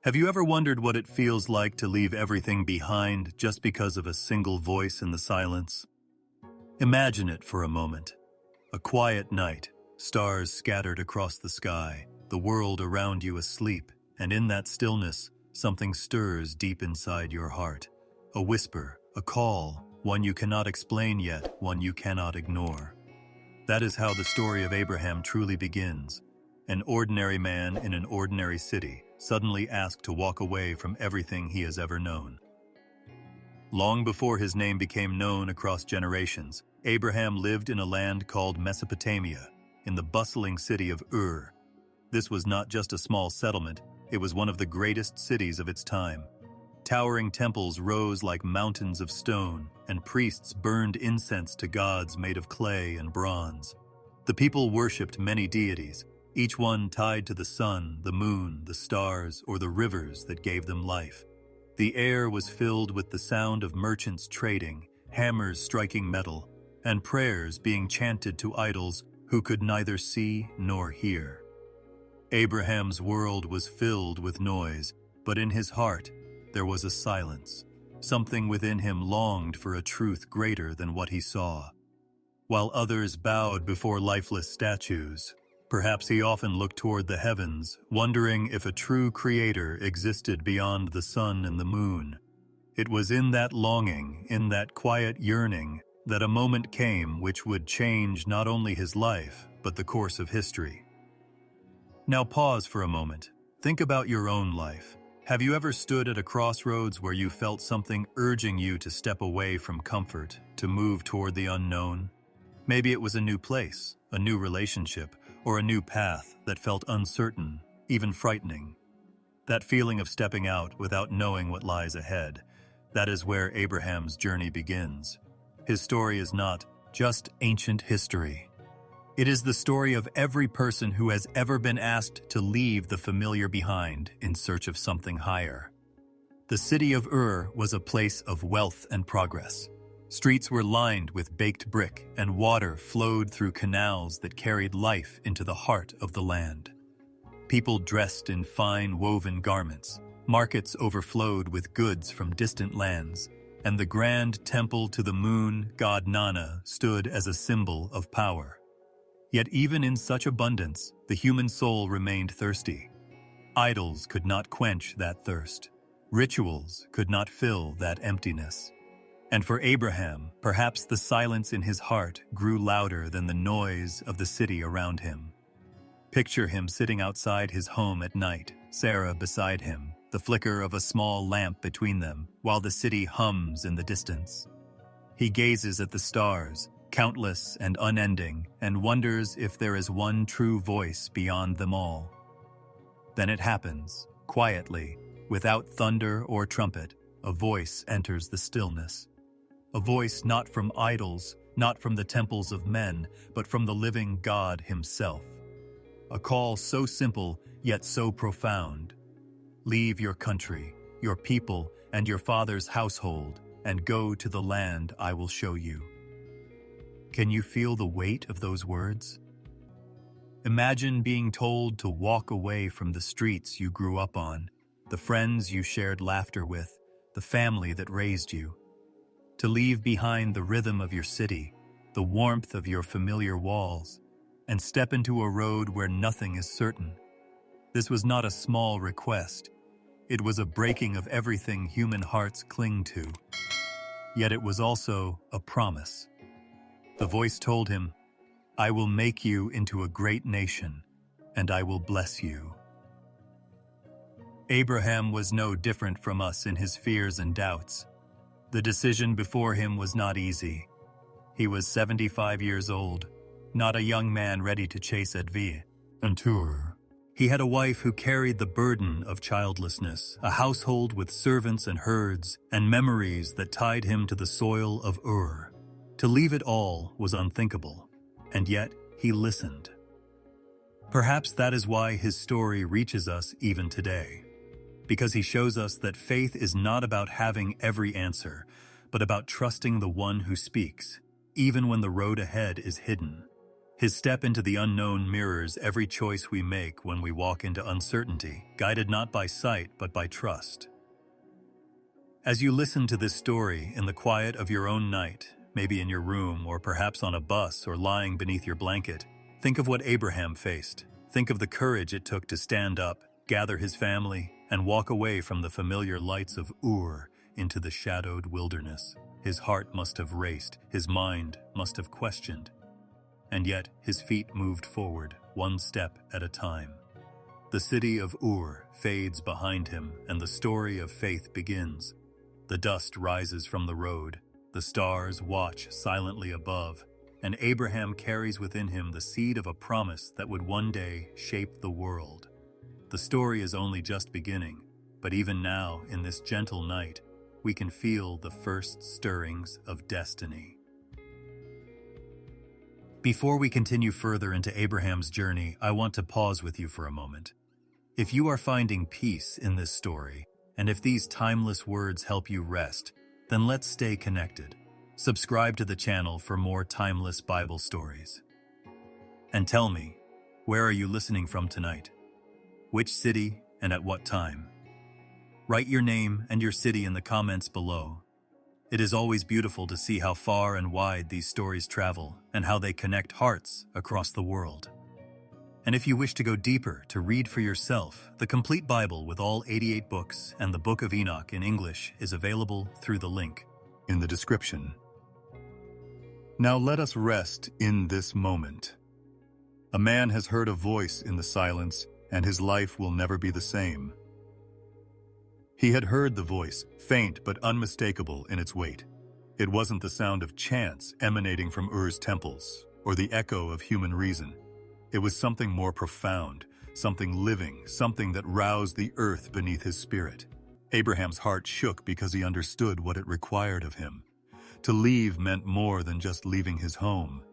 Have you ever wondered what it feels like to leave everything behind just because of a single voice in the silence? Imagine it for a moment. A quiet night, stars scattered across the sky, the world around you asleep, and in that stillness, something stirs deep inside your heart. A whisper, a call, one you cannot explain yet, one you cannot ignore. That is how the story of Abraham truly begins. An ordinary man in an ordinary city, suddenly asked to walk away from everything he has ever known. Long before his name became known across generations, Abraham lived in a land called Mesopotamia, in the bustling city of Ur. This was not just a small settlement, it was one of the greatest cities of its time. Towering temples rose like mountains of stone, and priests burned incense to gods made of clay and bronze. The people worshipped many deities, each one tied to the sun, the moon, the stars, or the rivers that gave them life. The air was filled with the sound of merchants trading, hammers striking metal, and prayers being chanted to idols who could neither see nor hear. Abraham's world was filled with noise, but in his heart there was a silence. Something within him longed for a truth greater than what he saw. While others bowed before lifeless statues, perhaps he often looked toward the heavens, wondering if a true creator existed beyond the sun and the moon. It was in that longing, in that quiet yearning, that a moment came which would change not only his life, but the course of history. Now pause for a moment. Think about your own life. Have you ever stood at a crossroads where you felt something urging you to step away from comfort, to move toward the unknown? Maybe it was a new place, a new relationship, or a new path that felt uncertain, even frightening. That feeling of stepping out without knowing what lies ahead, that is where Abraham's journey begins. His story is not just ancient history. It is the story of every person who has ever been asked to leave the familiar behind in search of something higher. The city of Ur was a place of wealth and progress. Streets were lined with baked brick, and water flowed through canals that carried life into the heart of the land. People dressed in fine woven garments, markets overflowed with goods from distant lands, and the grand temple to the moon god Nana stood as a symbol of power. Yet even in such abundance, the human soul remained thirsty. Idols could not quench that thirst. Rituals could not fill that emptiness. And for Abraham, perhaps the silence in his heart grew louder than the noise of the city around him. Picture him sitting outside his home at night, Sarah beside him, the flicker of a small lamp between them, while the city hums in the distance. He gazes at the stars, countless and unending, and wonders if there is one true voice beyond them all. Then it happens, quietly, without thunder or trumpet, a voice enters the stillness. A voice not from idols, not from the temples of men, but from the living God himself. A call so simple, yet so profound. Leave your country, your people, and your father's household, and go to the land I will show you. Can you feel the weight of those words? Imagine being told to walk away from the streets you grew up on, the friends you shared laughter with, the family that raised you. To leave behind the rhythm of your city, the warmth of your familiar walls, and step into a road where nothing is certain. This was not a small request. It was a breaking of everything human hearts cling to. Yet it was also a promise. The voice told him, "I will make you into a great nation, and I will bless you." Abraham was no different from us in his fears and doubts. The decision before him was not easy. He was 75 years old, not a young man ready to chase adventure. He had a wife who carried the burden of childlessness, a household with servants and herds, and memories that tied him to the soil of Ur. To leave it all was unthinkable, and yet he listened. Perhaps that is why his story reaches us even today, because he shows us that faith is not about having every answer, but about trusting the one who speaks, even when the road ahead is hidden. His step into the unknown mirrors every choice we make when we walk into uncertainty, guided not by sight but by trust. As you listen to this story in the quiet of your own night, maybe in your room or perhaps on a bus or lying beneath your blanket, think of what Abraham faced. Think of the courage it took to stand up, gather his family, and walk away from the familiar lights of Ur into the shadowed wilderness. His heart must have raced, his mind must have questioned, and yet his feet moved forward, one step at a time. The city of Ur fades behind him, and the story of faith begins. The dust rises from the road, the stars watch silently above, and Abraham carries within him the seed of a promise that would one day shape the world. The story is only just beginning, but even now, in this gentle night, we can feel the first stirrings of destiny. Before we continue further into Abraham's journey, I want to pause with you for a moment. If you are finding peace in this story, and if these timeless words help you rest, then let's stay connected. Subscribe to the channel for more timeless Bible stories. And tell me, where are you listening from tonight? Which city and at what time? Write your name and your city in the comments below. It is always beautiful to see how far and wide these stories travel and how they connect hearts across the world. And if you wish to go deeper to read for yourself, the complete Bible with all 88 books and the Book of Enoch in English is available through the link in the description. Now let us rest in this moment. A man has heard a voice in the silence, and his life will never be the same. He had heard the voice, faint but unmistakable in its weight. It wasn't the sound of chants emanating from Ur's temples, or the echo of human reason. It was something more profound, something living, something that roused the earth beneath his spirit. Abraham's heart shook because he understood what it required of him. To leave meant more than just leaving his home.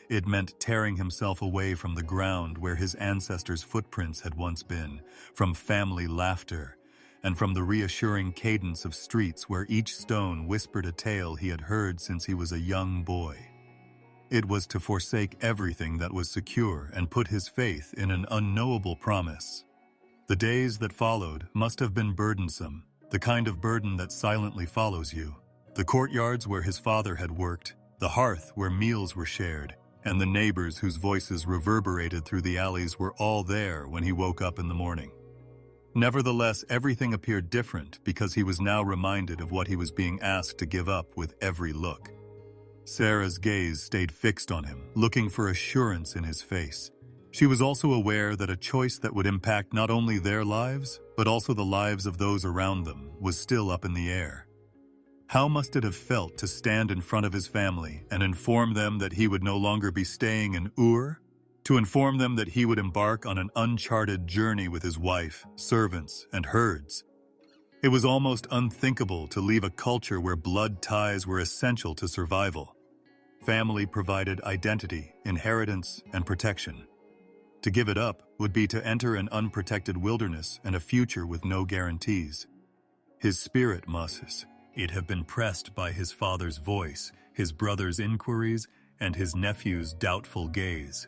It meant tearing himself away from the ground where his ancestors' footprints had once been, from family laughter, and from the reassuring cadence of streets where each stone whispered a tale he had heard since he was a young boy. It was to forsake everything that was secure and put his faith in an unknowable promise. The days that followed must have been burdensome, the kind of burden that silently follows you. The courtyards where his father had worked, the hearth where meals were shared, and the neighbors whose voices reverberated through the alleys were all there when he woke up in the morning. Nevertheless, everything appeared different because he was now reminded of what he was being asked to give up with every look. Sarah's gaze stayed fixed on him, looking for assurance in his face. She was also aware that a choice that would impact not only their lives, but also the lives of those around them, was still up in the air. How must it have felt to stand in front of his family and inform them that he would no longer be staying in Ur? To inform them that he would embark on an uncharted journey with his wife, servants, and herds? It was almost unthinkable to leave a culture where blood ties were essential to survival. Family provided identity, inheritance, and protection. To give it up would be to enter an unprotected wilderness and a future with no guarantees. His spirit must have been pressed by his father's voice, his brother's inquiries, and his nephew's doubtful gaze.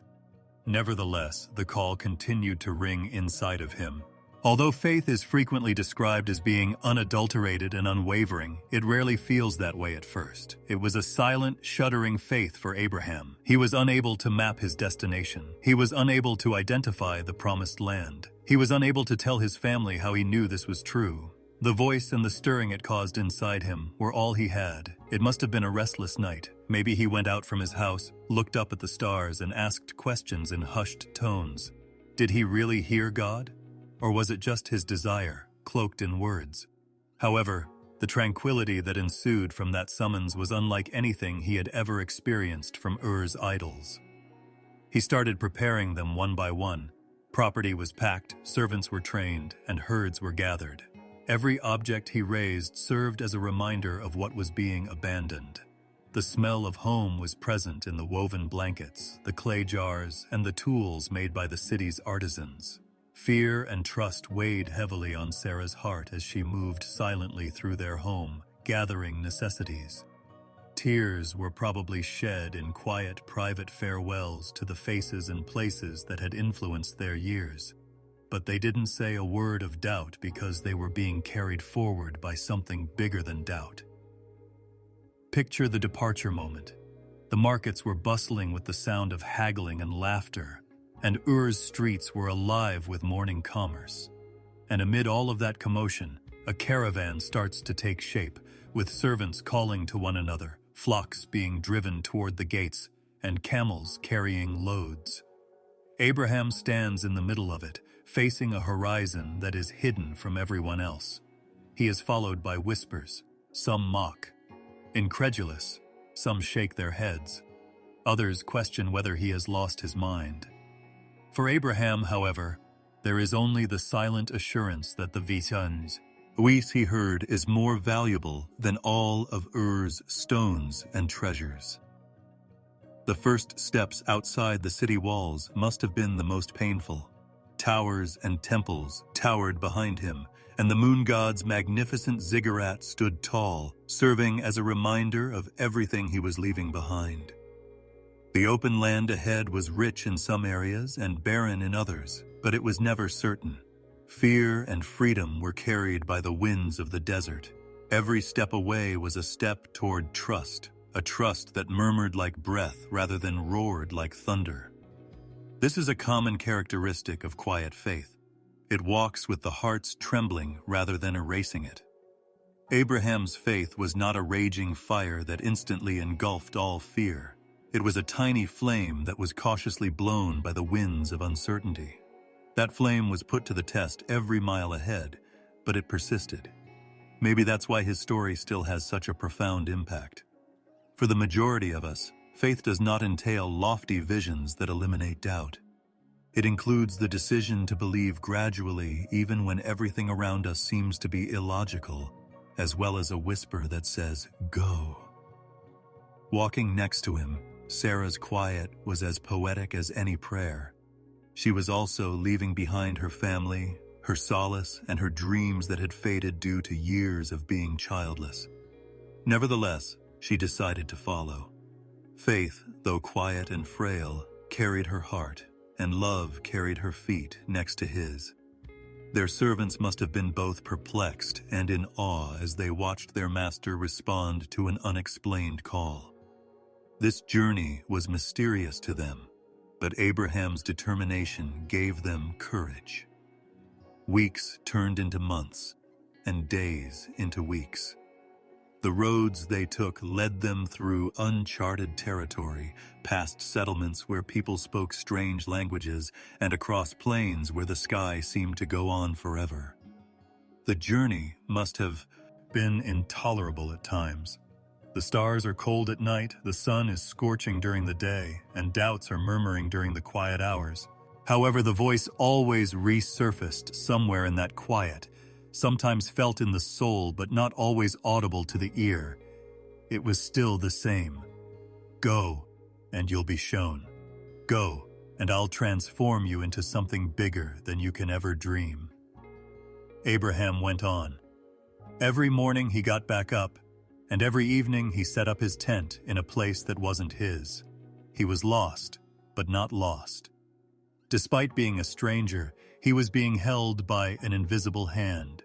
Nevertheless, the call continued to ring inside of him. Although faith is frequently described as being unadulterated and unwavering, it rarely feels that way at first. It was a silent, shuddering faith for Abraham. He was unable to map his destination. He was unable to identify the promised land. He was unable to tell his family how he knew this was true. The voice and the stirring it caused inside him were all he had. It must have been a restless night. Maybe he went out from his house, looked up at the stars, and asked questions in hushed tones. Did he really hear God? Or was it just his desire, cloaked in words? However, the tranquility that ensued from that summons was unlike anything he had ever experienced from Ur's idols. He started preparing them one by one. Property was packed, servants were trained, and herds were gathered. Every object he raised served as a reminder of what was being abandoned. The smell of home was present in the woven blankets, the clay jars, and the tools made by the city's artisans. Fear and trust weighed heavily on Sarah's heart as she moved silently through their home, gathering necessities. Tears were probably shed in quiet, private farewells to the faces and places that had influenced their years. But they didn't say a word of doubt because they were being carried forward by something bigger than doubt. Picture the departure moment. The markets were bustling with the sound of haggling and laughter, and Ur's streets were alive with morning commerce. And amid all of that commotion, a caravan starts to take shape, with servants calling to one another, flocks being driven toward the gates, and camels carrying loads. Abraham stands in the middle of it, facing a horizon that is hidden from everyone else. He is followed by whispers. Some mock. Incredulous, some shake their heads. Others question whether he has lost his mind. For Abraham, however, there is only the silent assurance that the visions he heard is more valuable than all of Ur's stones and treasures. The first steps outside the city walls must have been the most painful. Towers and temples towered behind him, and the moon god's magnificent ziggurat stood tall, serving as a reminder of everything he was leaving behind. The open land ahead was rich in some areas and barren in others, but it was never certain. Fear and freedom were carried by the winds of the desert. Every step away was a step toward trust, a trust that murmured like breath rather than roared like thunder. This is a common characteristic of quiet faith. It walks with the heart's trembling rather than erasing it. Abraham's faith was not a raging fire that instantly engulfed all fear. It was a tiny flame that was cautiously blown by the winds of uncertainty. That flame was put to the test every mile ahead, but it persisted. Maybe that's why his story still has such a profound impact. For the majority of us, faith does not entail lofty visions that eliminate doubt. It includes the decision to believe gradually even when everything around us seems to be illogical, as well as a whisper that says, "Go." Walking next to him, Sarah's quiet was as poetic as any prayer. She was also leaving behind her family, her solace, and her dreams that had faded due to years of being childless. Nevertheless, she decided to follow. Faith, though quiet and frail, carried her heart, and love carried her feet next to his. Their servants must have been both perplexed and in awe as they watched their master respond to an unexplained call. This journey was mysterious to them, but Abraham's determination gave them courage. Weeks turned into months, and days into weeks. The roads they took led them through uncharted territory, past settlements where people spoke strange languages, and across plains where the sky seemed to go on forever. The journey must have been intolerable at times. The stars are cold at night, the sun is scorching during the day, and doubts are murmuring during the quiet hours. However, the voice always resurfaced somewhere in that quiet, sometimes felt in the soul but not always audible to the ear. It was still the same. Go, and you'll be shown. Go, and I'll transform you into something bigger than you can ever dream. Abraham went on. Every morning he got back up, and every evening he set up his tent in a place that wasn't his. He was lost, but not lost. Despite being a stranger, he was being held by an invisible hand.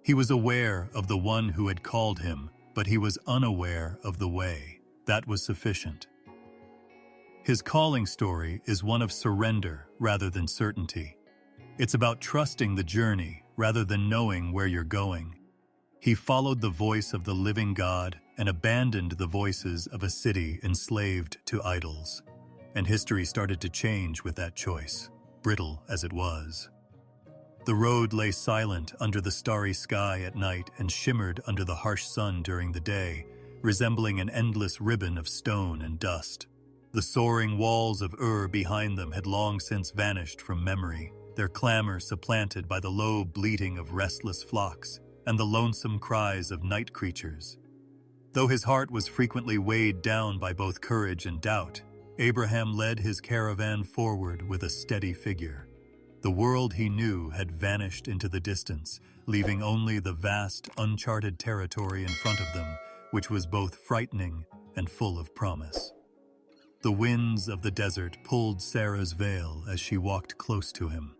He was aware of the one who had called him, but he was unaware of the way. That was sufficient. His calling story is one of surrender rather than certainty. It's about trusting the journey rather than knowing where you're going. He followed the voice of the living God and abandoned the voices of a city enslaved to idols. And history started to change with that choice, brittle as it was. The road lay silent under the starry sky at night and shimmered under the harsh sun during the day, resembling an endless ribbon of stone and dust. The soaring walls of Ur behind them had long since vanished from memory, their clamor supplanted by the low bleating of restless flocks and the lonesome cries of night creatures. Though his heart was frequently weighed down by both courage and doubt, Abraham led his caravan forward with a steady figure. The world he knew had vanished into the distance, leaving only the vast, uncharted territory in front of them, which was both frightening and full of promise. The winds of the desert pulled Sarah's veil as she walked close to him.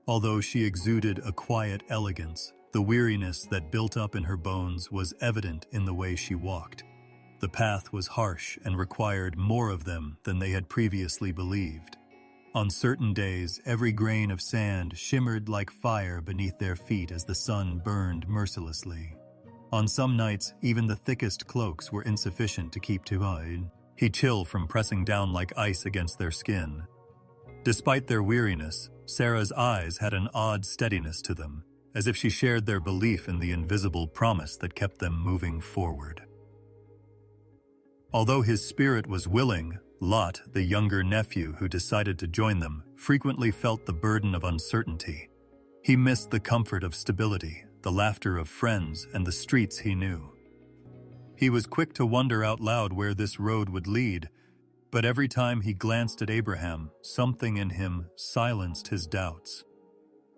Although she exuded a quiet elegance, the weariness that built up in her bones was evident in the way she walked. The path was harsh and required more of them than they had previously believed. On certain days, every grain of sand shimmered like fire beneath their feet as the sun burned mercilessly. On some nights, even the thickest cloaks were insufficient to keep Tuhaid. He chill from pressing down like ice against their skin. Despite their weariness, Sarah's eyes had an odd steadiness to them, as if she shared their belief in the invisible promise that kept them moving forward. Although his spirit was willing, Lot, the younger nephew who decided to join them, frequently felt the burden of uncertainty. He missed the comfort of stability, the laughter of friends, and the streets he knew. He was quick to wonder out loud where this road would lead, but every time he glanced at Abraham, something in him silenced his doubts.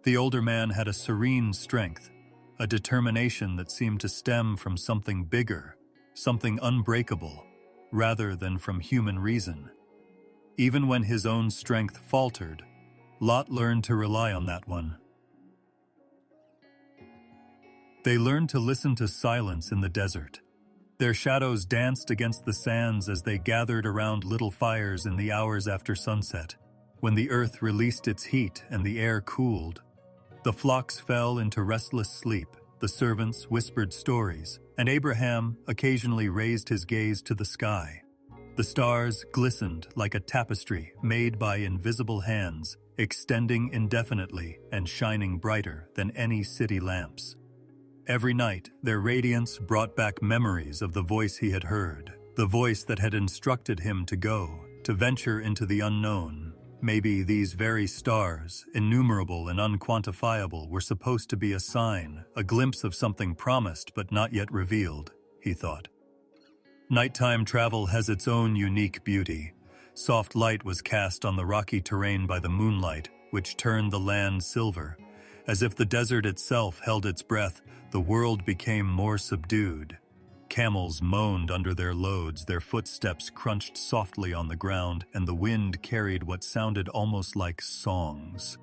The older man had a serene strength, a determination that seemed to stem from something bigger, something unbreakable, rather than from human reason. Even when his own strength faltered, Lot learned to rely on that one. They learned to listen to silence in the desert. Their shadows danced against the sands as they gathered around little fires in the hours after sunset. When the earth released its heat and the air cooled, the flocks fell into restless sleep, the servants whispered stories, and Abraham occasionally raised his gaze to the sky. The stars glistened like a tapestry made by invisible hands, extending indefinitely and shining brighter than any city lamps. Every night, their radiance brought back memories of the voice he had heard, the voice that had instructed him to go, to venture into the unknown. Maybe these very stars, innumerable and unquantifiable, were supposed to be a sign, a glimpse of something promised but not yet revealed, he thought. Nighttime travel has its own unique beauty. Soft light was cast on the rocky terrain by the moonlight, which turned the land silver. As if the desert itself held its breath, the world became more subdued. Camels moaned under their loads, their footsteps crunched softly on the ground, and the wind carried what sounded almost like songs.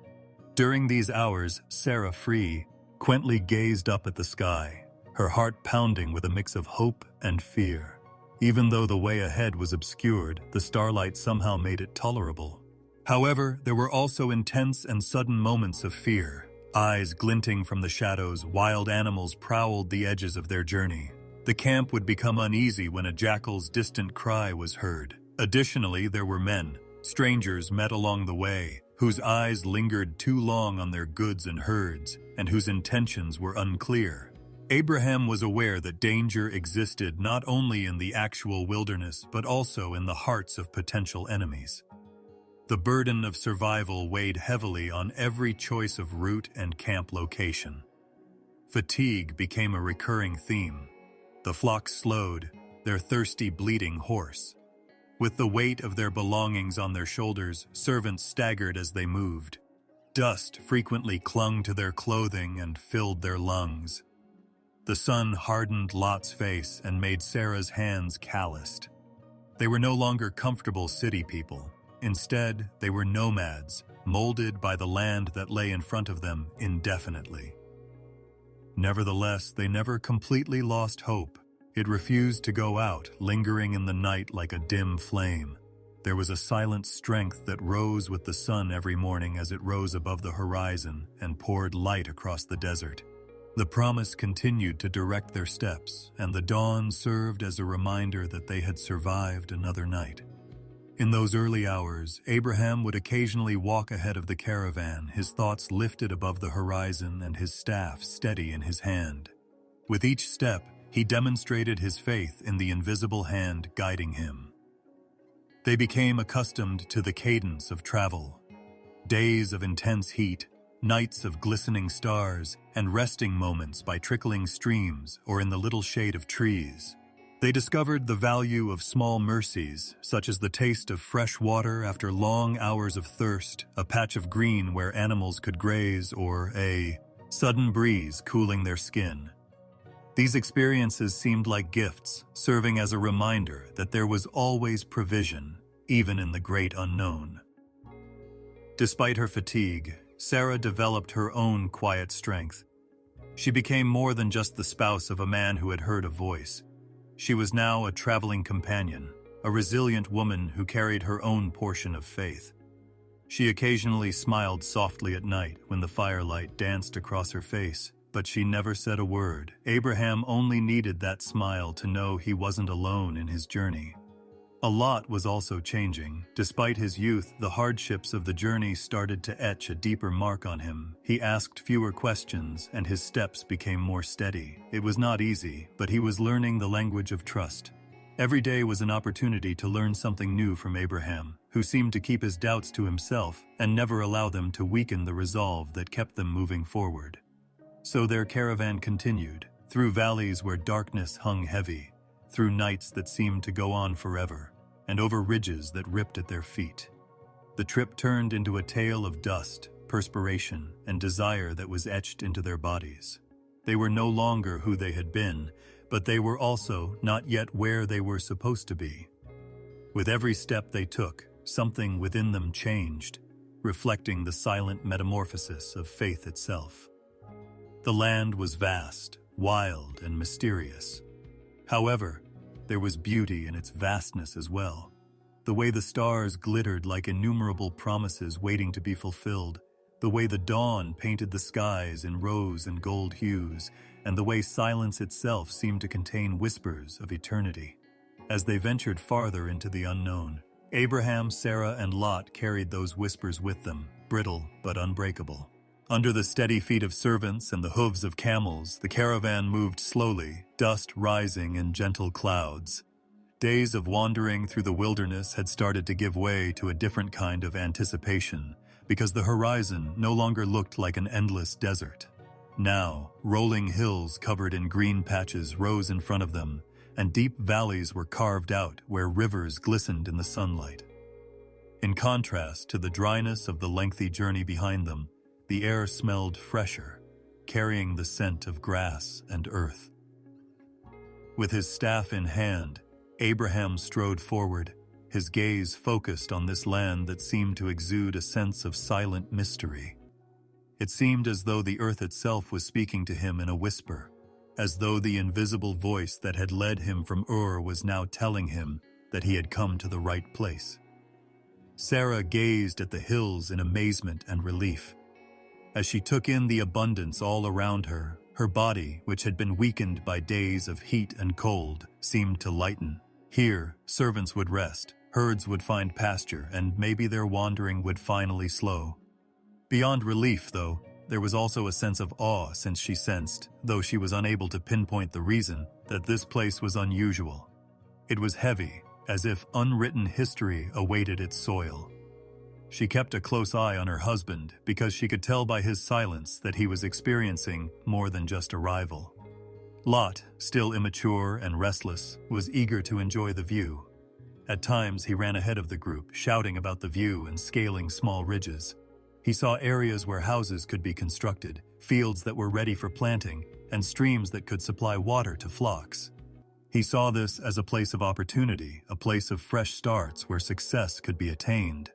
During these hours, Sarah Free quaintly gazed up at the sky, her heart pounding with a mix of hope and fear. Even though the way ahead was obscured, the starlight somehow made it tolerable. However, there were also intense and sudden moments of fear. Eyes glinting from the shadows, wild animals prowled the edges of their journey. The camp would become uneasy when a jackal's distant cry was heard. Additionally, there were men, strangers met along the way, whose eyes lingered too long on their goods and herds, and whose intentions were unclear. Abraham was aware that danger existed not only in the actual wilderness, but also in the hearts of potential enemies. The burden of survival weighed heavily on every choice of route and camp location. Fatigue became a recurring theme. The flock slowed, their thirsty, bleating hoarse. With the weight of their belongings on their shoulders, servants staggered as they moved. Dust frequently clung to their clothing and filled their lungs. The sun hardened Lot's face and made Sarah's hands calloused. They were no longer comfortable city people. Instead, they were nomads, molded by the land that lay in front of them indefinitely. Nevertheless, they never completely lost hope. It refused to go out, lingering in the night like a dim flame. There was a silent strength that rose with the sun every morning as it rose above the horizon and poured light across the desert. The promise continued to direct their steps, and the dawn served as a reminder that they had survived another night. In those early hours, Abraham would occasionally walk ahead of the caravan, his thoughts lifted above the horizon and his staff steady in his hand. With each step, he demonstrated his faith in the invisible hand guiding him. They became accustomed to the cadence of travel. Days of intense heat, nights of glistening stars, and resting moments by trickling streams or in the little shade of trees. They discovered the value of small mercies, such as the taste of fresh water after long hours of thirst, a patch of green where animals could graze, or a sudden breeze cooling their skin. These experiences seemed like gifts, serving as a reminder that there was always provision, even in the great unknown. Despite her fatigue, Sarah developed her own quiet strength. She became more than just the spouse of a man who had heard a voice. She was now a traveling companion, a resilient woman who carried her own portion of faith. She occasionally smiled softly at night when the firelight danced across her face, but she never said a word. Abraham only needed that smile to know he wasn't alone in his journey. A lot was also changing. Despite his youth, the hardships of the journey started to etch a deeper mark on him. He asked fewer questions, and his steps became more steady. It was not easy, but he was learning the language of trust. Every day was an opportunity to learn something new from Abraham, who seemed to keep his doubts to himself and never allow them to weaken the resolve that kept them moving forward. So their caravan continued, through valleys where darkness hung heavy, through nights that seemed to go on forever, and over ridges that ripped at their feet. The trip turned into a tale of dust, perspiration, and desire that was etched into their bodies. They were no longer who they had been, but they were also not yet where they were supposed to be. With every step they took, something within them changed, reflecting the silent metamorphosis of faith itself. The land was vast, wild, and mysterious. However, there was beauty in its vastness as well. The way the stars glittered like innumerable promises waiting to be fulfilled, the way the dawn painted the skies in rose and gold hues, and the way silence itself seemed to contain whispers of eternity. As they ventured farther into the unknown, Abraham, Sarah, and Lot carried those whispers with them, brittle but unbreakable. Under the steady feet of servants and the hooves of camels, the caravan moved slowly, dust rising in gentle clouds. Days of wandering through the wilderness had started to give way to a different kind of anticipation, because the horizon no longer looked like an endless desert. Now, rolling hills covered in green patches rose in front of them, and deep valleys were carved out where rivers glistened in the sunlight. In contrast to the dryness of the lengthy journey behind them, the air smelled fresher, carrying the scent of grass and earth. With his staff in hand, Abraham strode forward, his gaze focused on this land that seemed to exude a sense of silent mystery. It seemed as though the earth itself was speaking to him in a whisper, as though the invisible voice that had led him from Ur was now telling him that he had come to the right place. Sarah gazed at the hills in amazement and relief. As she took in the abundance all around her, her body, which had been weakened by days of heat and cold, seemed to lighten. Here, servants would rest, herds would find pasture, and maybe their wandering would finally slow. Beyond relief, though, there was also a sense of awe, since she sensed, though she was unable to pinpoint the reason, that this place was unusual. It was heavy, as if unwritten history awaited its soil. She kept a close eye on her husband because she could tell by his silence that he was experiencing more than just arrival. Lot, still immature and restless, was eager to enjoy the view. At times he ran ahead of the group, shouting about the view and scaling small ridges. He saw areas where houses could be constructed, fields that were ready for planting, and streams that could supply water to flocks. He saw this as a place of opportunity, a place of fresh starts where success could be attained.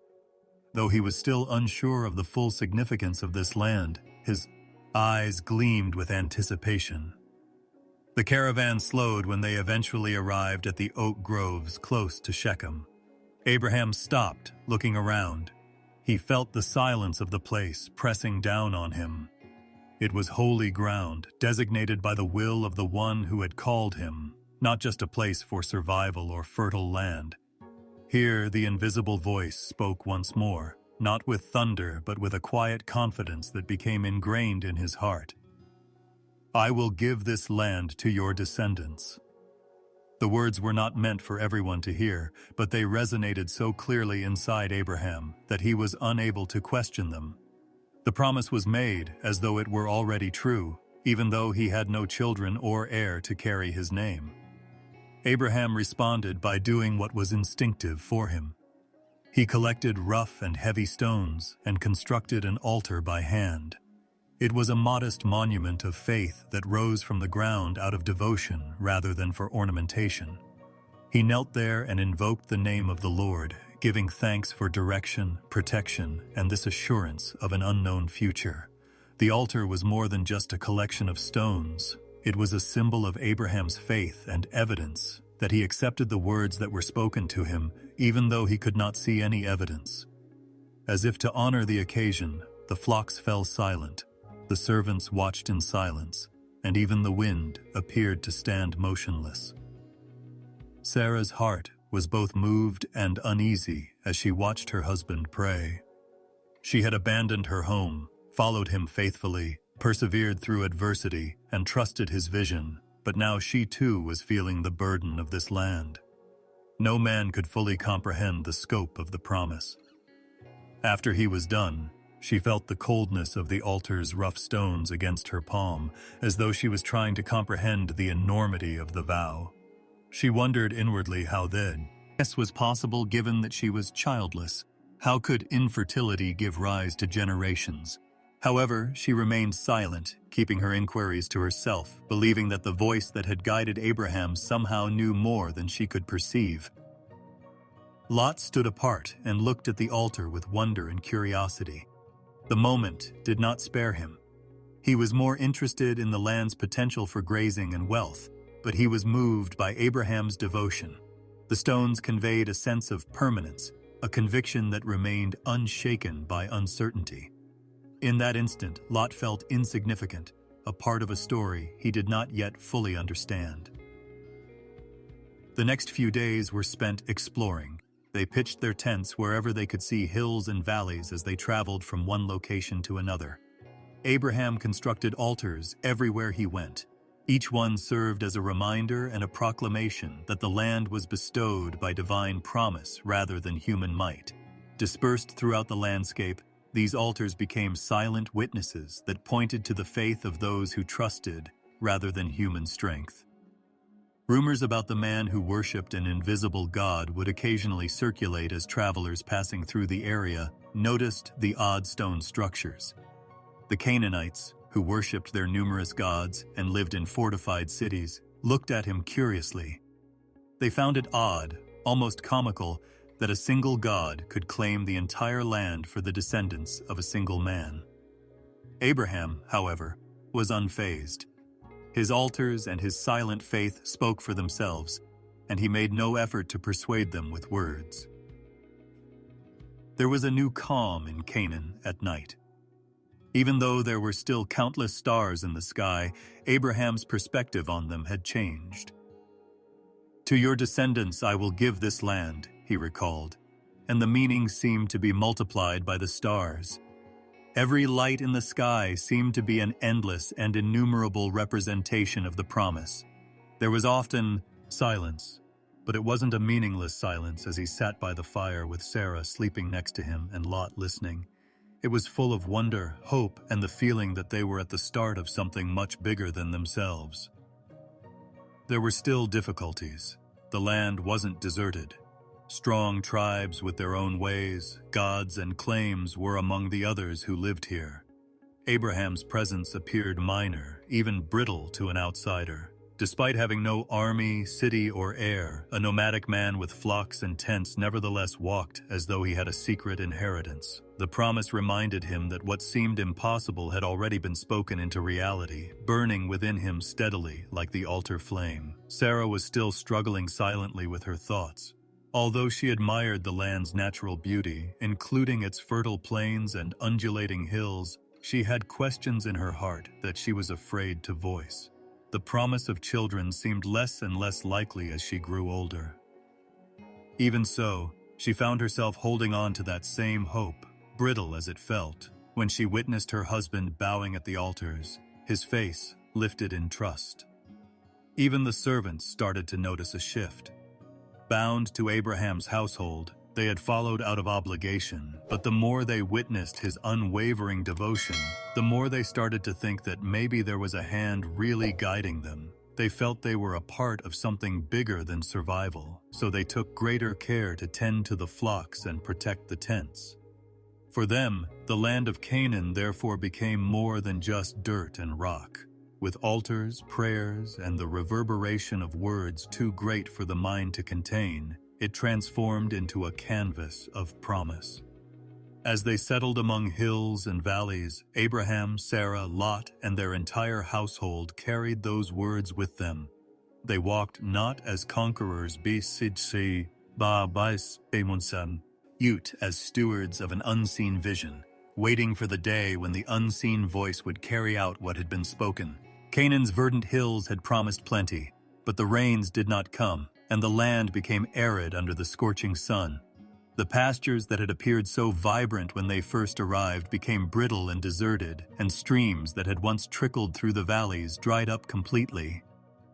Though he was still unsure of the full significance of this land, his eyes gleamed with anticipation. The caravan slowed when they eventually arrived at the oak groves close to Shechem. Abraham stopped, looking around. He felt the silence of the place pressing down on him. It was holy ground, designated by the will of the one who had called him, not just a place for survival or fertile land. Here, the invisible voice spoke once more, not with thunder, but with a quiet confidence that became ingrained in his heart. "I will give this land to your descendants." The words were not meant for everyone to hear, but they resonated so clearly inside Abraham that he was unable to question them. The promise was made as though it were already true, even though he had no children or heir to carry his name. Abraham responded by doing what was instinctive for him. He collected rough and heavy stones and constructed an altar by hand. It was a modest monument of faith that rose from the ground out of devotion rather than for ornamentation. He knelt there and invoked the name of the Lord, giving thanks for direction, protection, and this assurance of an unknown future. The altar was more than just a collection of stones. It was a symbol of Abraham's faith and evidence that he accepted the words that were spoken to him, even though he could not see any evidence. As if to honor the occasion, the flocks fell silent, the servants watched in silence, and even the wind appeared to stand motionless. Sarah's heart was both moved and uneasy as she watched her husband pray. She had abandoned her home, followed him faithfully, persevered through adversity, and trusted his vision, but now she too was feeling the burden of this land. No man could fully comprehend the scope of the promise. After he was done, she felt the coldness of the altar's rough stones against her palm, as though she was trying to comprehend the enormity of the vow. She wondered inwardly how this was possible given that she was childless. How could infertility give rise to generations? However, she remained silent, keeping her inquiries to herself, believing that the voice that had guided Abraham somehow knew more than she could perceive. Lot stood apart and looked at the altar with wonder and curiosity. The moment did not spare him. He was more interested in the land's potential for grazing and wealth, but he was moved by Abraham's devotion. The stones conveyed a sense of permanence, a conviction that remained unshaken by uncertainty. In that instant, Lot felt insignificant, a part of a story he did not yet fully understand. The next few days were spent exploring. They pitched their tents wherever they could see hills and valleys as they traveled from one location to another. Abraham constructed altars everywhere he went. Each one served as a reminder and a proclamation that the land was bestowed by divine promise rather than human might. Dispersed throughout the landscape, these altars became silent witnesses that pointed to the faith of those who trusted rather than human strength. Rumors about the man who worshipped an invisible god would occasionally circulate as travelers passing through the area noticed the odd stone structures. The Canaanites, who worshipped their numerous gods and lived in fortified cities, looked at him curiously. They found it odd, almost comical, that a single god could claim the entire land for the descendants of a single man. Abraham, however, was unfazed. His altars and his silent faith spoke for themselves, and he made no effort to persuade them with words. There was a new calm in Canaan at night. Even though there were still countless stars in the sky, Abraham's perspective on them had changed. "To your descendants I will give this land," he recalled, and the meaning seemed to be multiplied by the stars. Every light in the sky seemed to be an endless and innumerable representation of the promise. There was often silence, but it wasn't a meaningless silence as he sat by the fire with Sarah sleeping next to him and Lot listening. It was full of wonder, hope, and the feeling that they were at the start of something much bigger than themselves. There were still difficulties. The land wasn't deserted. Strong tribes with their own ways, gods, and claims were among the others who lived here. Abraham's presence appeared minor, even brittle to an outsider. Despite having no army, city, or heir, a nomadic man with flocks and tents nevertheless walked as though he had a secret inheritance. The promise reminded him that what seemed impossible had already been spoken into reality, burning within him steadily like the altar flame. Sarah was still struggling silently with her thoughts. Although she admired the land's natural beauty, including its fertile plains and undulating hills, she had questions in her heart that she was afraid to voice. The promise of children seemed less and less likely as she grew older. Even so, she found herself holding on to that same hope, brittle as it felt, when she witnessed her husband bowing at the altars, his face lifted in trust. Even the servants started to notice a shift. Bound to Abraham's household, they had followed out of obligation, but the more they witnessed his unwavering devotion, the more they started to think that maybe there was a hand really guiding them. They felt they were a part of something bigger than survival, so they took greater care to tend to the flocks and protect the tents. For them, the land of Canaan therefore became more than just dirt and rock. With altars, prayers, and the reverberation of words too great for the mind to contain, it transformed into a canvas of promise. As they settled among hills and valleys, Abraham, Sarah, Lot, and their entire household carried those words with them. They walked not as conquerors as stewards of an unseen vision, waiting for the day when the unseen voice would carry out what had been spoken. Canaan's verdant hills had promised plenty, but the rains did not come, and the land became arid under the scorching sun. The pastures that had appeared so vibrant when they first arrived became brittle and deserted, and streams that had once trickled through the valleys dried up completely.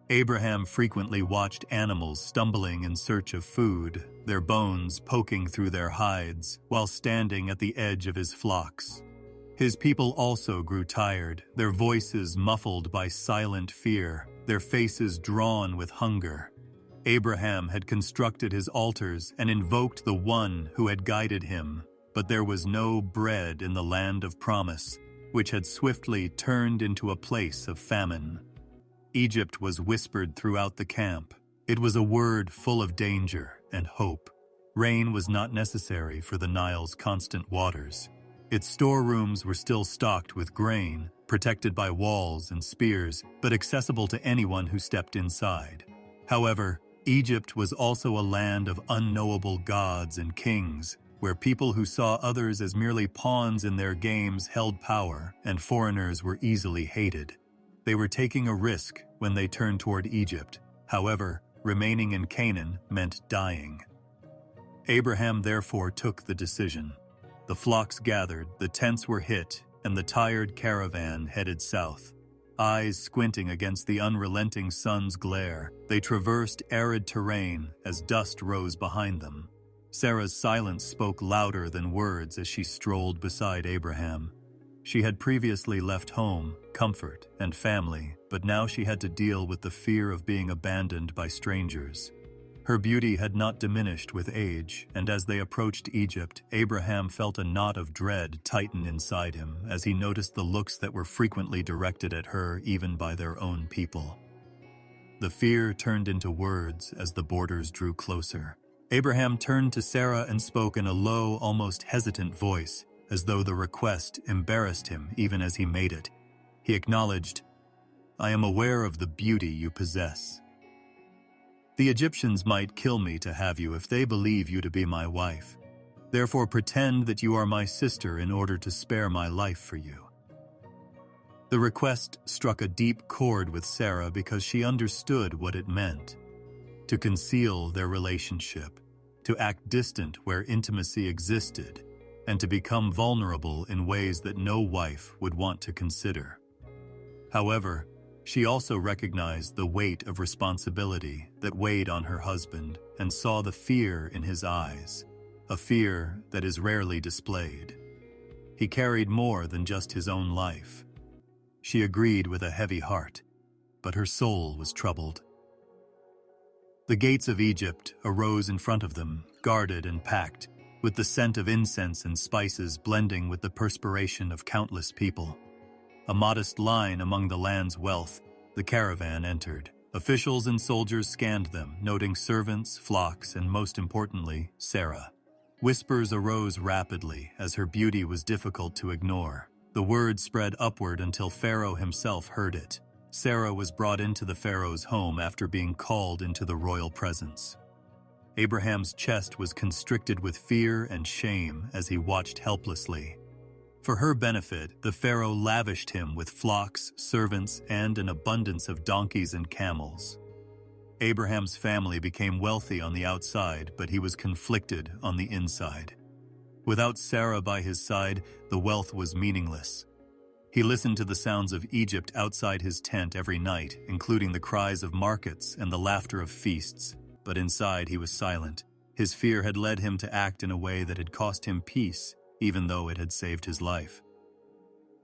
Abraham frequently watched animals stumbling in search of food, their bones poking through their hides, while standing at the edge of his flocks. His people also grew tired, their voices muffled by silent fear, their faces drawn with hunger. Abraham had constructed his altars and invoked the one who had guided him, but there was no bread in the land of promise, which had swiftly turned into a place of famine. Egypt was whispered throughout the camp. It was a word full of danger and hope. Rain was not necessary for the Nile's constant waters. Its storerooms were still stocked with grain, protected by walls and spears, but accessible to anyone who stepped inside. However, Egypt was also a land of unknowable gods and kings, where people who saw others as merely pawns in their games held power, and foreigners were easily hated. They were taking a risk when they turned toward Egypt. However, remaining in Canaan meant dying. Abraham therefore took the decision. The flocks gathered, the tents were hit, and the tired caravan headed south. Eyes squinting against the unrelenting sun's glare, they traversed arid terrain as dust rose behind them. Sarah's silence spoke louder than words as she strolled beside Abraham. She had previously left home, comfort, and family, but now she had to deal with the fear of being abandoned by strangers. Her beauty had not diminished with age, and as they approached Egypt, Abraham felt a knot of dread tighten inside him as he noticed the looks that were frequently directed at her even by their own people. The fear turned into words as the borders drew closer. Abraham turned to Sarah and spoke in a low, almost hesitant voice, as though the request embarrassed him even as he made it. He acknowledged, "I am aware of the beauty you possess. The Egyptians might kill me to have you if they believe you to be my wife. Therefore pretend that you are my sister in order to spare my life for you." The request struck a deep chord with Sarah because she understood what it meant. To conceal their relationship, to act distant where intimacy existed, and to become vulnerable in ways that no wife would want to consider. However, she also recognized the weight of responsibility that weighed on her husband and saw the fear in his eyes, a fear that is rarely displayed. He carried more than just his own life. She agreed with a heavy heart, but her soul was troubled. The gates of Egypt arose in front of them, guarded and packed, with the scent of incense and spices blending with the perspiration of countless people. A modest line among the land's wealth, the caravan entered. Officials and soldiers scanned them, noting servants, flocks, and most importantly, Sarah. Whispers arose rapidly as her beauty was difficult to ignore. The word spread upward until Pharaoh himself heard it. Sarah was brought into the Pharaoh's home after being called into the royal presence. Abraham's chest was constricted with fear and shame as he watched helplessly. For her benefit, the Pharaoh lavished him with flocks, servants, and an abundance of donkeys and camels. Abraham's family became wealthy on the outside, but he was conflicted on the inside. Without Sarah by his side, the wealth was meaningless. He listened to the sounds of Egypt outside his tent every night, including the cries of markets and the laughter of feasts, but inside he was silent. His fear had led him to act in a way that had cost him peace, even though it had saved his life.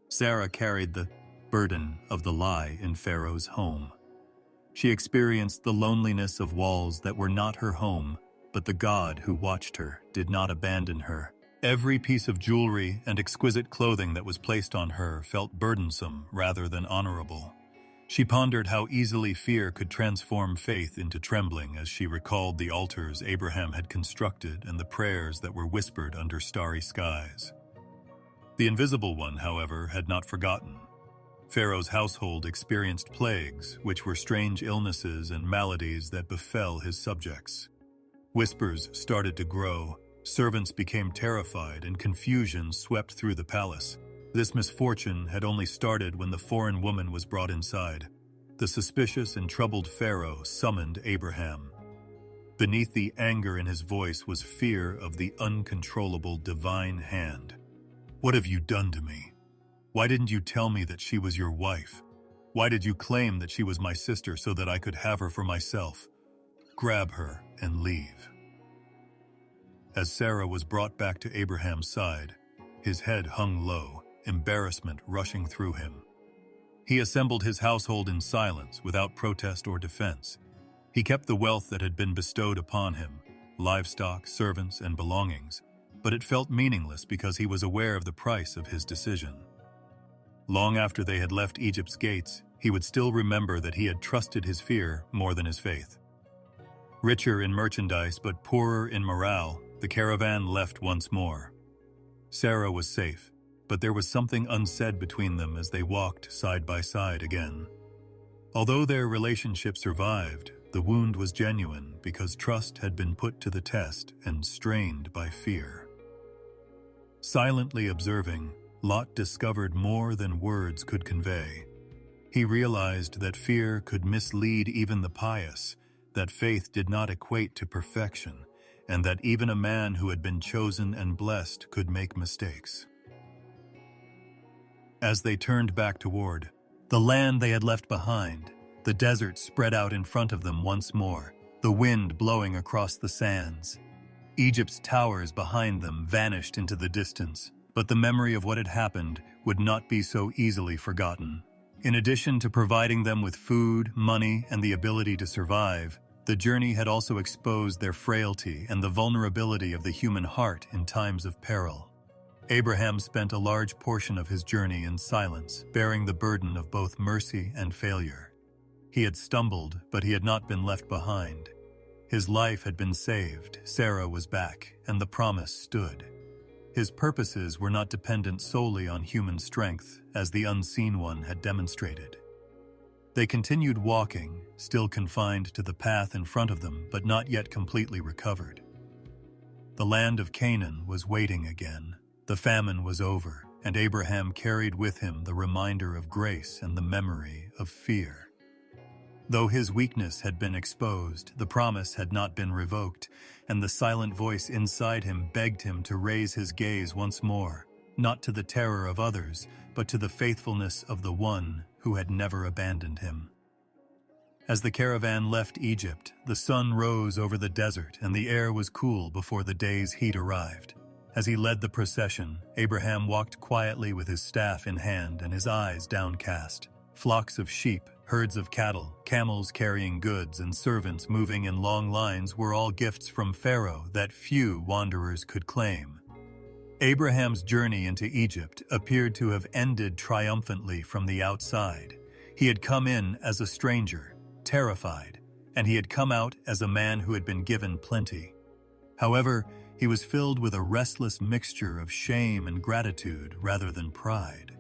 Sarah carried the burden of the lie in Pharaoh's home. She experienced the loneliness of walls that were not her home, but the God who watched her did not abandon her. Every piece of jewelry and exquisite clothing that was placed on her felt burdensome rather than honorable. She pondered how easily fear could transform faith into trembling as she recalled the altars Abraham had constructed and the prayers that were whispered under starry skies. The Invisible One, however, had not forgotten. Pharaoh's household experienced plagues, which were strange illnesses and maladies that befell his subjects. Whispers started to grow, servants became terrified, and confusion swept through the palace. This misfortune had only started when the foreign woman was brought inside. The suspicious and troubled Pharaoh summoned Abraham. Beneath the anger in his voice was fear of the uncontrollable divine hand. "What have you done to me? Why didn't you tell me that she was your wife? Why did you claim that she was my sister so that I could have her for myself? Grab her and leave." As Sarah was brought back to Abraham's side, his head hung low, embarrassment rushing through him. He assembled his household in silence, without protest or defense. He kept the wealth that had been bestowed upon him, livestock, servants, and belongings, but it felt meaningless because he was aware of the price of his decision. Long after they had left Egypt's gates, he would still remember that he had trusted his fear more than his faith. Richer in merchandise but poorer in morale, the caravan left once more. Sarah was safe, but there was something unsaid between them as they walked side by side again. Although their relationship survived, the wound was genuine because trust had been put to the test and strained by fear. Silently observing, Lot discovered more than words could convey. He realized that fear could mislead even the pious, that faith did not equate to perfection, and that even a man who had been chosen and blessed could make mistakes. As they turned back toward the land they had left behind, the desert spread out in front of them once more, the wind blowing across the sands. Egypt's towers behind them vanished into the distance, but the memory of what had happened would not be so easily forgotten. In addition to providing them with food, money, and the ability to survive, the journey had also exposed their frailty and the vulnerability of the human heart in times of peril. Abraham spent a large portion of his journey in silence, bearing the burden of both mercy and failure. He had stumbled, but he had not been left behind. His life had been saved, Sarah was back, and the promise stood. His purposes were not dependent solely on human strength, as the unseen one had demonstrated. They continued walking, still confined to the path in front of them, but not yet completely recovered. The land of Canaan was waiting again. The famine was over, and Abraham carried with him the reminder of grace and the memory of fear. Though his weakness had been exposed, the promise had not been revoked, and the silent voice inside him begged him to raise his gaze once more, not to the terror of others, but to the faithfulness of the one who had never abandoned him. As the caravan left Egypt, the sun rose over the desert and the air was cool before the day's heat arrived. As he led the procession, Abraham walked quietly with his staff in hand and his eyes downcast. Flocks of sheep, herds of cattle, camels carrying goods, and servants moving in long lines were all gifts from Pharaoh that few wanderers could claim. Abraham's journey into Egypt appeared to have ended triumphantly from the outside. He had come in as a stranger, terrified, and he had come out as a man who had been given plenty. However, he was filled with a restless mixture of shame and gratitude rather than pride.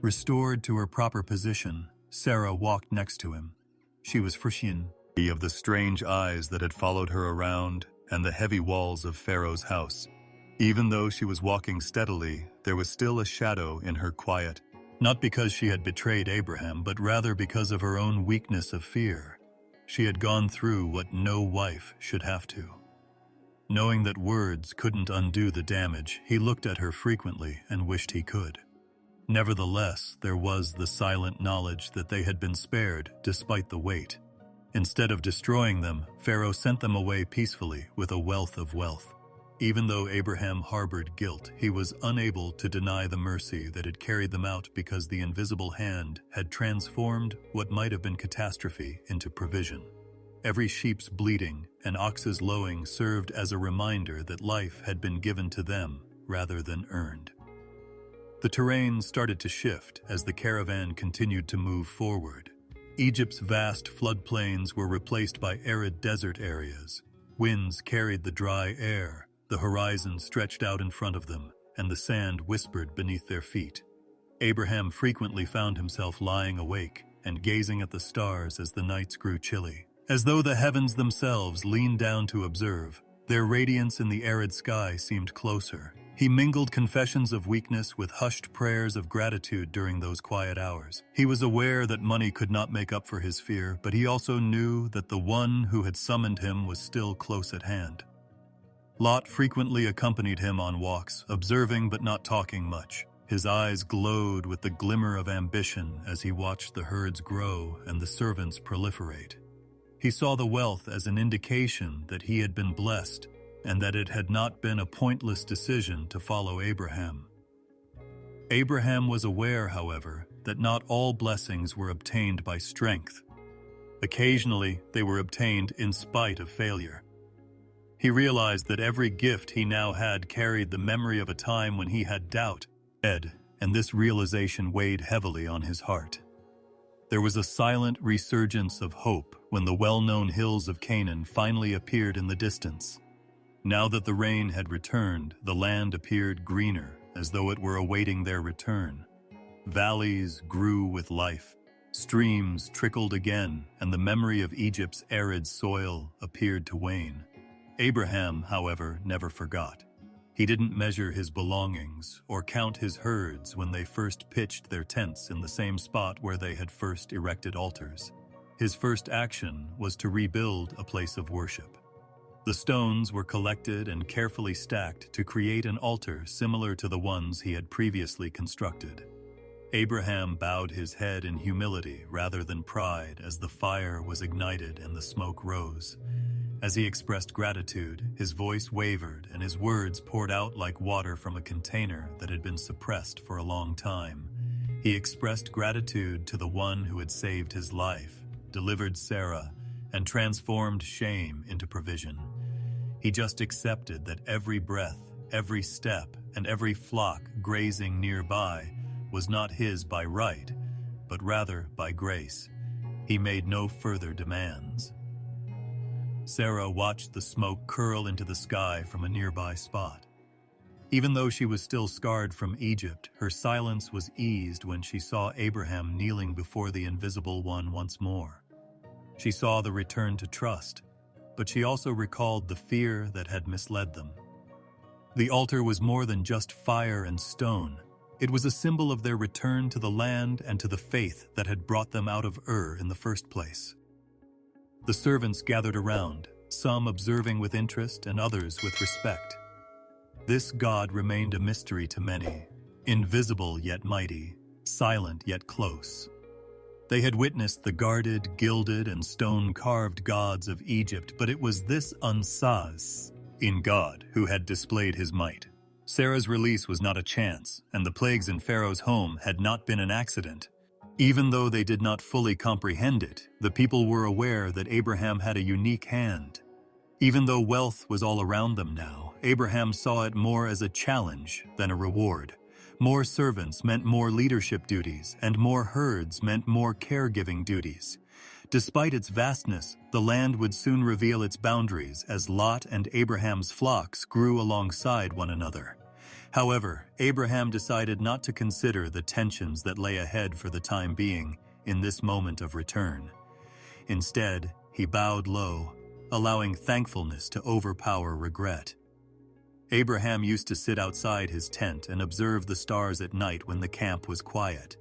Restored to her proper position, Sarah walked next to him. She was frisian of the strange eyes that had followed her around and the heavy walls of Pharaoh's house. Even though she was walking steadily, there was still a shadow in her quiet, not because she had betrayed Abraham, but rather because of her own weakness of fear. She had gone through what no wife should have to. Knowing that words couldn't undo the damage, he looked at her frequently and wished he could. Nevertheless, there was the silent knowledge that they had been spared despite the weight. Instead of destroying them, Pharaoh sent them away peacefully with a wealth of wealth. Even though Abraham harbored guilt, he was unable to deny the mercy that had carried them out because the invisible hand had transformed what might have been catastrophe into provision. Every sheep's bleating and ox's lowing served as a reminder that life had been given to them rather than earned. The terrain started to shift as the caravan continued to move forward. Egypt's vast floodplains were replaced by arid desert areas. Winds carried the dry air, the horizon stretched out in front of them, and the sand whispered beneath their feet. Abraham frequently found himself lying awake and gazing at the stars as the nights grew chilly. As though the heavens themselves leaned down to observe, their radiance in the arid sky seemed closer. He mingled confessions of weakness with hushed prayers of gratitude during those quiet hours. He was aware that money could not make up for his fear, but he also knew that the one who had summoned him was still close at hand. Lot frequently accompanied him on walks, observing but not talking much. His eyes glowed with the glimmer of ambition as he watched the herds grow and the servants proliferate. He saw the wealth as an indication that he had been blessed and that it had not been a pointless decision to follow Abraham. Abraham was aware, however, that not all blessings were obtained by strength. Occasionally, they were obtained in spite of failure. He realized that every gift he now had carried the memory of a time when he had doubt, and this realization weighed heavily on his heart. There was a silent resurgence of hope when the well-known hills of Canaan finally appeared in the distance. Now that the rain had returned, the land appeared greener, as though it were awaiting their return. Valleys grew with life, streams trickled again, and the memory of Egypt's arid soil appeared to wane. Abraham, however, never forgot. He didn't measure his belongings or count his herds when they first pitched their tents in the same spot where they had first erected altars. His first action was to rebuild a place of worship. The stones were collected and carefully stacked to create an altar similar to the ones he had previously constructed. Abraham bowed his head in humility rather than pride as the fire was ignited and the smoke rose. As he expressed gratitude, his voice wavered and his words poured out like water from a container that had been suppressed for a long time. He expressed gratitude to the one who had saved his life, delivered Sarah, and transformed shame into provision. He just accepted that every breath, every step, and every flock grazing nearby was not his by right, but rather by grace. He made no further demands. Sarah watched the smoke curl into the sky from a nearby spot. Even though she was still scarred from Egypt, her silence was eased when she saw Abraham kneeling before the Invisible One once more. She saw the return to trust, but she also recalled the fear that had misled them. The altar was more than just fire and stone. It was a symbol of their return to the land and to the faith that had brought them out of Ur in the first place. The servants gathered around, some observing with interest and others with respect. This God remained a mystery to many, invisible yet mighty, silent yet close. They had witnessed the guarded, gilded, and stone-carved gods of Egypt, but it was this unsaz in God who had displayed his might. Sarah's release was not a chance, and the plagues in Pharaoh's home had not been an accident. Even though they did not fully comprehend it, the people were aware that Abraham had a unique hand. Even though wealth was all around them now, Abraham saw it more as a challenge than a reward. More servants meant more leadership duties, and more herds meant more caregiving duties. Despite its vastness, the land would soon reveal its boundaries as Lot and Abraham's flocks grew alongside one another. However, Abraham decided not to consider the tensions that lay ahead for the time being in this moment of return. Instead, he bowed low, allowing thankfulness to overpower regret. Abraham used to sit outside his tent and observe the stars at night when the camp was quiet.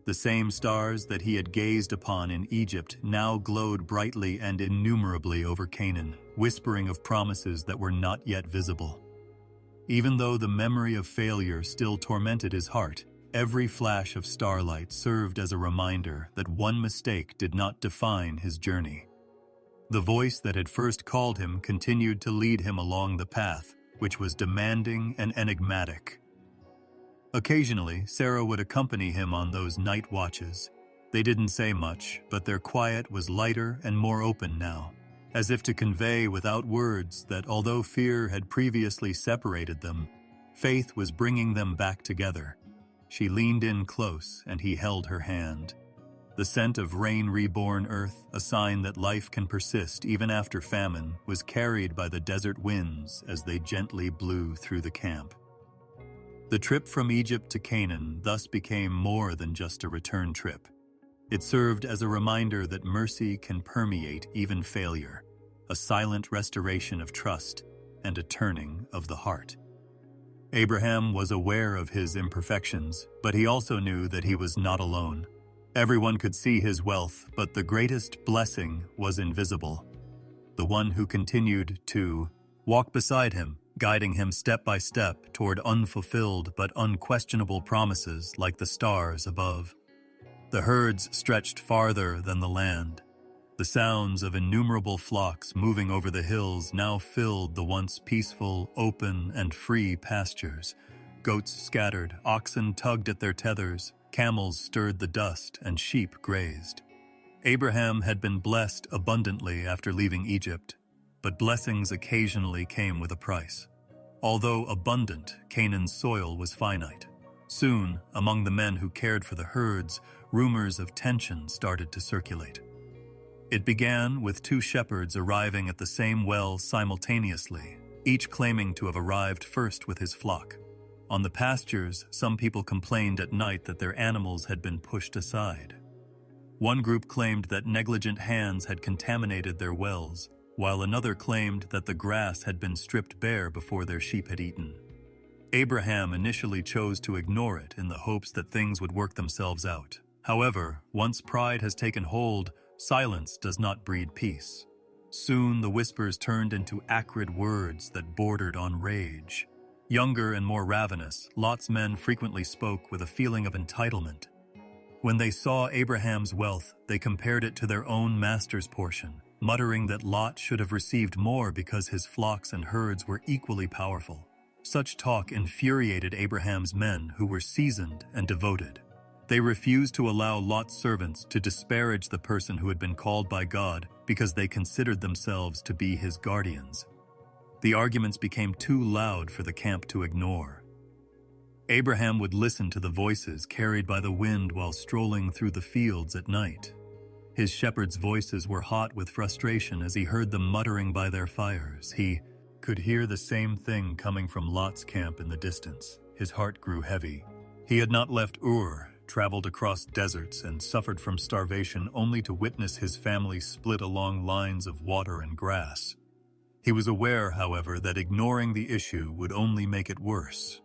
The same stars that he had gazed upon in Egypt now glowed brightly and innumerably over Canaan, whispering of promises that were not yet visible. Even though the memory of failure still tormented his heart, every flash of starlight served as a reminder that one mistake did not define his journey. The voice that had first called him continued to lead him along the path, which was demanding and enigmatic. Occasionally, Sarah would accompany him on those night watches. They didn't say much, but their quiet was lighter and more open now, as if to convey without words that although fear had previously separated them, faith was bringing them back together. She leaned in close, and he held her hand. The scent of rain-reborn earth, a sign that life can persist even after famine, was carried by the desert winds as they gently blew through the camp. The trip from Egypt to Canaan thus became more than just a return trip. It served as a reminder that mercy can permeate even failure, a silent restoration of trust and a turning of the heart. Abraham was aware of his imperfections, but he also knew that he was not alone. Everyone could see his wealth, but the greatest blessing was invisible. The one who continued to walk beside him, guiding him step by step toward unfulfilled but unquestionable promises like the stars above. The herds stretched farther than the land. The sounds of innumerable flocks moving over the hills now filled the once peaceful, open, and free pastures. Goats scattered, oxen tugged at their tethers, camels stirred the dust, and sheep grazed. Abraham had been blessed abundantly after leaving Egypt, but blessings occasionally came with a price. Although abundant, Canaan's soil was finite. Soon, among the men who cared for the herds, rumors of tension started to circulate. It began with two shepherds arriving at the same well simultaneously, each claiming to have arrived first with his flock. On the pastures, some people complained at night that their animals had been pushed aside. One group claimed that negligent hands had contaminated their wells, while another claimed that the grass had been stripped bare before their sheep had eaten. Abraham initially chose to ignore it in the hopes that things would work themselves out. However, once pride has taken hold, silence does not breed peace. Soon the whispers turned into acrid words that bordered on rage. Younger and more ravenous, Lot's men frequently spoke with a feeling of entitlement. When they saw Abraham's wealth, they compared it to their own master's portion, muttering that Lot should have received more because his flocks and herds were equally powerful. Such talk infuriated Abraham's men, who were seasoned and devoted. They refused to allow Lot's servants to disparage the person who had been called by God because they considered themselves to be his guardians. The arguments became too loud for the camp to ignore. Abraham would listen to the voices carried by the wind while strolling through the fields at night. His shepherds' voices were hot with frustration as he heard them muttering by their fires. He could hear the same thing coming from Lot's camp in the distance. His heart grew heavy. He had not left Ur, traveled across deserts, and suffered from starvation only to witness his family split along lines of water and grass. He was aware, however, that ignoring the issue would only make it worse.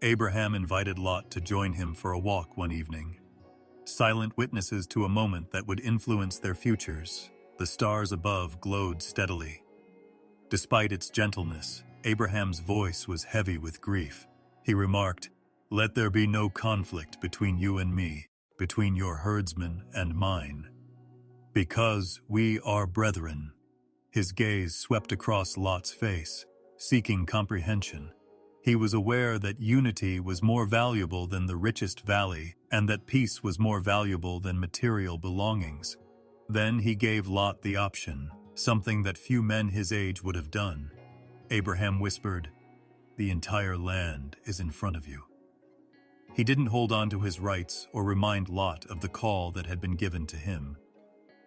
Abraham invited Lot to join him for a walk one evening. Silent witnesses to a moment that would influence their futures, the stars above glowed steadily. Despite its gentleness, Abraham's voice was heavy with grief. He remarked, "Let there be no conflict between you and me, between your herdsmen and mine. Because we are brethren." His gaze swept across Lot's face, seeking comprehension. He was aware that unity was more valuable than the richest valley, and that peace was more valuable than material belongings. Then he gave Lot the option, something that few men his age would have done. Abraham whispered, "The entire land is in front of you." He didn't hold on to his rights or remind Lot of the call that had been given to him.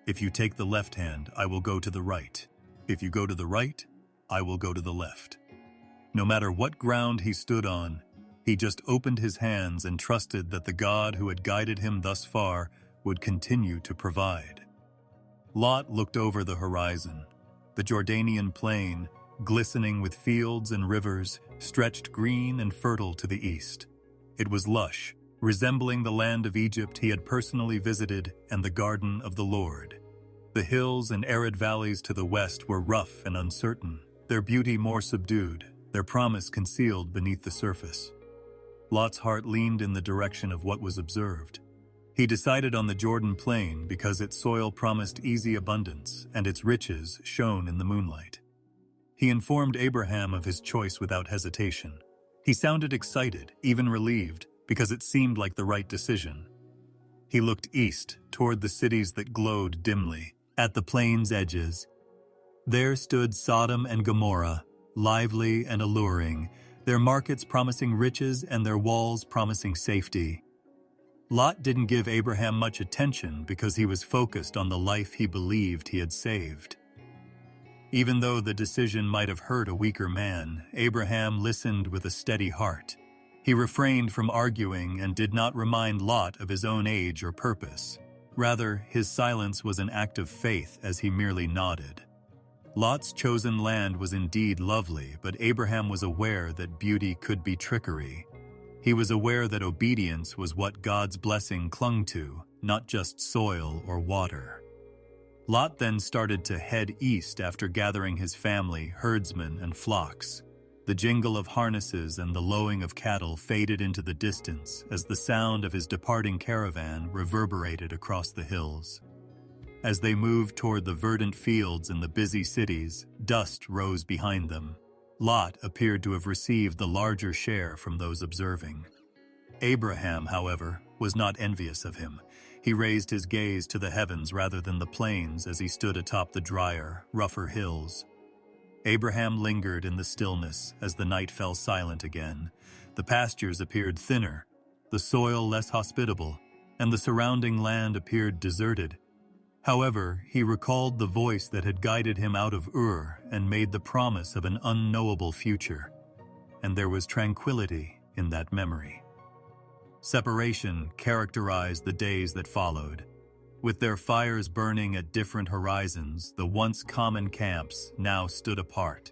"If you take the left hand, I will go to the right. If you go to the right, I will go to the left." No matter what ground he stood on, he just opened his hands and trusted that the God who had guided him thus far would continue to provide. Lot looked over the horizon. The Jordanian plain, glistening with fields and rivers, stretched green and fertile to the east. It was lush, resembling the land of Egypt he had personally visited and the garden of the Lord. The hills and arid valleys to the west were rough and uncertain, their beauty more subdued, their promise concealed beneath the surface. Lot's heart leaned in the direction of what was observed. He decided on the Jordan plain because its soil promised easy abundance and its riches shone in the moonlight. He informed Abraham of his choice without hesitation. He sounded excited, even relieved, because it seemed like the right decision. He looked east, toward the cities that glowed dimly. At the plain's edges, there stood Sodom and Gomorrah, lively and alluring, their markets promising riches and their walls promising safety. Lot didn't give Abraham much attention because he was focused on the life he believed he had saved. Even though the decision might have hurt a weaker man, Abraham listened with a steady heart. He refrained from arguing and did not remind Lot of his own age or purpose. Rather, his silence was an act of faith as he merely nodded. Lot's chosen land was indeed lovely, but Abraham was aware that beauty could be trickery. He was aware that obedience was what God's blessing clung to, not just soil or water. Lot then started to head east after gathering his family, herdsmen, and flocks. The jingle of harnesses and the lowing of cattle faded into the distance as the sound of his departing caravan reverberated across the hills. As they moved toward the verdant fields and the busy cities, dust rose behind them. Lot appeared to have received the larger share from those observing. Abraham, however, was not envious of him. He raised his gaze to the heavens rather than the plains as he stood atop the drier, rougher hills. Abraham lingered in the stillness as the night fell silent again. The pastures appeared thinner, the soil less hospitable, and the surrounding land appeared deserted. However, he recalled the voice that had guided him out of Ur and made the promise of an unknowable future. And there was tranquility in that memory. Separation characterized the days that followed. With their fires burning at different horizons, the once common camps now stood apart.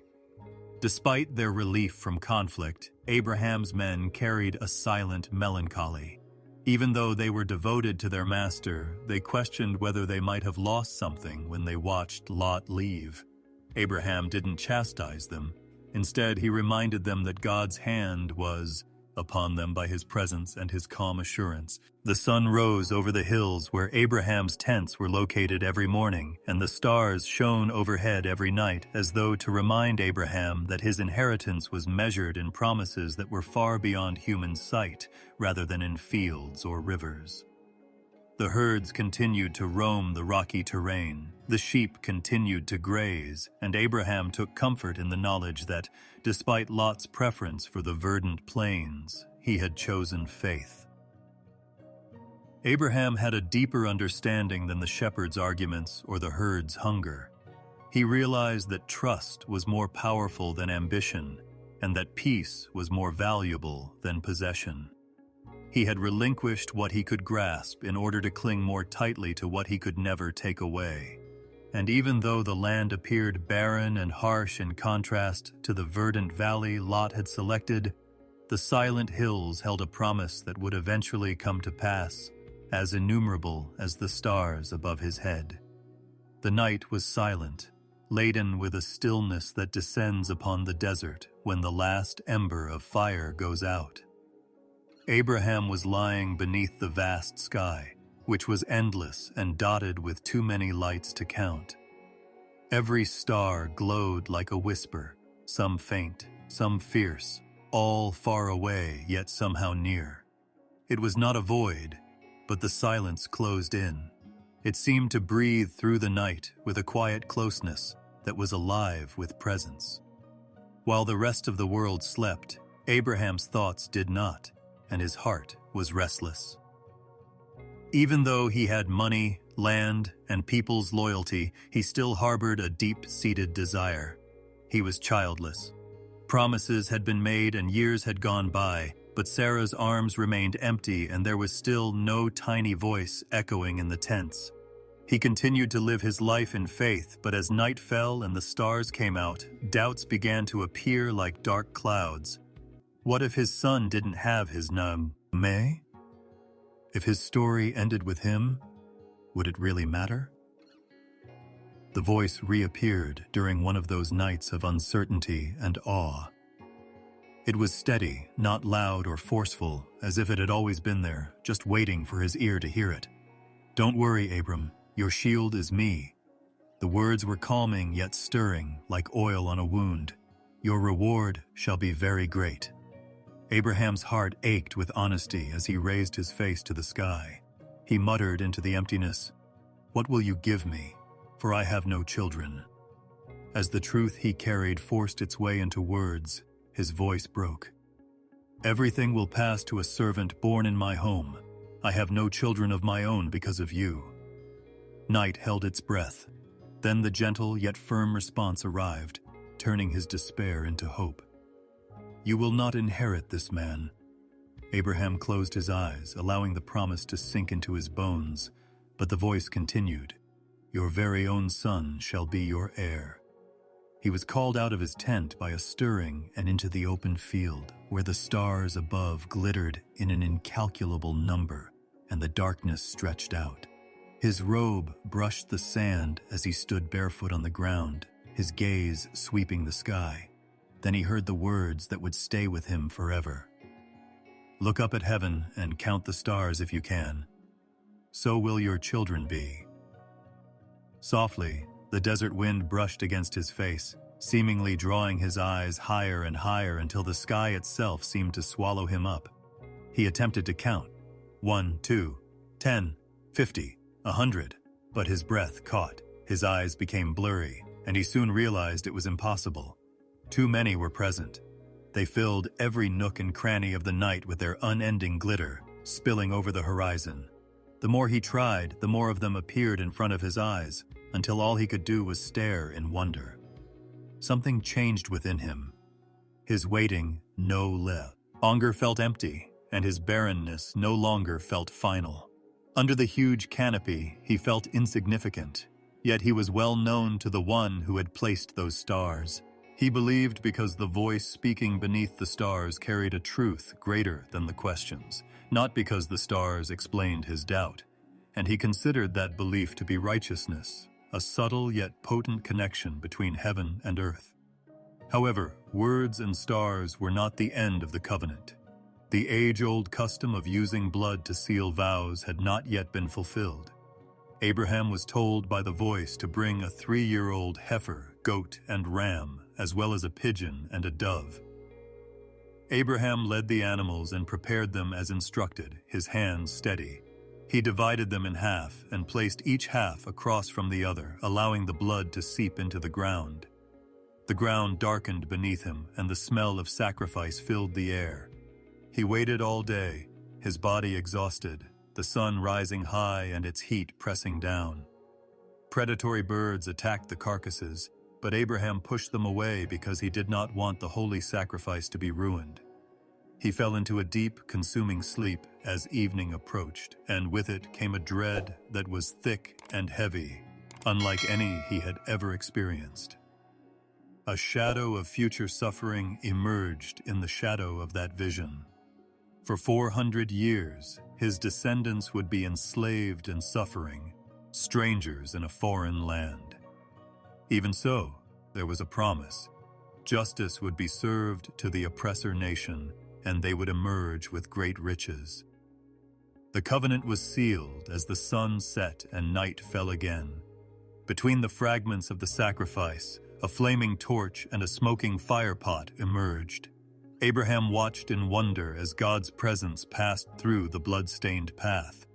Despite their relief from conflict, Abraham's men carried a silent melancholy. Even though they were devoted to their master, they questioned whether they might have lost something when they watched Lot leave. Abraham didn't chastise them. Instead, he reminded them that God's hand was upon them by his presence and his calm assurance. The sun rose over the hills where Abraham's tents were located every morning, and the stars shone overhead every night as though to remind Abraham that his inheritance was measured in promises that were far beyond human sight, rather than in fields or rivers. The herds continued to roam the rocky terrain. The sheep continued to graze, and Abraham took comfort in the knowledge that, despite Lot's preference for the verdant plains, he had chosen faith. Abraham had a deeper understanding than the shepherd's arguments or the herd's hunger. He realized that trust was more powerful than ambition, and that peace was more valuable than possession. He had relinquished what he could grasp in order to cling more tightly to what he could never take away. And even though the land appeared barren and harsh in contrast to the verdant valley Lot had selected, the silent hills held a promise that would eventually come to pass, as innumerable as the stars above his head. The night was silent, laden with a stillness that descends upon the desert when the last ember of fire goes out. Abraham was lying beneath the vast sky, which was endless and dotted with too many lights to count. Every star glowed like a whisper, some faint, some fierce, all far away yet somehow near. It was not a void, but the silence closed in. It seemed to breathe through the night with a quiet closeness that was alive with presence. While the rest of the world slept, Abraham's thoughts did not, and his heart was restless. Even though he had money, land, and people's loyalty, he still harbored a deep-seated desire. He was childless. Promises had been made and years had gone by, but Sarah's arms remained empty and there was still no tiny voice echoing in the tents. He continued to live his life in faith, but as night fell and the stars came out, doubts began to appear like dark clouds. What if his son didn't have his name? If his story ended with him, would it really matter? The voice reappeared during one of those nights of uncertainty and awe. It was steady, not loud or forceful, as if it had always been there, just waiting for his ear to hear it. "Don't worry, Abram, your shield is me." The words were calming yet stirring, like oil on a wound. "Your reward shall be very great." Abraham's heart ached with honesty as he raised his face to the sky. He muttered into the emptiness, "What will you give me? For I have no children." As the truth he carried forced its way into words, his voice broke. "Everything will pass to a servant born in my home. I have no children of my own because of you." Night held its breath. Then the gentle yet firm response arrived, turning his despair into hope. "You will not inherit this man." Abraham closed his eyes, allowing the promise to sink into his bones, but the voice continued, "Your very own son shall be your heir." He was called out of his tent by a stirring and into the open field, where the stars above glittered in an incalculable number, and the darkness stretched out. His robe brushed the sand as he stood barefoot on the ground, his gaze sweeping the sky. Then he heard the words that would stay with him forever. "Look up at heaven and count the stars if you can. So will your children be." Softly, the desert wind brushed against his face, seemingly drawing his eyes higher and higher until the sky itself seemed to swallow him up. He attempted to count. 1, 2, 10, 50, 100, but his breath caught, his eyes became blurry, and he soon realized it was impossible. Too many were present. They filled every nook and cranny of the night with their unending glitter, spilling over the horizon. The more he tried, the more of them appeared in front of his eyes, until all he could do was stare in wonder. Something changed within him. His waiting no longer felt empty, and his barrenness no longer felt final. Under the huge canopy, he felt insignificant, yet he was well known to the one who had placed those stars. He believed because the voice speaking beneath the stars carried a truth greater than the questions, not because the stars explained his doubt. And he considered that belief to be righteousness, a subtle yet potent connection between heaven and earth. However, words and stars were not the end of the covenant. The age-old custom of using blood to seal vows had not yet been fulfilled. Abraham was told by the voice to bring a 3-year-old heifer, goat, and ram, as well as a pigeon and a dove. Abraham led the animals and prepared them as instructed, his hands steady. He divided them in half and placed each half across from the other, allowing the blood to seep into the ground. The ground darkened beneath him, and the smell of sacrifice filled the air. He waited all day, his body exhausted, the sun rising high and its heat pressing down. Predatory birds attacked the carcasses, but Abraham pushed them away because he did not want the holy sacrifice to be ruined. He fell into a deep, consuming sleep as evening approached, and with it came a dread that was thick and heavy, unlike any he had ever experienced. A shadow of future suffering emerged in the shadow of that vision. For 400 years, his descendants would be enslaved and suffering, strangers in a foreign land. Even so, there was a promise. Justice would be served to the oppressor nation, and they would emerge with great riches. The covenant was sealed as the sun set and night fell again. Between the fragments of the sacrifice, a flaming torch and a smoking firepot emerged. Abraham watched in wonder as God's presence passed through the blood-stained path.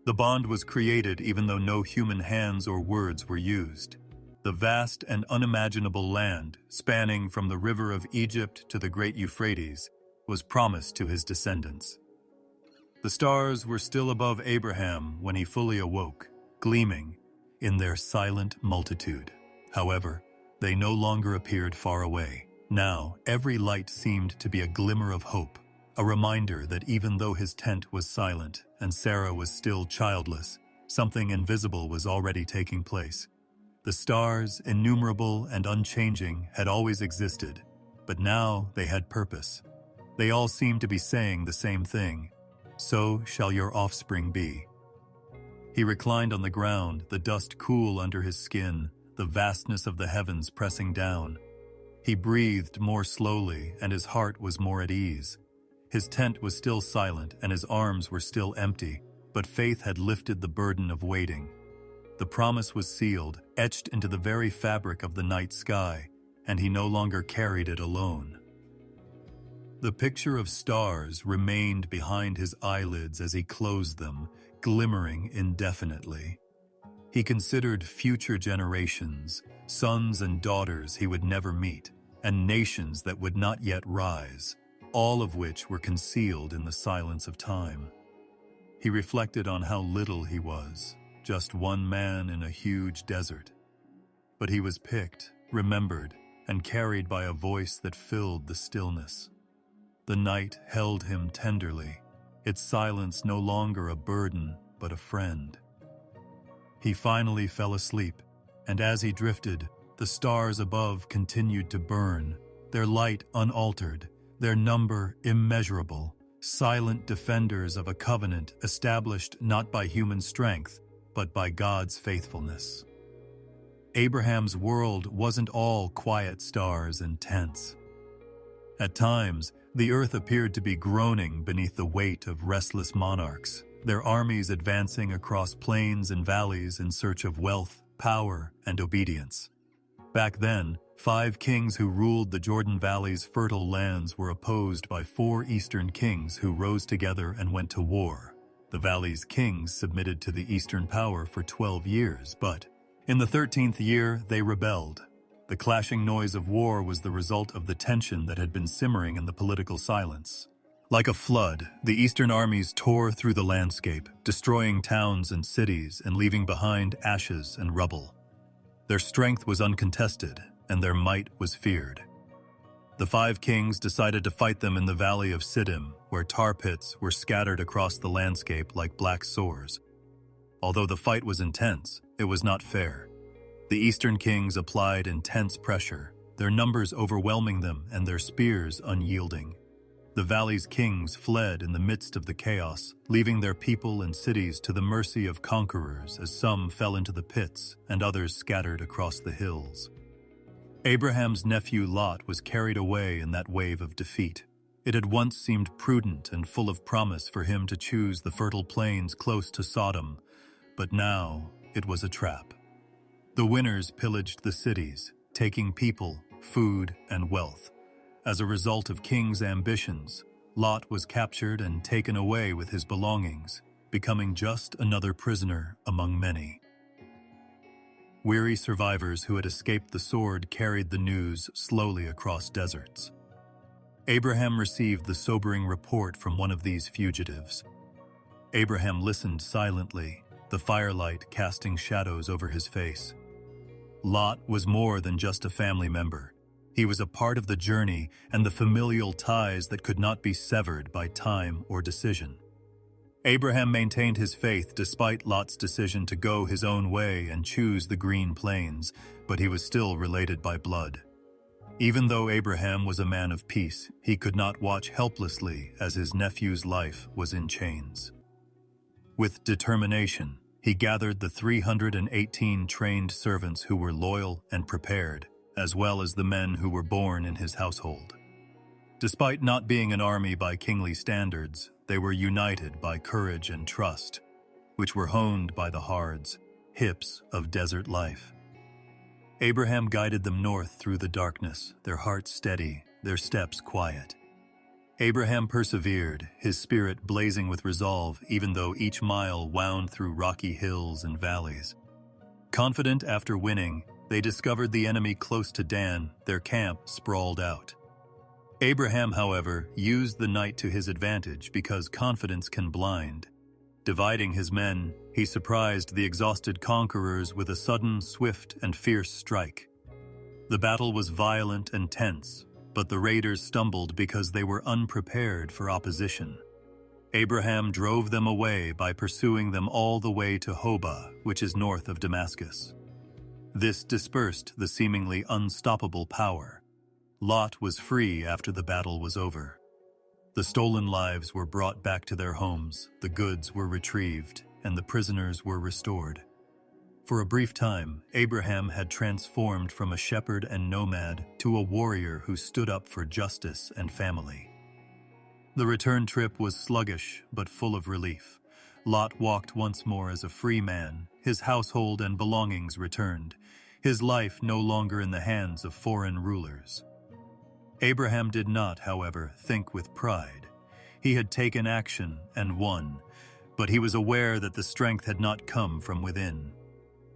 The bond was created even though no human hands or words were used. The vast and unimaginable land, spanning from the river of Egypt to the great Euphrates, was promised to his descendants. The stars were still above Abraham when he fully awoke, gleaming in their silent multitude. However, they no longer appeared far away. Now, every light seemed to be a glimmer of hope, a reminder that even though his tent was silent and Sarah was still childless, something invisible was already taking place. The stars, innumerable and unchanging, had always existed, but now they had purpose. They all seemed to be saying the same thing: "So shall your offspring be." He reclined on the ground, the dust cool under his skin, the vastness of the heavens pressing down. He breathed more slowly, and his heart was more at ease. His tent was still silent, and his arms were still empty, but faith had lifted the burden of waiting. The promise was sealed, etched into the very fabric of the night sky, and he no longer carried it alone. The picture of stars remained behind his eyelids as he closed them, glimmering indefinitely. He considered future generations, sons and daughters he would never meet, and nations that would not yet rise, all of which were concealed in the silence of time. He reflected on how little he was, just one man in a huge desert. But he was picked, remembered, and carried by a voice that filled the stillness. The night held him tenderly, its silence no longer a burden, but a friend. He finally fell asleep, and as he drifted, the stars above continued to burn, their light unaltered, their number immeasurable, silent defenders of a covenant established not by human strength, but by God's faithfulness. Abraham's world wasn't all quiet stars and tents. At times, the earth appeared to be groaning beneath the weight of restless monarchs, their armies advancing across plains and valleys in search of wealth, power, and obedience. Back then, 5 kings who ruled the Jordan Valley's fertile lands were opposed by 4 eastern kings who rose together and went to war. The valley's kings submitted to the eastern power for 12 years, but in the 13th year they rebelled. The clashing noise of war was the result of the tension that had been simmering in the political silence. Like a flood, the eastern armies tore through the landscape, destroying towns and cities and leaving behind ashes and rubble. Their strength was uncontested, and their might was feared. The 5 kings decided to fight them in the valley of Siddim, where tar pits were scattered across the landscape like black sores. Although the fight was intense, it was not fair. The eastern kings applied intense pressure, their numbers overwhelming them and their spears unyielding. The valley's kings fled in the midst of the chaos, leaving their people and cities to the mercy of conquerors as some fell into the pits and others scattered across the hills. Abraham's nephew Lot was carried away in that wave of defeat. It had once seemed prudent and full of promise for him to choose the fertile plains close to Sodom, but now it was a trap. The winners pillaged the cities, taking people, food, and wealth. As a result of kings' ambitions, Lot was captured and taken away with his belongings, becoming just another prisoner among many. Weary survivors who had escaped the sword carried the news slowly across deserts. Abraham received the sobering report from one of these fugitives. Abraham listened silently, the firelight casting shadows over his face. Lot was more than just a family member. He was a part of the journey and the familial ties that could not be severed by time or decision. Abraham maintained his faith despite Lot's decision to go his own way and choose the green plains, but he was still related by blood. Even though Abraham was a man of peace, he could not watch helplessly as his nephew's life was in chains. With determination, he gathered the 318 trained servants who were loyal and prepared, as well as the men who were born in his household. Despite not being an army by kingly standards, they were united by courage and trust, which were honed by the hards, hips of desert life. Abraham guided them north through the darkness, their hearts steady, their steps quiet. Abraham persevered, his spirit blazing with resolve even though each mile wound through rocky hills and valleys. Confident after winning, they discovered the enemy close to Dan, their camp sprawled out. Abraham, however, used the night to his advantage because confidence can blind. Dividing his men, he surprised the exhausted conquerors with a sudden, swift, and fierce strike. The battle was violent and tense, but the raiders stumbled because they were unprepared for opposition. Abraham drove them away by pursuing them all the way to Hobah, which is north of Damascus. This dispersed the seemingly unstoppable power. Lot was free after the battle was over. The stolen lives were brought back to their homes, the goods were retrieved, and the prisoners were restored. For a brief time, Abraham had transformed from a shepherd and nomad to a warrior who stood up for justice and family. The return trip was sluggish but full of relief. Lot walked once more as a free man, his household and belongings returned, his life no longer in the hands of foreign rulers. Abraham did not, however, think with pride. He had taken action and won, but he was aware that the strength had not come from within.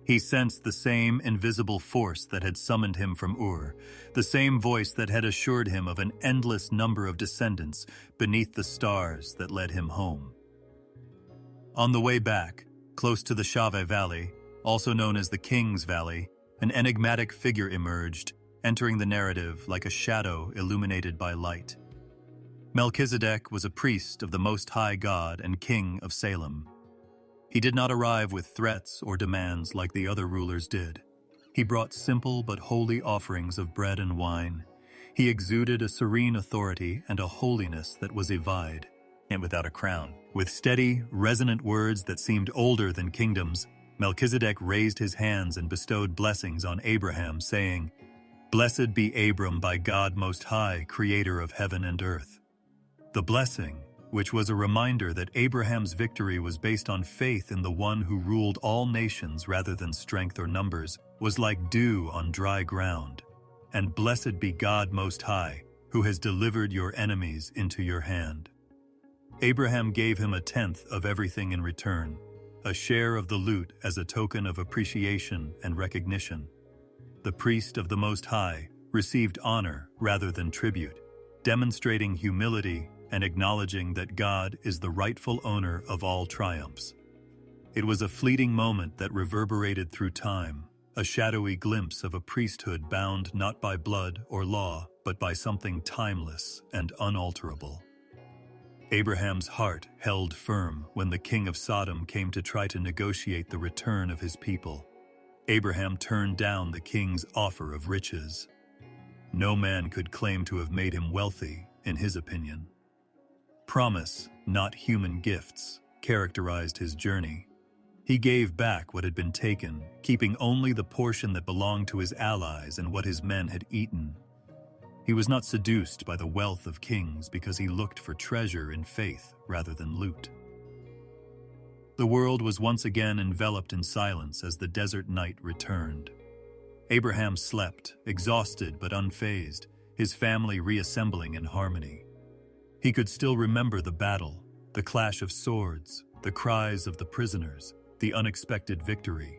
He sensed the same invisible force that had summoned him from Ur, the same voice that had assured him of an endless number of descendants beneath the stars that led him home. On the way back, close to the Shave Valley, also known as the King's Valley, an enigmatic figure emerged, entering the narrative like a shadow illuminated by light. Melchizedek was a priest of the Most High God and King of Salem. He did not arrive with threats or demands like the other rulers did. He brought simple but holy offerings of bread and wine. He exuded a serene authority and a holiness that was evide, and without a crown. With steady, resonant words that seemed older than kingdoms, Melchizedek raised his hands and bestowed blessings on Abraham, saying, "Blessed be Abram by God Most High, creator of heaven and earth." The blessing, which was a reminder that Abraham's victory was based on faith in the one who ruled all nations rather than strength or numbers, was like dew on dry ground. And blessed be God Most High, who has delivered your enemies into your hand. Abraham gave him a tenth of everything in return, a share of the loot as a token of appreciation and recognition. The priest of the Most High received honor rather than tribute, demonstrating humility and acknowledging that God is the rightful owner of all triumphs. It was a fleeting moment that reverberated through time, a shadowy glimpse of a priesthood bound not by blood or law, but by something timeless and unalterable. Abraham's heart held firm when the king of Sodom came to try to negotiate the return of his people. Abraham turned down the king's offer of riches. No man could claim to have made him wealthy, in his opinion. Promise, not human gifts, characterized his journey. He gave back what had been taken, keeping only the portion that belonged to his allies and what his men had eaten. He was not seduced by the wealth of kings because he looked for treasure in faith rather than loot. The world was once again enveloped in silence as the desert night returned. Abraham slept, exhausted but unfazed, his family reassembling in harmony. He could still remember the battle, the clash of swords, the cries of the prisoners, the unexpected victory.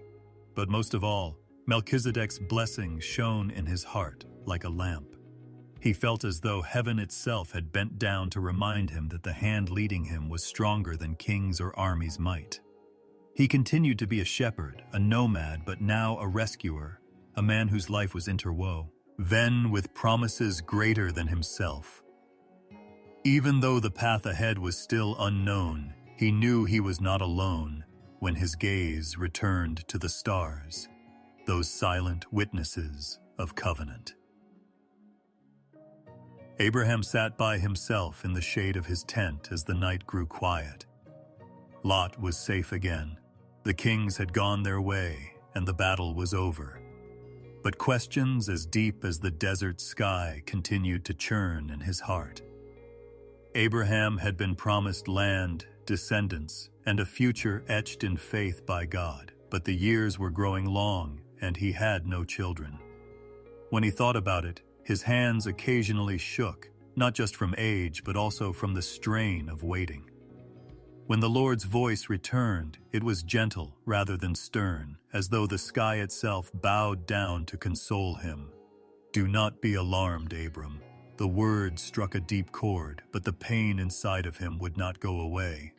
But most of all, Melchizedek's blessing shone in his heart like a lamp. He felt as though heaven itself had bent down to remind him that the hand leading him was stronger than kings or armies' might. He continued to be a shepherd, a nomad, but now a rescuer, a man whose life was interwoven, then with promises greater than himself. Even though the path ahead was still unknown, he knew he was not alone when his gaze returned to the stars, those silent witnesses of covenant. Abraham sat by himself in the shade of his tent as the night grew quiet. Lot was safe again. The kings had gone their way, and the battle was over. But questions as deep as the desert sky continued to churn in his heart. Abraham had been promised land, descendants, and a future etched in faith by God, but the years were growing long, and he had no children. When he thought about it, his hands occasionally shook, not just from age, but also from the strain of waiting. When the Lord's voice returned, it was gentle rather than stern, as though the sky itself bowed down to console him. "Do not be alarmed, Abram." The word struck a deep chord, but the pain inside of him would not go away.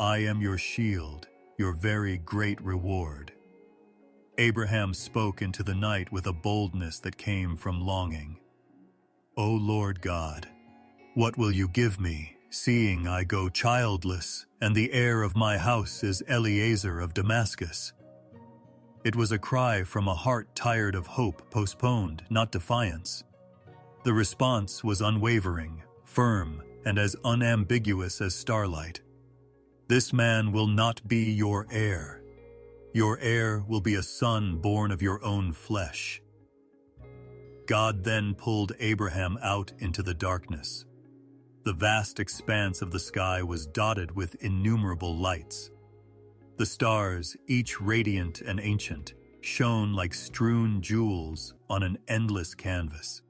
"I am your shield, your very great reward." Abraham spoke into the night with a boldness that came from longing. "O Lord God, what will you give me, seeing I go childless, and the heir of my house is Eliezer of Damascus?" It was a cry from a heart tired of hope postponed, not defiance. The response was unwavering, firm, and as unambiguous as starlight. "This man will not be your heir. Your heir will be a son born of your own flesh." God then pulled Abraham out into the darkness. The vast expanse of the sky was dotted with innumerable lights. The stars, each radiant and ancient, shone like strewn jewels on an endless canvas.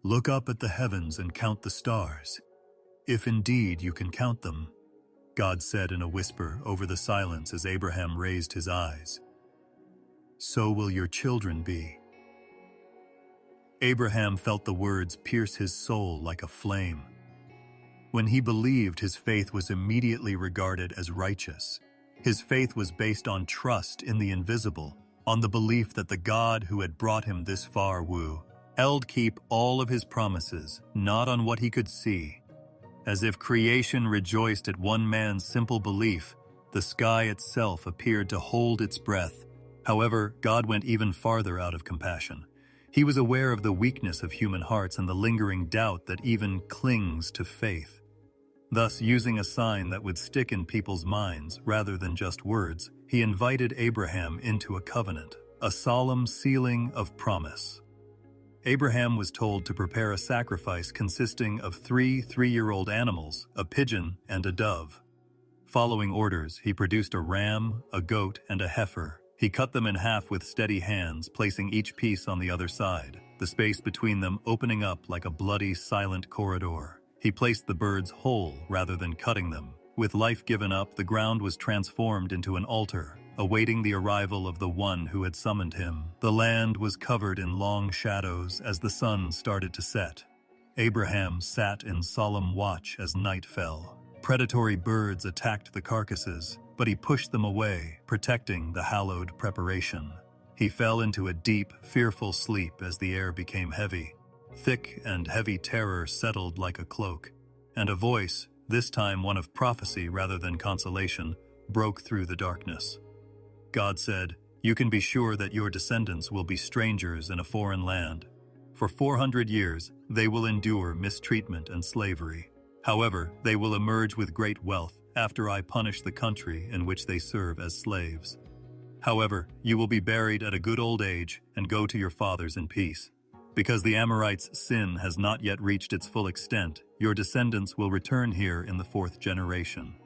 "Look up at the heavens and count the stars, if indeed you can count them," God said in a whisper over the silence as Abraham raised his eyes. "So will your children be." Abraham felt the words pierce his soul like a flame. When he believed, his faith was immediately regarded as righteous. His faith was based on trust in the invisible, on the belief that the God who had brought him this far would keep all of his promises, not on what he could see. As if creation rejoiced at one man's simple belief, the sky itself appeared to hold its breath. However, God went even farther out of compassion. He was aware of the weakness of human hearts and the lingering doubt that even clings to faith. Thus, using a sign that would stick in people's minds rather than just words, he invited Abraham into a covenant, a solemn sealing of promise. Abraham was told to prepare a sacrifice consisting of 3 three-year-old animals, a pigeon and a dove. Following orders, he produced a ram, a goat, and a heifer. He cut them in half with steady hands, placing each piece on the other side, the space between them opening up like a bloody, silent corridor. He placed the birds whole rather than cutting them. With life given up, the ground was transformed into an altar, awaiting the arrival of the one who had summoned him. The land was covered in long shadows as the sun started to set. Abraham sat in solemn watch as night fell. Predatory birds attacked the carcasses, but he pushed them away, protecting the hallowed preparation. He fell into a deep, fearful sleep as the air became heavy. Thick and heavy terror settled like a cloak, and a voice, this time one of prophecy rather than consolation, broke through the darkness. God said, "You can be sure that your descendants will be strangers in a foreign land. For 400 years, they will endure mistreatment and slavery. However, they will emerge with great wealth after I punish the country in which they serve as slaves. However, you will be buried at a good old age and go to your fathers in peace. Because the Amorites' sin has not yet reached its full extent, your descendants will return here in the 4th generation."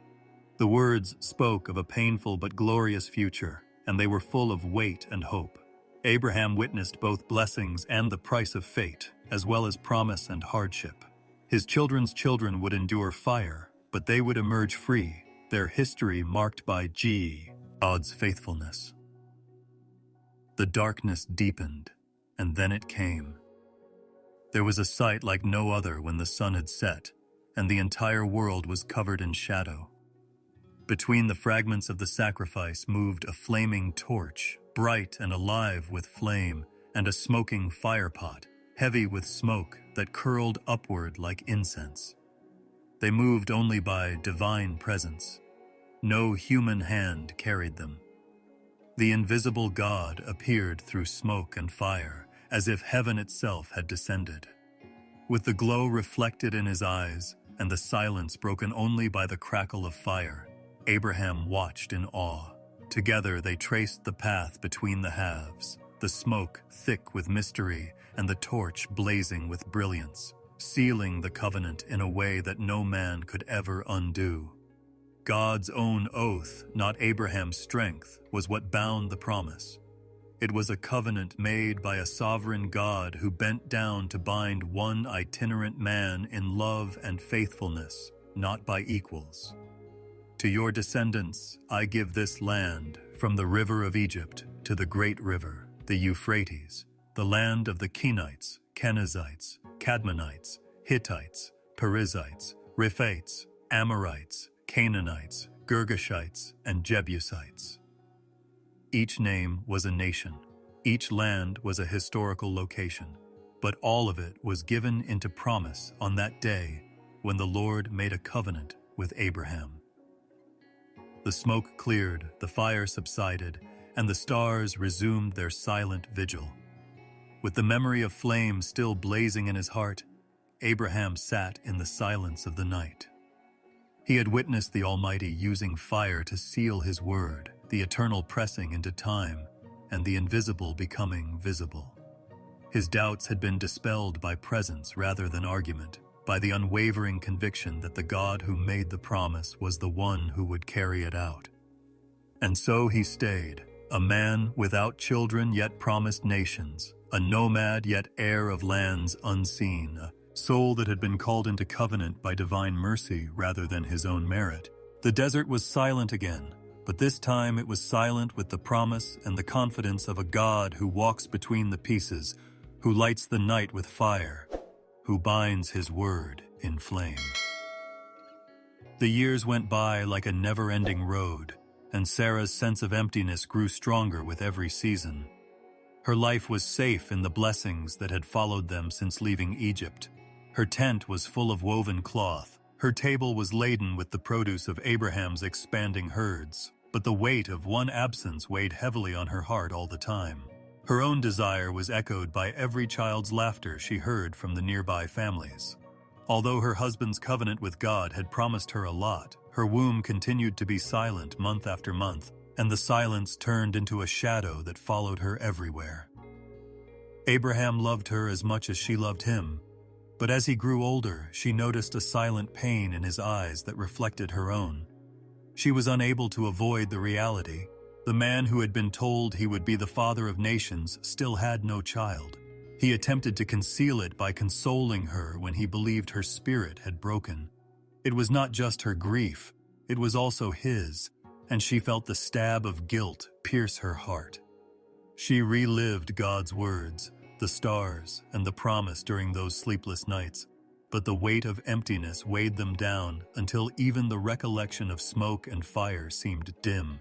The words spoke of a painful but glorious future, and they were full of weight and hope. Abraham witnessed both blessings and the price of fate, as well as promise and hardship. His children's children would endure fire, but they would emerge free, their history marked by God's faithfulness. The darkness deepened, and then it came. There was a sight like no other when the sun had set, and the entire world was covered in shadow. Between the fragments of the sacrifice moved a flaming torch, bright and alive with flame, and a smoking firepot, heavy with smoke that curled upward like incense. They moved only by divine presence. No human hand carried them. The invisible God appeared through smoke and fire, as if heaven itself had descended. With the glow reflected in his eyes and the silence broken only by the crackle of fire, Abraham watched in awe. Together they traced the path between the halves, the smoke thick with mystery and the torch blazing with brilliance, sealing the covenant in a way that no man could ever undo. God's own oath, not Abraham's strength, was what bound the promise. It was a covenant made by a sovereign God who bent down to bind one itinerant man in love and faithfulness, not by equals. To your descendants, I give this land, from the river of Egypt to the great river, the Euphrates, the land of the Kenites, Kenizzites, Cadmonites, Hittites, Perizzites, Rephaites, Amorites, Canaanites, Girgashites, and Jebusites. Each name was a nation. Each land was a historical location. But all of it was given into promise on that day when the Lord made a covenant with Abraham. The smoke cleared, the fire subsided, and the stars resumed their silent vigil. With the memory of flame still blazing in his heart, Abraham sat in the silence of the night. He had witnessed the Almighty using fire to seal his word, the eternal pressing into time, and the invisible becoming visible. His doubts had been dispelled by presence rather than argument, by the unwavering conviction that the God who made the promise was the one who would carry it out. And so he stayed, a man without children yet promised nations, a nomad yet heir of lands unseen, a soul that had been called into covenant by divine mercy rather than his own merit. The desert was silent again, but this time it was silent with the promise and the confidence of a God who walks between the pieces, who lights the night with fire, who binds his word in flame. The years went by like a never-ending road, and Sarah's sense of emptiness grew stronger with every season. Her life was safe in the blessings that had followed them since leaving Egypt. Her tent was full of woven cloth. Her table was laden with the produce of Abraham's expanding herds. But the weight of one absence weighed heavily on her heart all the time. Her own desire was echoed by every child's laughter she heard from the nearby families. Although her husband's covenant with God had promised her a lot, her womb continued to be silent month after month, and the silence turned into a shadow that followed her everywhere. Abraham loved her as much as she loved him, but as he grew older, she noticed a silent pain in his eyes that reflected her own. She was unable to avoid the reality. The man who had been told he would be the father of nations still had no child. He attempted to conceal it by consoling her when he believed her spirit had broken. It was not just her grief, it was also his, and she felt the stab of guilt pierce her heart. She relived God's words, the stars, and the promise during those sleepless nights, but the weight of emptiness weighed them down until even the recollection of smoke and fire seemed dim.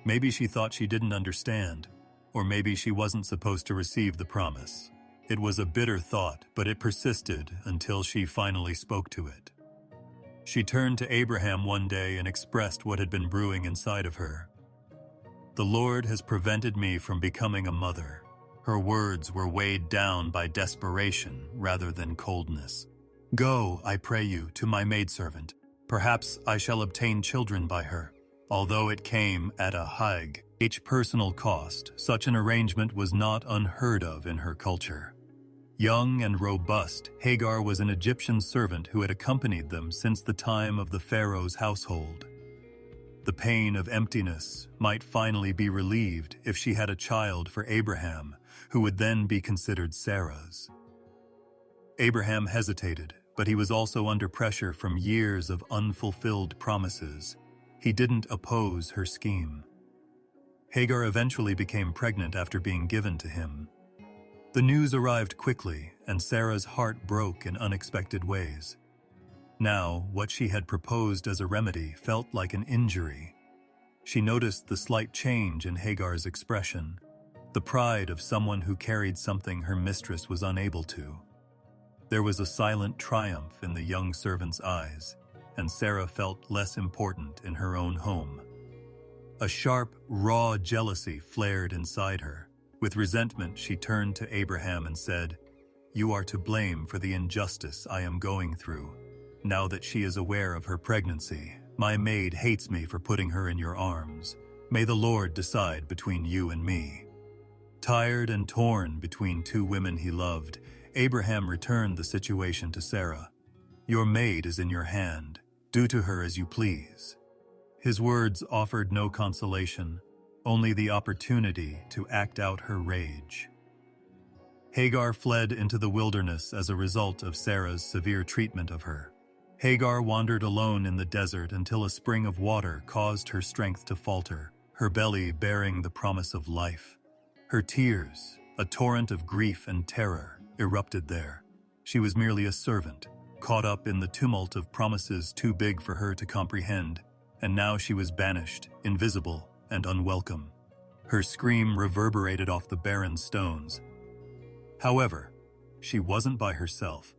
Maybe she thought she didn't understand, or maybe she wasn't supposed to receive the promise. It was a bitter thought, but it persisted until she finally spoke to it. She turned to Abraham one day and expressed what had been brewing inside of her. "The Lord has prevented me from becoming a mother." Her words were weighed down by desperation rather than coldness. "Go, I pray you, to my maidservant. Perhaps I shall obtain children by her." Although it came at a high personal cost, such an arrangement was not unheard of in her culture. Young and robust, Hagar was an Egyptian servant who had accompanied them since the time of the Pharaoh's household. The pain of emptiness might finally be relieved if she had a child for Abraham, who would then be considered Sarah's. Abraham hesitated, but he was also under pressure from years of unfulfilled promises. He didn't oppose her scheme. Hagar eventually became pregnant after being given to him. The news arrived quickly, and Sarah's heart broke in unexpected ways. Now, what she had proposed as a remedy felt like an injury. She noticed the slight change in Hagar's expression, the pride of someone who carried something her mistress was unable to. There was a silent triumph in the young servant's eyes, and Sarah felt less important in her own home. A sharp, raw jealousy flared inside her. With resentment, she turned to Abraham and said, "You are to blame for the injustice I am going through. Now that she is aware of her pregnancy, my maid hates me for putting her in your arms. May the Lord decide between you and me." Tired and torn between two women he loved, Abraham returned the situation to Sarah. "Your maid is in your hand. Do to her as you please." His words offered no consolation, only the opportunity to act out her rage. Hagar fled into the wilderness as a result of Sarah's severe treatment of her. Hagar wandered alone in the desert until a spring of water caused her strength to falter, her belly bearing the promise of life. Her tears, a torrent of grief and terror, erupted there. She was merely a servant, caught up in the tumult of promises too big for her to comprehend, and now she was banished, invisible, and unwelcome. Her scream reverberated off the barren stones. However, she wasn't by herself.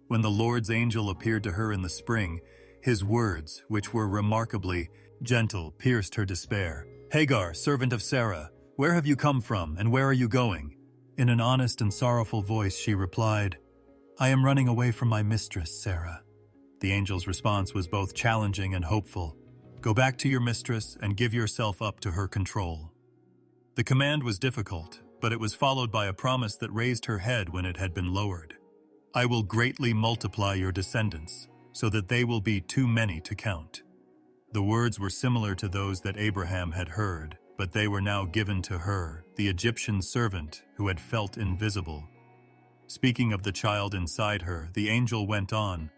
When the Lord's angel appeared to her in the spring, his words, which were remarkably gentle, pierced her despair. "Hagar, servant of Sarah, where have you come from, and where are you going?" In an honest and sorrowful voice, she replied, "I am running away from my mistress, Sarah." The angel's response was both challenging and hopeful. "Go back to your mistress and give yourself up to her control." The command was difficult, but it was followed by a promise that raised her head when it had been lowered. "I will greatly multiply your descendants, so that they will be too many to count." The words were similar to those that Abraham had heard, but they were now given to her, the Egyptian servant who had felt invisible. Speaking of the child inside her, the angel went on,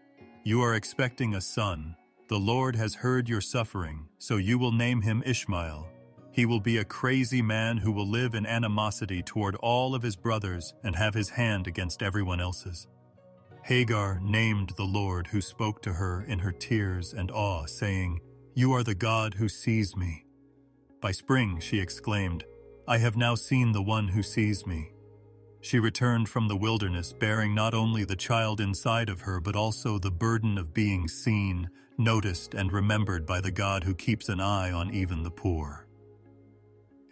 "You are expecting a son. The Lord has heard your suffering, so you will name him Ishmael. He will be a crazy man who will live in animosity toward all of his brothers and have his hand against everyone else's." Hagar named the Lord who spoke to her in her tears and awe, saying, "You are the God who sees me." By spring, she exclaimed, "I have now seen the one who sees me." She returned from the wilderness bearing not only the child inside of her, but also the burden of being seen, noticed, and remembered by the God who keeps an eye on even the poor.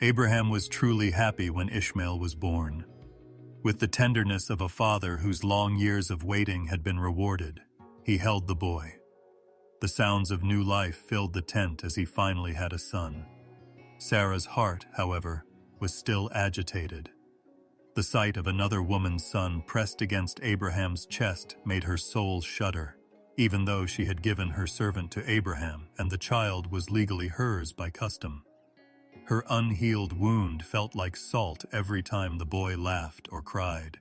Abraham was truly happy when Ishmael was born. With the tenderness of a father whose long years of waiting had been rewarded, he held the boy. The sounds of new life filled the tent as he finally had a son. Sarah's heart, however, was still agitated. The sight of another woman's son pressed against Abraham's chest made her soul shudder, even though she had given her servant to Abraham and the child was legally hers by custom. Her unhealed wound felt like salt every time the boy laughed or cried.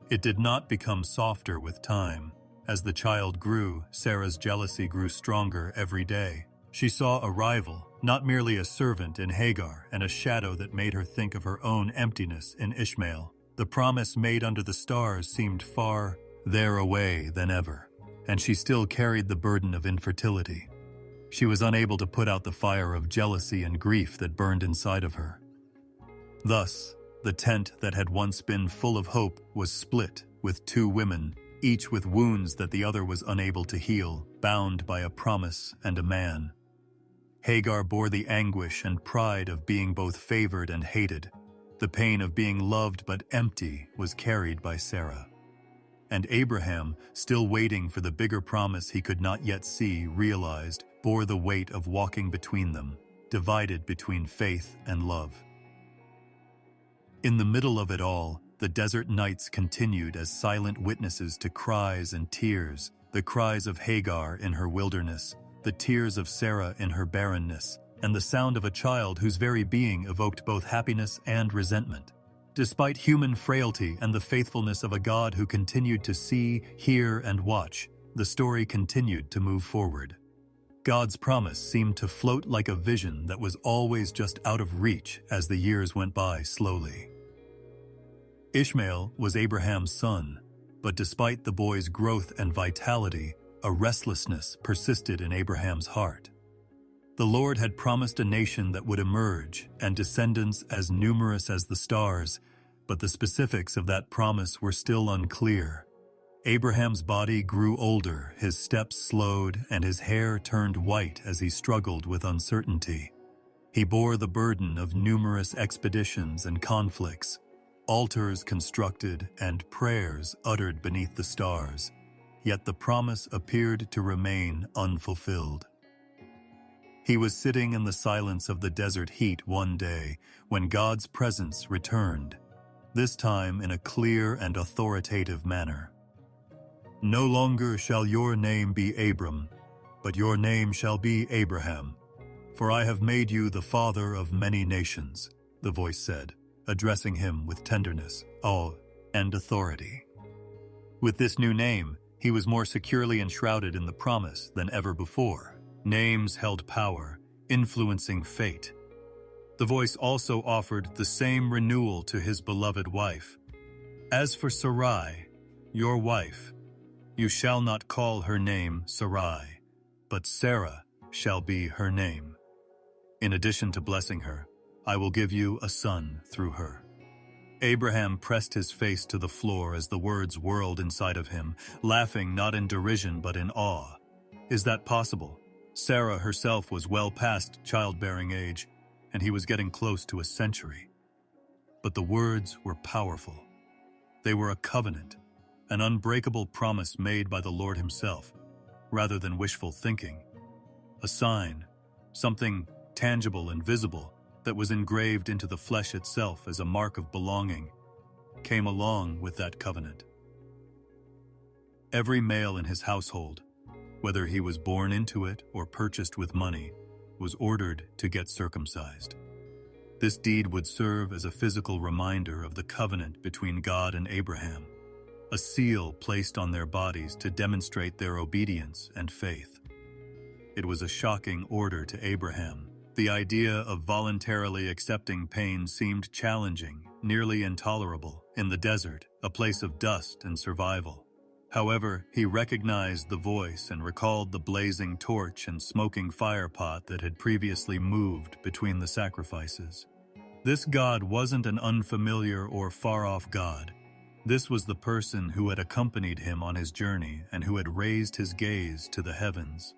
It did not become softer with time. As the child grew, Sarah's jealousy grew stronger every day. She saw a rival, not merely a servant in Hagar, and a shadow that made her think of her own emptiness in Ishmael. The promise made under the stars seemed far there away than ever, and she still carried the burden of infertility. She was unable to put out the fire of jealousy and grief that burned inside of her. Thus, the tent that had once been full of hope was split, with two women, each with wounds that the other was unable to heal, bound by a promise and a man. Hagar bore the anguish and pride of being both favored and hated. The pain of being loved but empty was carried by Sarah. And Abraham, still waiting for the bigger promise he could not yet see realized, bore the weight of walking between them, divided between faith and love. In the middle of it all, the desert nights continued as silent witnesses to cries and tears, the cries of Hagar in her wilderness, the tears of Sarah in her barrenness, and the sound of a child whose very being evoked both happiness and resentment. Despite human frailty and the faithfulness of a God who continued to see, hear, and watch, the story continued to move forward. God's promise seemed to float like a vision that was always just out of reach as the years went by slowly. Ishmael was Abraham's son, but despite the boy's growth and vitality, a restlessness persisted in Abraham's heart. The Lord had promised a nation that would emerge and descendants as numerous as the stars, but the specifics of that promise were still unclear. Abraham's body grew older, his steps slowed, and his hair turned white as he struggled with uncertainty. He bore the burden of numerous expeditions and conflicts, altars constructed and prayers uttered beneath the stars, yet the promise appeared to remain unfulfilled. He was sitting in the silence of the desert heat one day when God's presence returned, this time in a clear and authoritative manner. "No longer shall your name be Abram, but your name shall be Abraham, for I have made you the father of many nations," the voice said, addressing him with tenderness, awe, and authority. With this new name, he was more securely enshrouded in the promise than ever before. Names held power, influencing fate. The voice also offered the same renewal to his beloved wife. "As for Sarai, your wife, you shall not call her name Sarai, but Sarah shall be her name. In addition to blessing her, I will give you a son through her." Abraham pressed his face to the floor as the words whirled inside of him, laughing not in derision but in awe. Is that possible? Sarah herself was well past childbearing age, and he was getting close to a century. But the words were powerful. They were a covenant, an unbreakable promise made by the Lord himself, rather than wishful thinking. A sign, something tangible and visible, that was engraved into the flesh itself as a mark of belonging, came along with that covenant. Every male in his household, whether he was born into it or purchased with money, was ordered to get circumcised. This deed would serve as a physical reminder of the covenant between God and Abraham, a seal placed on their bodies to demonstrate their obedience and faith. It was a shocking order to Abraham. The idea of voluntarily accepting pain seemed challenging, nearly intolerable, in the desert, a place of dust and survival. However, he recognized the voice and recalled the blazing torch and smoking firepot that had previously moved between the sacrifices. This God wasn't an unfamiliar or far-off God. This was the person who had accompanied him on his journey and who had raised his gaze to the heavens.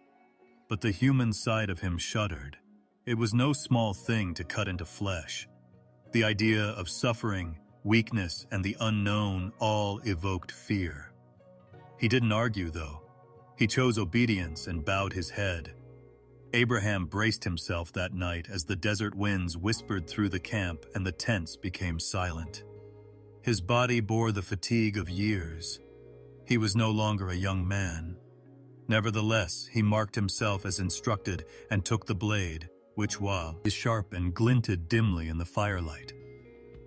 But the human side of him shuddered. It was no small thing to cut into flesh. The idea of suffering, weakness, and the unknown all evoked fear. He didn't argue, though. He chose obedience and bowed his head. Abraham braced himself that night as the desert winds whispered through the camp and the tents became silent. His body bore the fatigue of years. He was no longer a young man. Nevertheless, he marked himself as instructed and took the blade, which was sharp and glinted dimly in the firelight.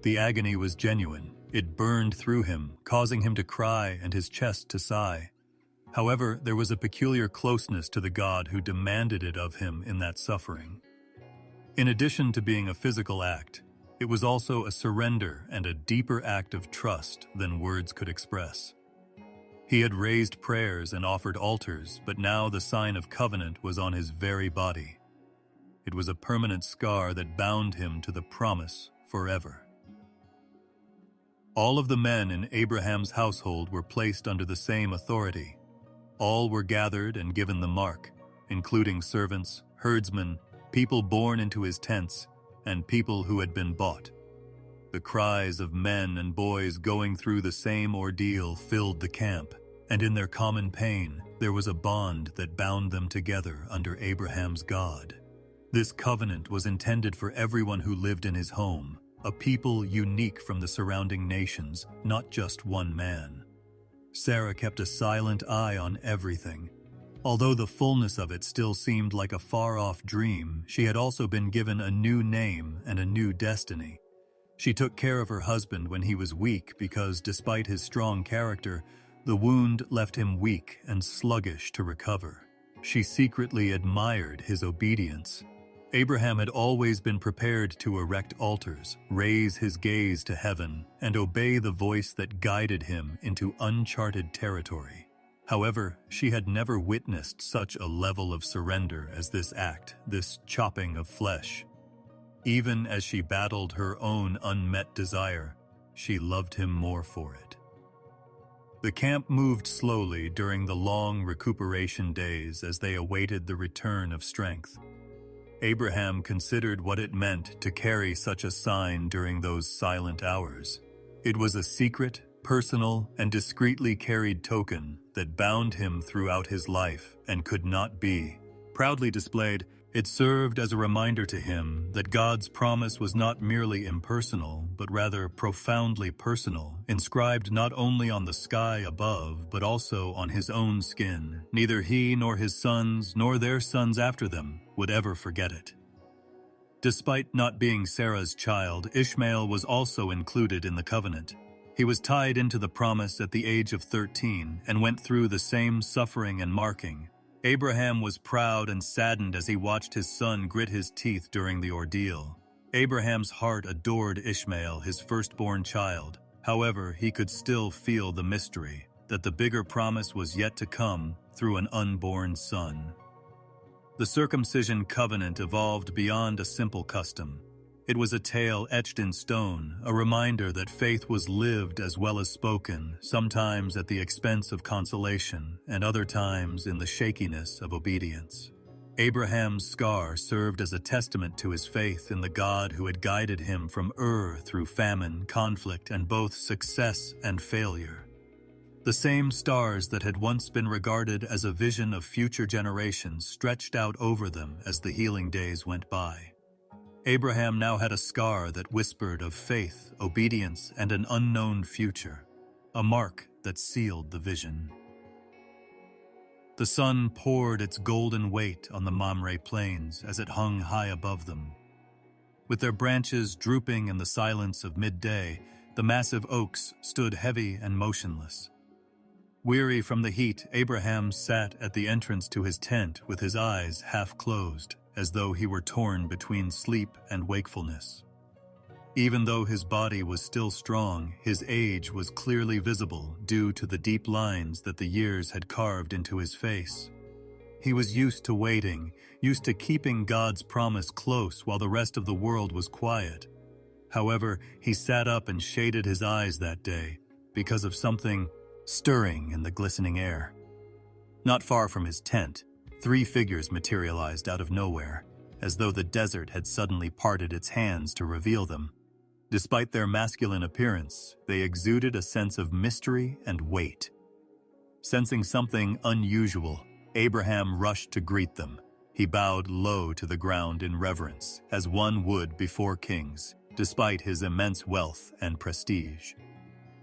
The agony was genuine. It burned through him, causing him to cry and his chest to sigh. However, there was a peculiar closeness to the God who demanded it of him in that suffering. In addition to being a physical act, it was also a surrender and a deeper act of trust than words could express. He had raised prayers and offered altars, but now the sign of covenant was on his very body. It was a permanent scar that bound him to the promise forever. All of the men in Abraham's household were placed under the same authority. All were gathered and given the mark, including servants, herdsmen, people born into his tents, and people who had been bought. The cries of men and boys going through the same ordeal filled the camp, and in their common pain, there was a bond that bound them together under Abraham's God. This covenant was intended for everyone who lived in his home, a people unique from the surrounding nations, not just one man. Sarah kept a silent eye on everything. Although the fullness of it still seemed like a far-off dream, she had also been given a new name and a new destiny. She took care of her husband when he was weak because, despite his strong character, the wound left him weak and sluggish to recover. She secretly admired his obedience. Abraham had always been prepared to erect altars, raise his gaze to heaven, and obey the voice that guided him into uncharted territory. However, she had never witnessed such a level of surrender as this act, this chopping of flesh. Even as she battled her own unmet desire, she loved him more for it. The camp moved slowly during the long recuperation days as they awaited the return of strength. Abraham considered what it meant to carry such a sign during those silent hours. It was a secret, personal, and discreetly carried token that bound him throughout his life and could not be proudly displayed. It served as a reminder to him that God's promise was not merely impersonal, but rather profoundly personal, inscribed not only on the sky above, but also on his own skin. Neither he nor his sons, nor their sons after them, would ever forget it. Despite not being Sarah's child, Ishmael was also included in the covenant. He was tied into the promise at the age of 13 and went through the same suffering and marking. Abraham was proud and saddened as he watched his son grit his teeth during the ordeal. Abraham's heart adored Ishmael, his firstborn child. However, he could still feel the mystery, that the bigger promise was yet to come through an unborn son. The circumcision covenant evolved beyond a simple custom. It was a tale etched in stone, a reminder that faith was lived as well as spoken, sometimes at the expense of consolation, and other times in the shakiness of obedience. Abraham's scar served as a testament to his faith in the God who had guided him from Ur through famine, conflict, and both success and failure. The same stars that had once been regarded as a vision of future generations stretched out over them as the healing days went by. Abraham now had a scar that whispered of faith, obedience, and an unknown future, a mark that sealed the vision. The sun poured its golden weight on the Mamre plains as it hung high above them. With their branches drooping in the silence of midday, the massive oaks stood heavy and motionless. Weary from the heat, Abraham sat at the entrance to his tent with his eyes half closed, as though he were torn between sleep and wakefulness. Even though his body was still strong, his age was clearly visible due to the deep lines that the years had carved into his face. He was used to waiting, used to keeping God's promise close while the rest of the world was quiet. However, he sat up and shaded his eyes that day because of something stirring in the glistening air. Not far from his tent, 3 figures materialized out of nowhere, as though the desert had suddenly parted its hands to reveal them. Despite their masculine appearance, they exuded a sense of mystery and weight. Sensing something unusual, Abraham rushed to greet them. He bowed low to the ground in reverence, as one would before kings, despite his immense wealth and prestige.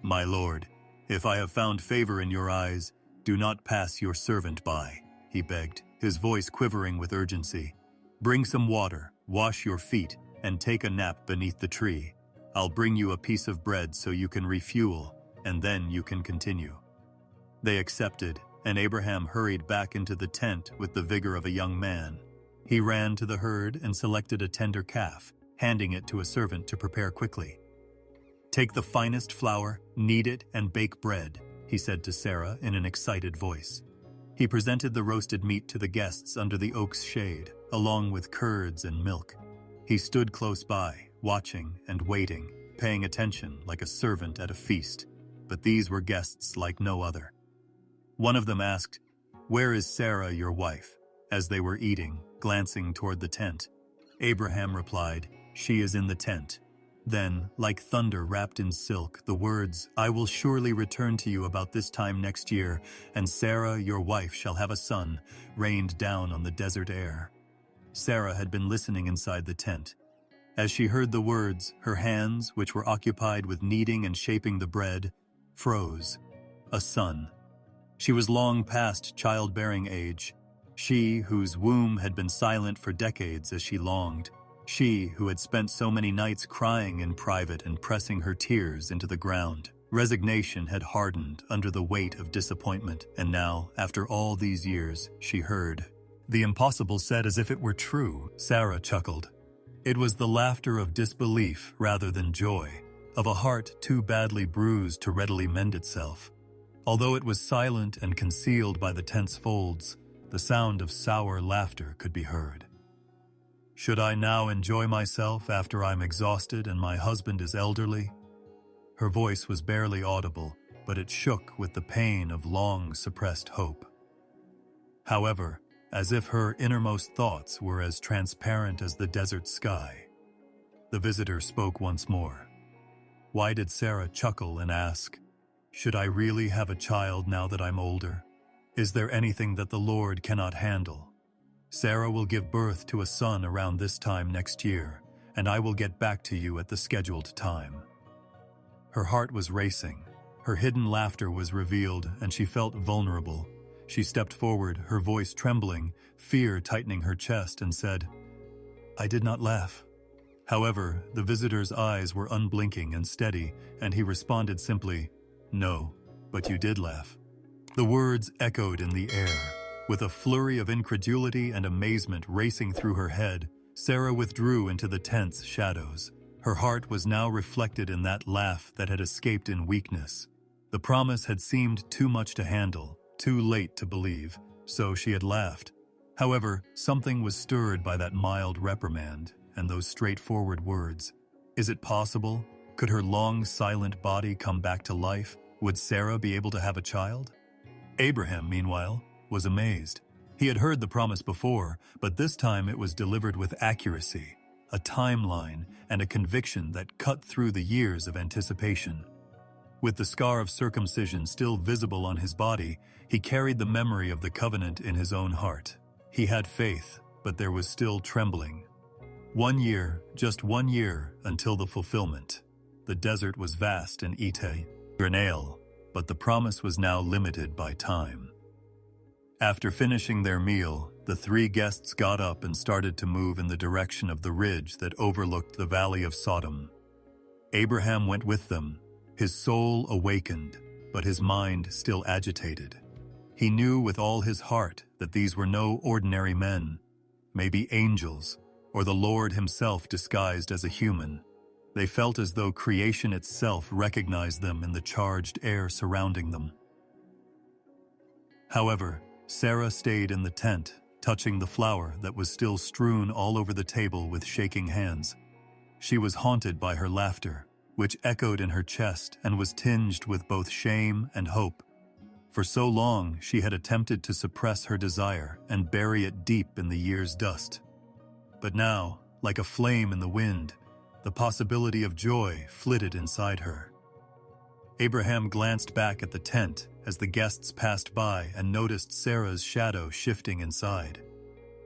"My lord, if I have found favor in your eyes, do not pass your servant by," he begged, his voice quivering with urgency. "Bring some water, wash your feet, and take a nap beneath the tree. I'll bring you a piece of bread so you can refuel, and then you can continue." They accepted, and Abraham hurried back into the tent with the vigor of a young man. He ran to the herd and selected a tender calf, handing it to a servant to prepare quickly. "Take the finest flour, knead it, and bake bread," he said to Sarah in an excited voice. He presented the roasted meat to the guests under the oak's shade, along with curds and milk. He stood close by, watching and waiting, paying attention like a servant at a feast, but these were guests like no other. One of them asked, "Where is Sarah, your wife?" as they were eating, glancing toward the tent. Abraham replied, "She is in the tent." Then, like thunder wrapped in silk, the words, "I will surely return to you about this time next year, and Sarah, your wife, shall have a son," rained down on the desert air. Sarah had been listening inside the tent. As she heard the words, her hands, which were occupied with kneading and shaping the bread, froze. A son. She was long past childbearing age. She, whose womb had been silent for decades as she longed. She, who had spent so many nights crying in private and pressing her tears into the ground. Resignation had hardened under the weight of disappointment, and now, after all these years, she heard. The impossible said as if it were true, Sarah chuckled. It was the laughter of disbelief rather than joy, of a heart too badly bruised to readily mend itself. Although it was silent and concealed by the tense folds, the sound of sour laughter could be heard. "Should I now enjoy myself after I'm exhausted and my husband is elderly?" Her voice was barely audible, but it shook with the pain of long-suppressed hope. However, as if her innermost thoughts were as transparent as the desert sky, the visitor spoke once more. Why did Sarah chuckle and ask, "Should I really have a child now that I'm older? Is there anything that the Lord cannot handle? Sarah will give birth to a son around this time next year, and I will get back to you at the scheduled time." Her heart was racing. Her hidden laughter was revealed, and she felt vulnerable. She stepped forward, her voice trembling, fear tightening her chest, and said, "I did not laugh." However, the visitor's eyes were unblinking and steady, and he responded simply, "No, but you did laugh." The words echoed in the air. With a flurry of incredulity and amazement racing through her head, Sarah withdrew into the tent's shadows. Her heart was now reflected in that laugh that had escaped in weakness. The promise had seemed too much to handle, too late to believe, so she had laughed. However, something was stirred by that mild reprimand and those straightforward words. Is it possible? Could her long silent body come back to life? Would Sarah be able to have a child? Abraham, meanwhile, was amazed. He had heard the promise before, but this time it was delivered with accuracy, a timeline, and a conviction that cut through the years of anticipation. With the scar of circumcision still visible on his body, he carried the memory of the covenant in his own heart. He had faith, but there was still trembling. 1 year, just 1 year, until the fulfillment. The desert was vast and eternal, but the promise was now limited by time. After finishing their meal, The three guests got up and started to move in the direction of the ridge that overlooked the valley of Sodom. Abraham went with them, his soul awakened, but his mind still agitated. He knew with all his heart that these were no ordinary men, maybe angels, or the Lord himself disguised as a human. They felt as though creation itself recognized them in the charged air surrounding them. However, Sarah stayed in the tent, touching the flour that was still strewn all over the table with shaking hands. She was haunted by her laughter, which echoed in her chest and was tinged with both shame and hope. For so long, she had attempted to suppress her desire and bury it deep in the year's dust. But now, like a flame in the wind, the possibility of joy flitted inside her. Abraham glanced back at the tent as the guests passed by and noticed Sarah's shadow shifting inside.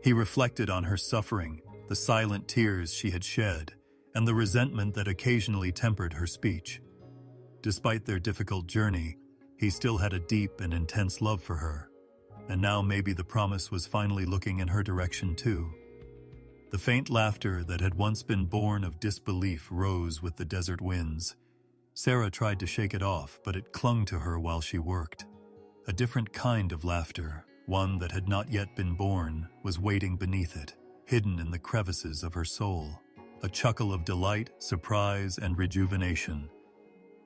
He reflected on her suffering, the silent tears she had shed, and the resentment that occasionally tempered her speech. Despite their difficult journey, he still had a deep and intense love for her, and now maybe the promise was finally looking in her direction too. The faint laughter that had once been born of disbelief rose with the desert winds. Sarah tried to shake it off, but it clung to her while she worked. A different kind of laughter, one that had not yet been born, was waiting beneath it, hidden in the crevices of her soul. A chuckle of delight, surprise, and rejuvenation.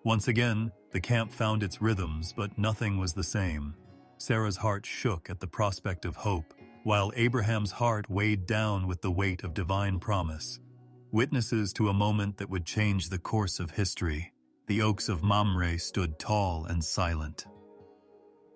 Once again, the camp found its rhythms, but nothing was the same. Sarah's heart shook at the prospect of hope, while Abraham's heart weighed down with the weight of divine promise. Witnesses to a moment that would change the course of history, the oaks of Mamre stood tall and silent.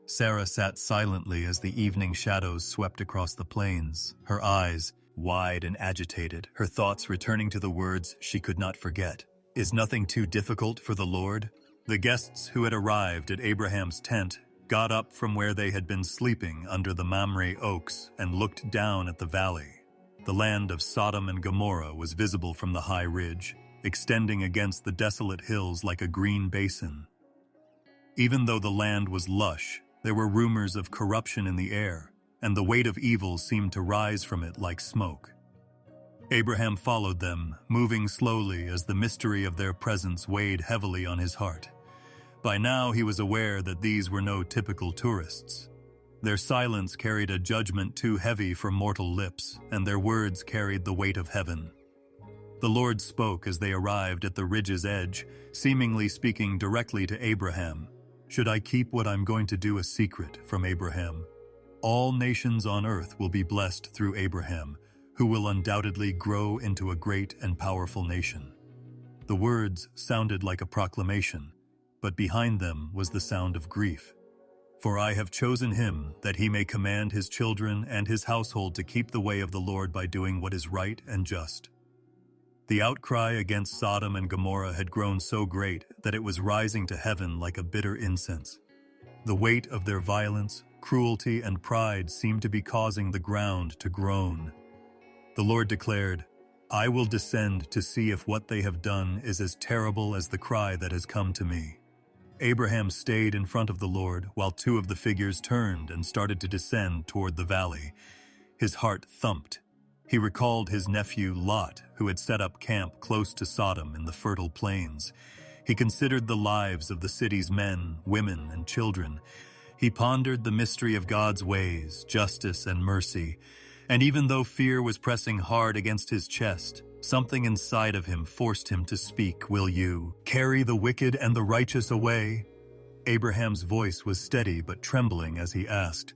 Sarah sat silently as the evening shadows swept across the plains, her eyes wide and agitated, her thoughts returning to the words she could not forget. Is nothing too difficult for the Lord? The guests who had arrived at Abraham's tent got up from where they had been sleeping under the Mamre oaks and looked down at the valley. The land of Sodom and Gomorrah was visible from the high ridge, extending against the desolate hills like a green basin. Even though the land was lush, there were rumors of corruption in the air, and the weight of evil seemed to rise from it like smoke. Abraham followed them, moving slowly as the mystery of their presence weighed heavily on his heart. By now he was aware that these were no typical tourists. Their silence carried a judgment too heavy for mortal lips, and their words carried the weight of heaven. The Lord spoke as they arrived at the ridge's edge, seemingly speaking directly to Abraham. Should I keep what I'm going to do a secret from Abraham? All nations on earth will be blessed through Abraham, who will undoubtedly grow into a great and powerful nation. The words sounded like a proclamation, but behind them was the sound of grief. For I have chosen him that he may command his children and his household to keep the way of the Lord by doing what is right and just. The outcry against Sodom and Gomorrah had grown so great that it was rising to heaven like a bitter incense. The weight of their violence, cruelty, and pride seemed to be causing the ground to groan. The Lord declared, I will descend to see if what they have done is as terrible as the cry that has come to me. Abraham stayed in front of the Lord while two of the figures turned and started to descend toward the valley. His heart thumped. He recalled his nephew Lot, who had set up camp close to Sodom in the fertile plains. He considered the lives of the city's men, women, and children. He pondered the mystery of God's ways, justice, and mercy. And even though fear was pressing hard against his chest, something inside of him forced him to speak. Will you carry the wicked and the righteous away? Abraham's voice was steady but trembling as he asked,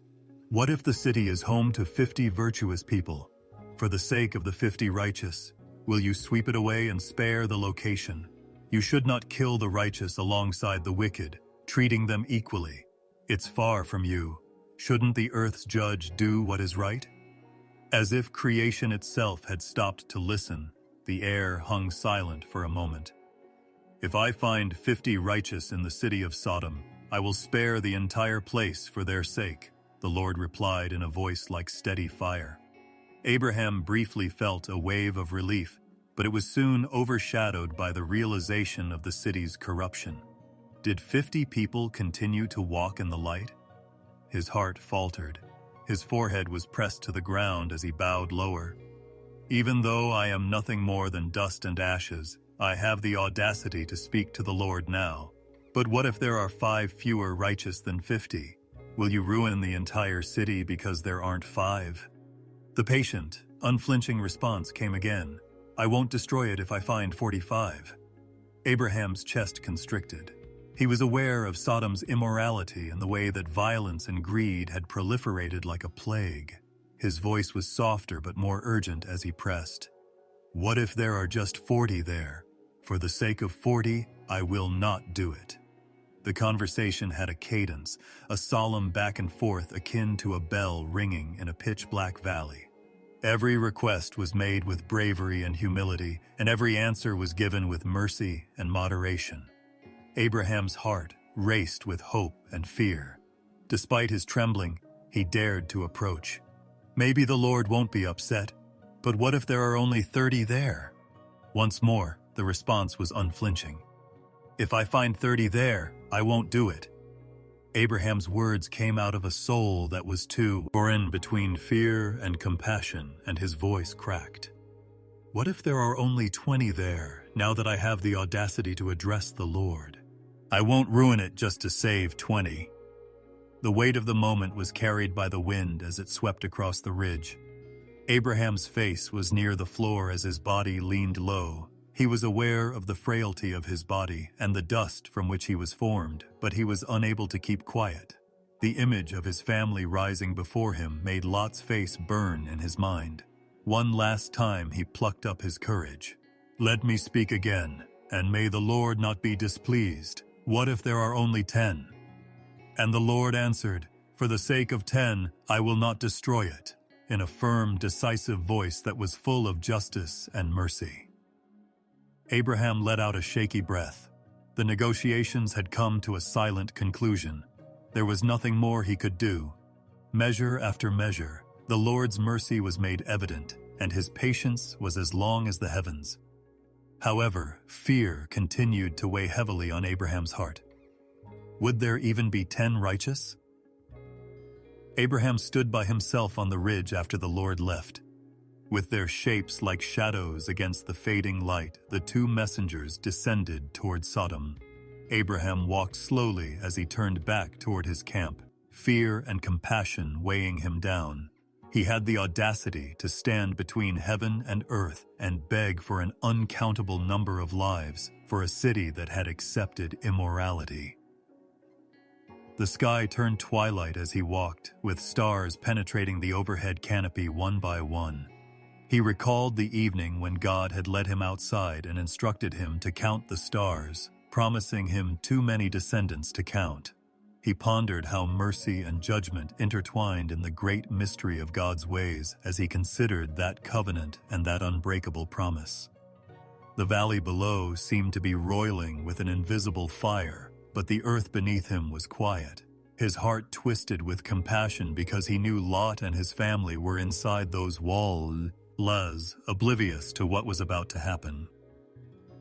what if the city is home to 50 virtuous people? For the sake of the 50 righteous, will you sweep it away and spare the location? You should not kill the righteous alongside the wicked, treating them equally. It's far from you. Shouldn't the earth's judge do what is right? As if creation itself had stopped to listen, the air hung silent for a moment. If I find 50 righteous in the city of Sodom, I will spare the entire place for their sake, the Lord replied in a voice like steady fire. Abraham briefly felt a wave of relief, but it was soon overshadowed by the realization of the city's corruption. Did 50 people continue to walk in the light? His heart faltered. His forehead was pressed to the ground as he bowed lower. "Even though I am nothing more than dust and ashes, I have the audacity to speak to the Lord now. But what if there are 5 fewer righteous than 50? Will you ruin the entire city because there aren't 5? The patient, unflinching response came again. "I won't destroy it if I find 45. Abraham's chest constricted. He was aware of Sodom's immorality and the way that violence and greed had proliferated like a plague. His voice was softer but more urgent as he pressed. "What if there are just 40 there? For the sake of 40, I will not do it." The conversation had a cadence, a solemn back and forth akin to a bell ringing in a pitch-black valley. Every request was made with bravery and humility, and every answer was given with mercy and moderation. Abraham's heart raced with hope and fear. Despite his trembling, he dared to approach. Maybe the Lord won't be upset, but what if there are only 30 there? Once more, the response was unflinching. "If I find 30 there, I won't do it." Abraham's words came out of a soul that was torn between fear and compassion, and his voice cracked. "What if there are only 20 there, now that I have the audacity to address the Lord? I won't ruin it just to save 20. The weight of the moment was carried by the wind as it swept across the ridge. Abraham's face was near the floor as his body leaned low. He was aware of the frailty of his body and the dust from which he was formed, but he was unable to keep quiet. The image of his family rising before him made Lot's face burn in his mind. One last time he plucked up his courage. "Let me speak again, and may the Lord not be displeased. What if there are only 10? And the Lord answered, "For the sake of 10, I will not destroy it," in a firm, decisive voice that was full of justice and mercy. Abraham let out a shaky breath. The negotiations had come to a silent conclusion. There was nothing more he could do. Measure after measure, the Lord's mercy was made evident, and his patience was as long as the heavens. However, fear continued to weigh heavily on Abraham's heart. Would there even be 10 righteous? Abraham stood by himself on the ridge after the Lord left. With their shapes like shadows against the fading light, the 2 messengers descended toward Sodom. Abraham walked slowly as he turned back toward his camp, fear and compassion weighing him down. He had the audacity to stand between heaven and earth and beg for an uncountable number of lives for a city that had accepted immorality. The sky turned twilight as he walked, with stars penetrating the overhead canopy one by one. He recalled the evening when God had led him outside and instructed him to count the stars, promising him too many descendants to count. He pondered how mercy and judgment intertwined in the great mystery of God's ways as he considered that covenant and that unbreakable promise. The valley below seemed to be roiling with an invisible fire, but the earth beneath him was quiet. His heart twisted with compassion because he knew Lot and his family were inside those walls, oblivious to what was about to happen.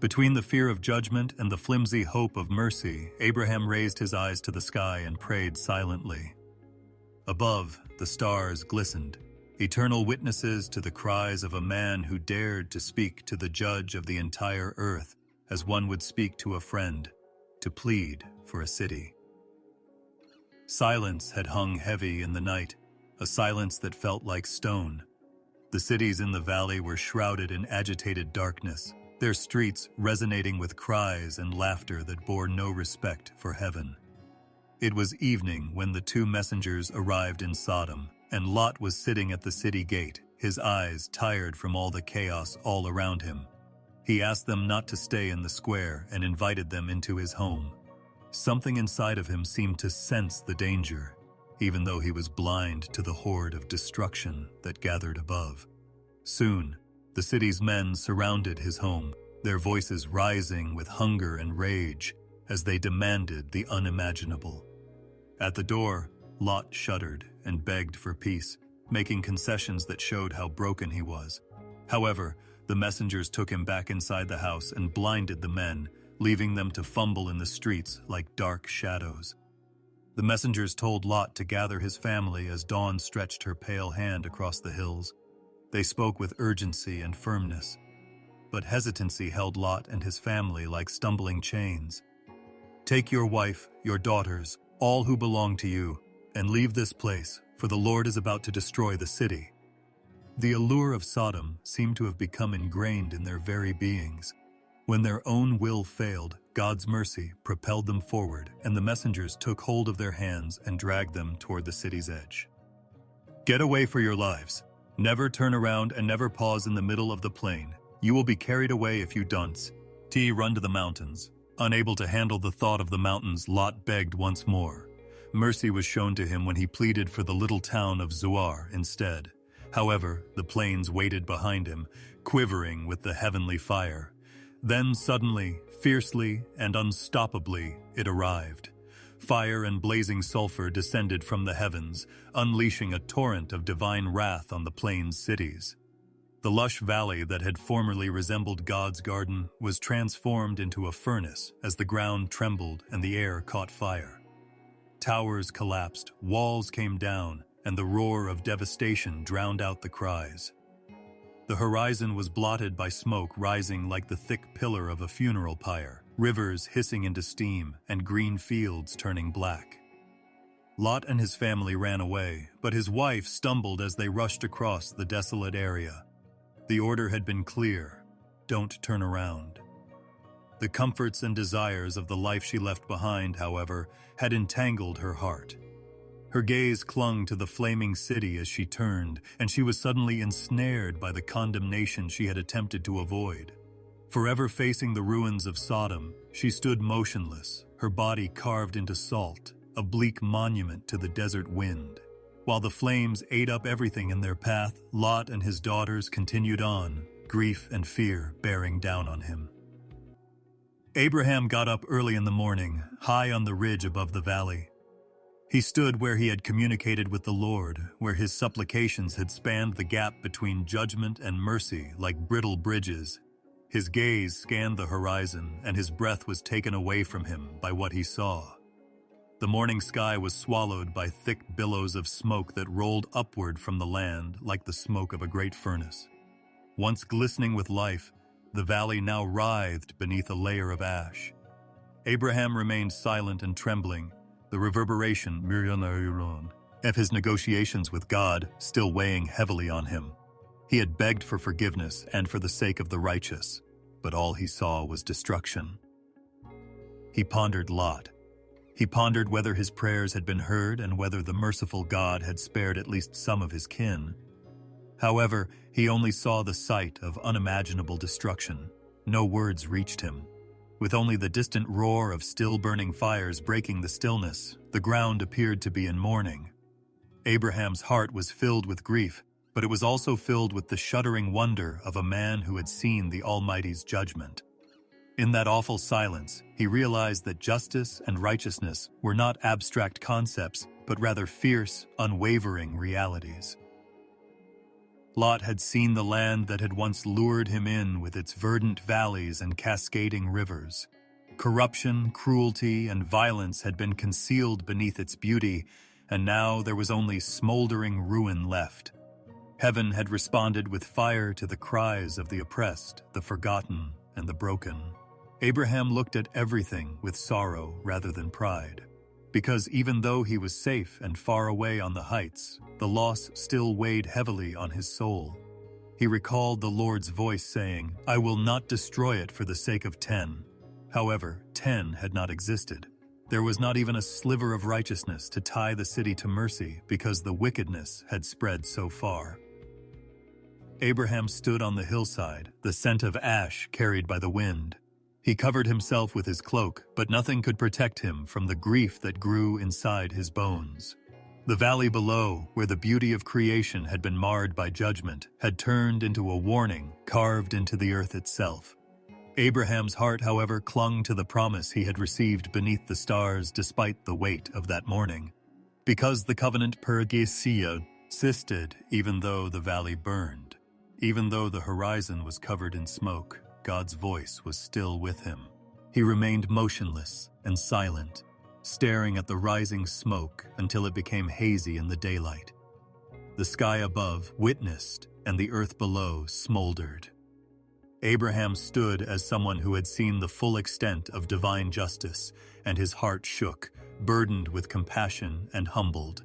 Between the fear of judgment and the flimsy hope of mercy, Abraham raised his eyes to the sky and prayed silently. Above, the stars glistened, eternal witnesses to the cries of a man who dared to speak to the judge of the entire earth as one would speak to a friend, to plead for a city. Silence had hung heavy in the night, a silence that felt like stone. The cities in the valley were shrouded in agitated darkness, their streets resonating with cries and laughter that bore no respect for heaven. It was evening when the 2 messengers arrived in Sodom, and Lot was sitting at the city gate, his eyes tired from all the chaos all around him. He asked them not to stay in the square and invited them into his home. Something inside of him seemed to sense the danger, even though he was blind to the horde of destruction that gathered above. Soon, the city's men surrounded his home, their voices rising with hunger and rage as they demanded the unimaginable. At the door, Lot shuddered and begged for peace, making concessions that showed how broken he was. However, the messengers took him back inside the house and blinded the men, leaving them to fumble in the streets like dark shadows. The messengers told Lot to gather his family as dawn stretched her pale hand across the hills. They spoke with urgency and firmness, but hesitancy held Lot and his family like stumbling chains. "Take your wife, your daughters, all who belong to you, and leave this place, for the Lord is about to destroy the city." The allure of Sodom seemed to have become ingrained in their very beings. When their own will failed, God's mercy propelled them forward, and the messengers took hold of their hands and dragged them toward the city's edge. "Get away for your lives. Never turn around and never pause in the middle of the plain. You will be carried away if you don't. Run to the mountains." Unable to handle the thought of the mountains, Lot begged once more. Mercy was shown to him when he pleaded for the little town of Zoar instead. However, the plains waited behind him, quivering with the heavenly fire. Then suddenly, fiercely and unstoppably, it arrived. Fire and blazing sulfur descended from the heavens, unleashing a torrent of divine wrath on the plains' cities. The lush valley that had formerly resembled God's garden was transformed into a furnace as the ground trembled and the air caught fire. Towers collapsed, walls came down, and the roar of devastation drowned out the cries. The horizon was blotted by smoke rising like the thick pillar of a funeral pyre, rivers hissing into steam, and green fields turning black. Lot and his family ran away, but his wife stumbled as they rushed across the desolate area. The order had been clear: don't turn around. The comforts and desires of the life she left behind, however, had entangled her heart. Her gaze clung to the flaming city as she turned, and she was suddenly ensnared by the condemnation she had attempted to avoid. Forever facing the ruins of Sodom, she stood motionless, her body carved into salt, a bleak monument to the desert wind. While the flames ate up everything in their path, Lot and his daughters continued on, grief and fear bearing down on him. Abraham got up early in the morning, high on the ridge above the valley. He stood where he had communicated with the Lord, where his supplications had spanned the gap between judgment and mercy like brittle bridges. His gaze scanned the horizon, and his breath was taken away from him by what he saw. The morning sky was swallowed by thick billows of smoke that rolled upward from the land like the smoke of a great furnace. Once glistening with life, the valley now writhed beneath a layer of ash. Abraham remained silent and trembling, the reverberation of his negotiations with God still weighing heavily on him. He had begged for forgiveness and for the sake of the righteous, but all he saw was destruction. He pondered Lot. He pondered whether his prayers had been heard and whether the merciful God had spared at least some of his kin. However, he only saw the sight of unimaginable destruction. No words reached him. With only the distant roar of still-burning fires breaking the stillness, the ground appeared to be in mourning. Abraham's heart was filled with grief, but it was also filled with the shuddering wonder of a man who had seen the Almighty's judgment. In that awful silence, he realized that justice and righteousness were not abstract concepts, but rather fierce, unwavering realities. Lot had seen the land that had once lured him in with its verdant valleys and cascading rivers. Corruption, cruelty, and violence had been concealed beneath its beauty, and now there was only smoldering ruin left. Heaven had responded with fire to the cries of the oppressed, the forgotten, and the broken. Abraham looked at everything with sorrow rather than pride. Because even though he was safe and far away on the heights, the loss still weighed heavily on his soul. He recalled the Lord's voice saying, "I will not destroy it for the sake of 10. However, 10 had not existed. There was not even a sliver of righteousness to tie the city to mercy because the wickedness had spread so far. Abraham stood on the hillside, the scent of ash carried by the wind. He covered himself with his cloak, but nothing could protect him from the grief that grew inside his bones. The valley below, where the beauty of creation had been marred by judgment, had turned into a warning carved into the earth itself. Abraham's heart, however, clung to the promise he had received beneath the stars despite the weight of that morning. Because the covenant persisted even though the valley burned. Even though the horizon was covered in smoke, God's voice was still with him. He remained motionless and silent. staring at the rising smoke until it became hazy in the daylight. The sky above witnessed, and the earth below smoldered. Abraham stood as someone who had seen the full extent of divine justice, and his heart shook, burdened with compassion and humbled.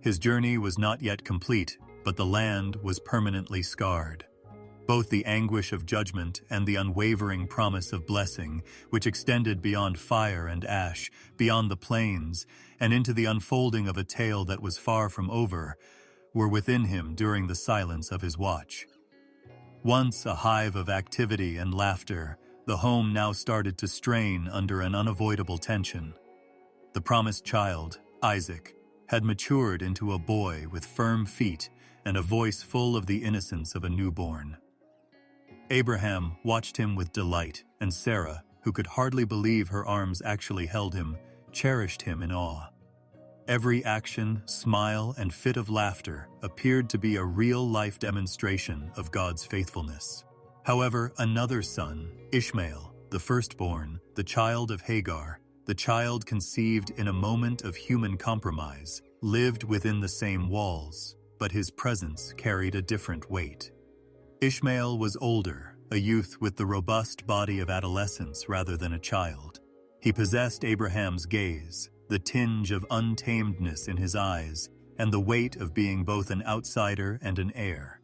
His journey was not yet complete, but the land was permanently scarred. Both the anguish of judgment and the unwavering promise of blessing, which extended beyond fire and ash, beyond the plains, and into the unfolding of a tale that was far from over, were within him during the silence of his watch. Once a hive of activity and laughter, the home now started to strain under an unavoidable tension. The promised child, Isaac, had matured into a boy with firm feet and a voice full of the innocence of a newborn. Abraham watched him with delight, and Sarah, who could hardly believe her arms actually held him, cherished him in awe. Every action, smile, and fit of laughter appeared to be a real-life demonstration of God's faithfulness. However, another son, Ishmael, the firstborn, the child of Hagar, the child conceived in a moment of human compromise, lived within the same walls, but his presence carried a different weight. Ishmael was older, a youth with the robust body of adolescence rather than a child. He possessed Abraham's gaze, the tinge of untamedness in his eyes, and the weight of being both an outsider and an heir.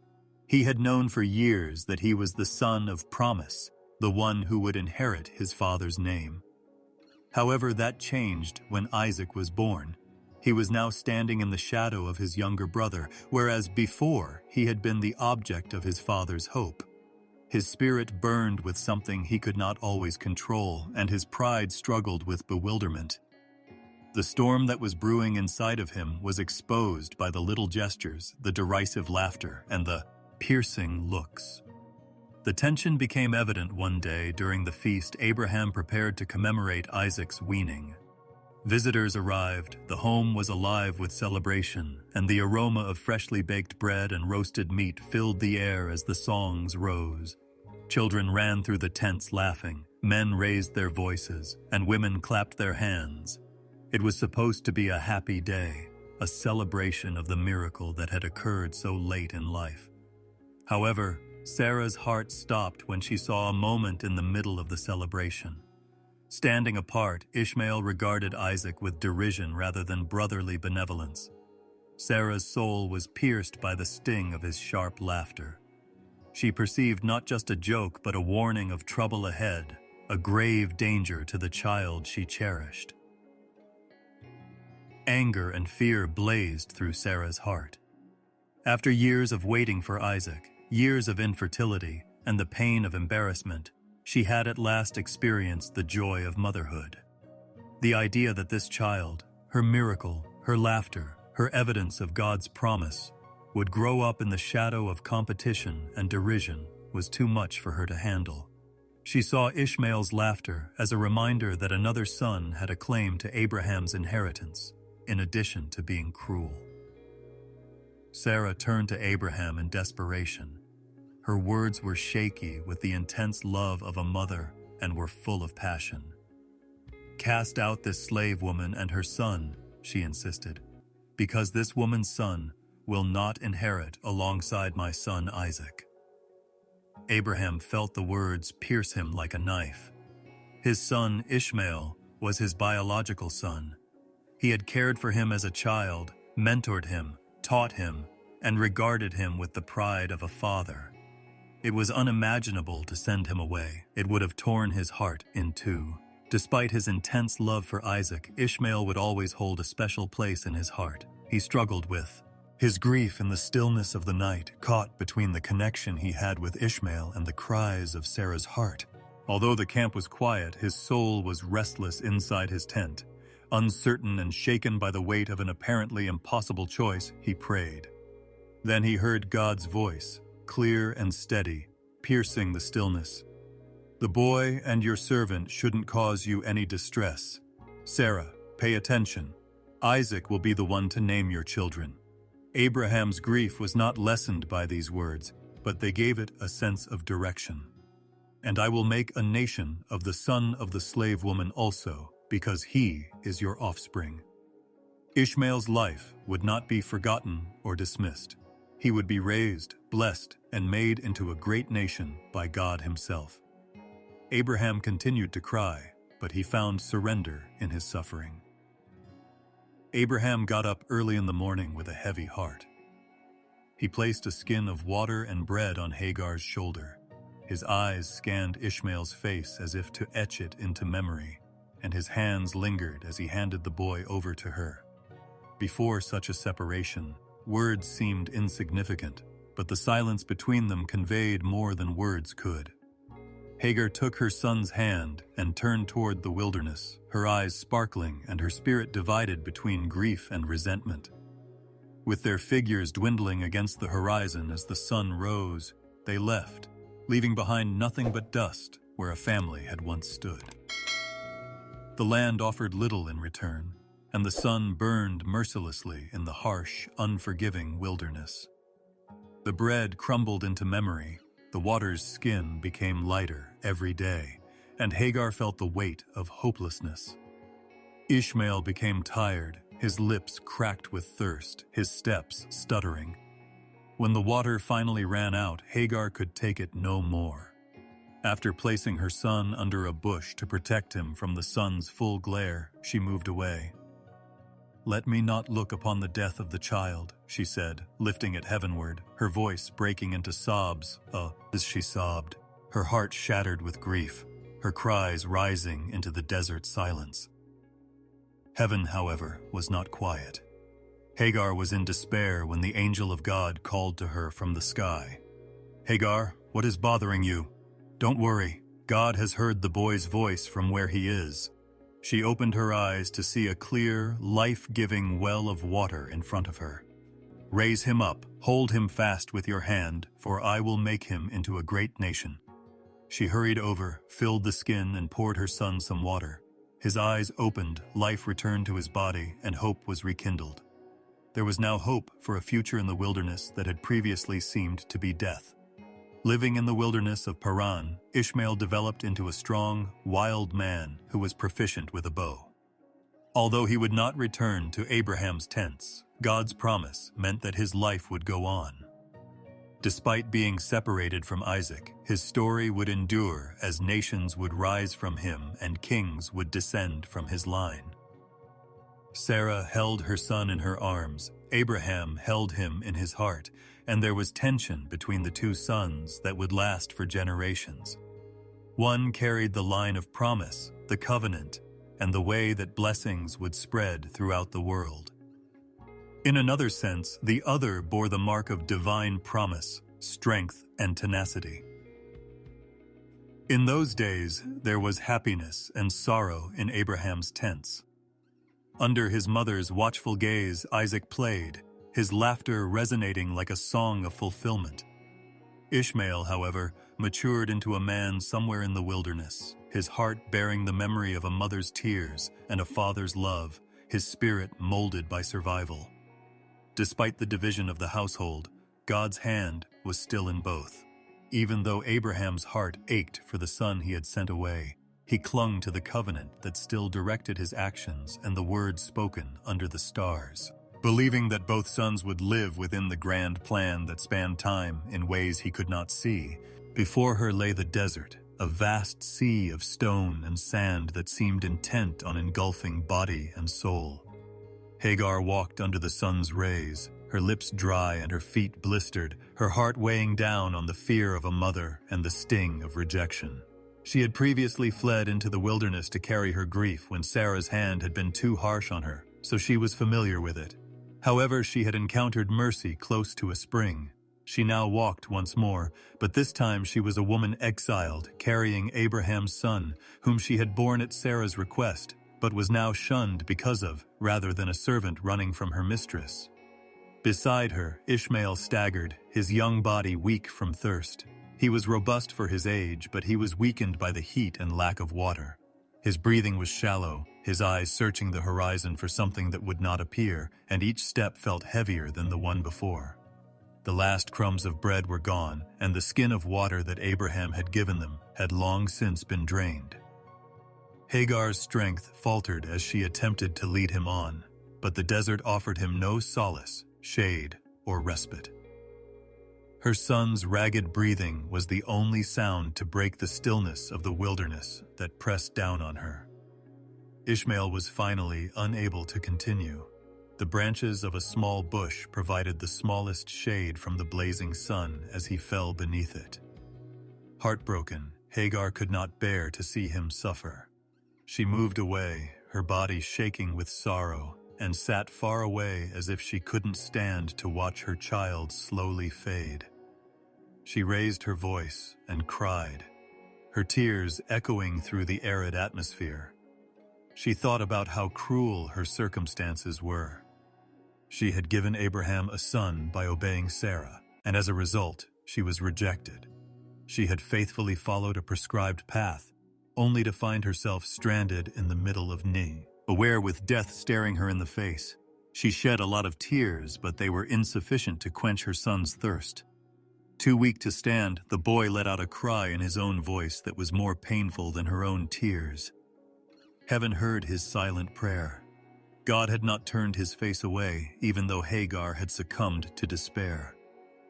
He had known for years that he was the son of promise, the one who would inherit his father's name. However, that changed when Isaac was born. He was now standing in the shadow of his younger brother, whereas before he had been the object of his father's hope. His spirit burned with something he could not always control, and his pride struggled with bewilderment. The storm that was brewing inside of him was exposed by the little gestures, the derisive laughter, and the piercing looks. The tension became evident one day during the feast Abraham prepared to commemorate Isaac's weaning. Visitors arrived, the home was alive with celebration, and the aroma of freshly baked bread and roasted meat filled the air as the songs rose. Children ran through the tents laughing, men raised their voices, and women clapped their hands. It was supposed to be a happy day, a celebration of the miracle that had occurred so late in life. However, Sarah's heart stopped when she saw a moment in the middle of the celebration. Standing apart, Ishmael regarded Isaac with derision rather than brotherly benevolence. Sarah's soul was pierced by the sting of his sharp laughter. She perceived not just a joke but a warning of trouble ahead, a grave danger to the child she cherished. Anger and fear blazed through Sarah's heart. After years of waiting for Isaac, years of infertility, and the pain of embarrassment, she had at last experienced the joy of motherhood. The idea that this child, her miracle, her laughter, her evidence of God's promise, would grow up in the shadow of competition and derision was too much for her to handle. She saw Ishmael's laughter as a reminder that another son had a claim to Abraham's inheritance, in addition to being cruel. Sarah turned to Abraham in desperation. Her words were shaky with the intense love of a mother and were full of passion. "Cast out this slave woman and her son," she insisted, "because this woman's son will not inherit alongside my son Isaac." Abraham felt the words pierce him like a knife. His son Ishmael was his biological son. He had cared for him as a child, mentored him, taught him, and regarded him with the pride of a father. It was unimaginable to send him away. It would have torn his heart in two. Despite his intense love for Isaac, Ishmael would always hold a special place in his heart. He struggled with his grief in the stillness of the night, caught between the connection he had with Ishmael and the cries of Sarah's heart. Although the camp was quiet, his soul was restless inside his tent. Uncertain and shaken by the weight of an apparently impossible choice, he prayed. Then he heard God's voice, clear and steady, piercing the stillness. "The boy and your servant shouldn't cause you any distress. Sarah, pay attention. Isaac will be the one to name your children." Abraham's grief was not lessened by these words, but they gave it a sense of direction. "And I will make a nation of the son of the slave woman also," because he is your offspring. Ishmael's life would not be forgotten or dismissed. He would be raised, blessed, and made into a great nation by God himself. Abraham continued to cry, but he found surrender in his suffering. Abraham got up early in the morning with a heavy heart. He placed a skin of water and bread on Hagar's shoulder. His eyes scanned Ishmael's face as if to etch it into memory, and his hands lingered as he handed the boy over to her. Before such a separation, words seemed insignificant, but the silence between them conveyed more than words could. Hagar took her son's hand and turned toward the wilderness, her eyes sparkling and her spirit divided between grief and resentment. With their figures dwindling against the horizon as the sun rose, they left, leaving behind nothing but dust where a family had once stood. The land offered little in return, and the sun burned mercilessly in the harsh, unforgiving wilderness. The bread crumbled into memory, the water's skin became lighter every day, and Hagar felt the weight of hopelessness. Ishmael became tired, his lips cracked with thirst, his steps stuttering. When the water finally ran out, Hagar could take it no more. After placing her son under a bush to protect him from the sun's full glare, she moved away. "Let me not look upon the death of the child," she said, lifting it heavenward, her voice breaking into sobs. As she sobbed, her heart shattered with grief, her cries rising into the desert silence. Heaven, however, was not quiet. Hagar was in despair when the angel of God called to her from the sky. "Hagar, what is bothering you? Don't worry, God has heard the boy's voice from where he is." She opened her eyes to see a clear, life-giving well of water in front of her. "Raise him up, hold him fast with your hand, for I will make him into a great nation." She hurried over, filled the skin, and poured her son some water. His eyes opened, life returned to his body, and hope was rekindled. There was now hope for a future in the wilderness that had previously seemed to be death. Living in the wilderness of Paran, Ishmael developed into a strong, wild man who was proficient with a bow. Although he would not return to Abraham's tents, God's promise meant that his life would go on. Despite being separated from Isaac, his story would endure as nations would rise from him and kings would descend from his line. Sarah held her son in her arms, Abraham held him in his heart, and there was tension between the two sons that would last for generations. One carried the line of promise, the covenant, and the way that blessings would spread throughout the world. In another sense, the other bore the mark of divine promise, strength, and tenacity. In those days, there was happiness and sorrow in Abraham's tents. Under his mother's watchful gaze, Isaac played, his laughter resonating like a song of fulfillment. Ishmael, however, matured into a man somewhere in the wilderness, his heart bearing the memory of a mother's tears and a father's love, his spirit molded by survival. Despite the division of the household, God's hand was still in both. Even though Abraham's heart ached for the son he had sent away, he clung to the covenant that still directed his actions and the words spoken under the stars. Believing that both sons would live within the grand plan that spanned time in ways he could not see, before her lay the desert, a vast sea of stone and sand that seemed intent on engulfing body and soul. Hagar walked under the sun's rays, her lips dry and her feet blistered, her heart weighing down on the fear of a mother and the sting of rejection. She had previously fled into the wilderness to carry her grief when Sarah's hand had been too harsh on her, so she was familiar with it. However, she had encountered mercy close to a spring. She now walked once more, but this time she was a woman exiled, carrying Abraham's son, whom she had borne at Sarah's request, but was now shunned because of, rather than a servant running from her mistress. Beside her, Ishmael staggered, his young body weak from thirst. He was robust for his age, but he was weakened by the heat and lack of water. His breathing was shallow, his eyes searching the horizon for something that would not appear, and each step felt heavier than the one before. The last crumbs of bread were gone, and the skin of water that Abraham had given them had long since been drained. Hagar's strength faltered as she attempted to lead him on, but the desert offered him no solace, shade, or respite. Her son's ragged breathing was the only sound to break the stillness of the wilderness that pressed down on her. Ishmael was finally unable to continue. The branches of a small bush provided the smallest shade from the blazing sun as he fell beneath it. Heartbroken, Hagar could not bear to see him suffer. She moved away, her body shaking with sorrow, and sat far away as if she couldn't stand to watch her child slowly fade. She raised her voice and cried, her tears echoing through the arid atmosphere. She thought about how cruel her circumstances were. She had given Abraham a son by obeying Sarah, and as a result, she was rejected. She had faithfully followed a prescribed path, only to find herself stranded in the middle of Ni. Aware with death staring her in the face, she shed a lot of tears, but they were insufficient to quench her son's thirst. Too weak to stand, the boy let out a cry in his own voice that was more painful than her own tears. Heaven heard his silent prayer. God had not turned his face away, even though Hagar had succumbed to despair.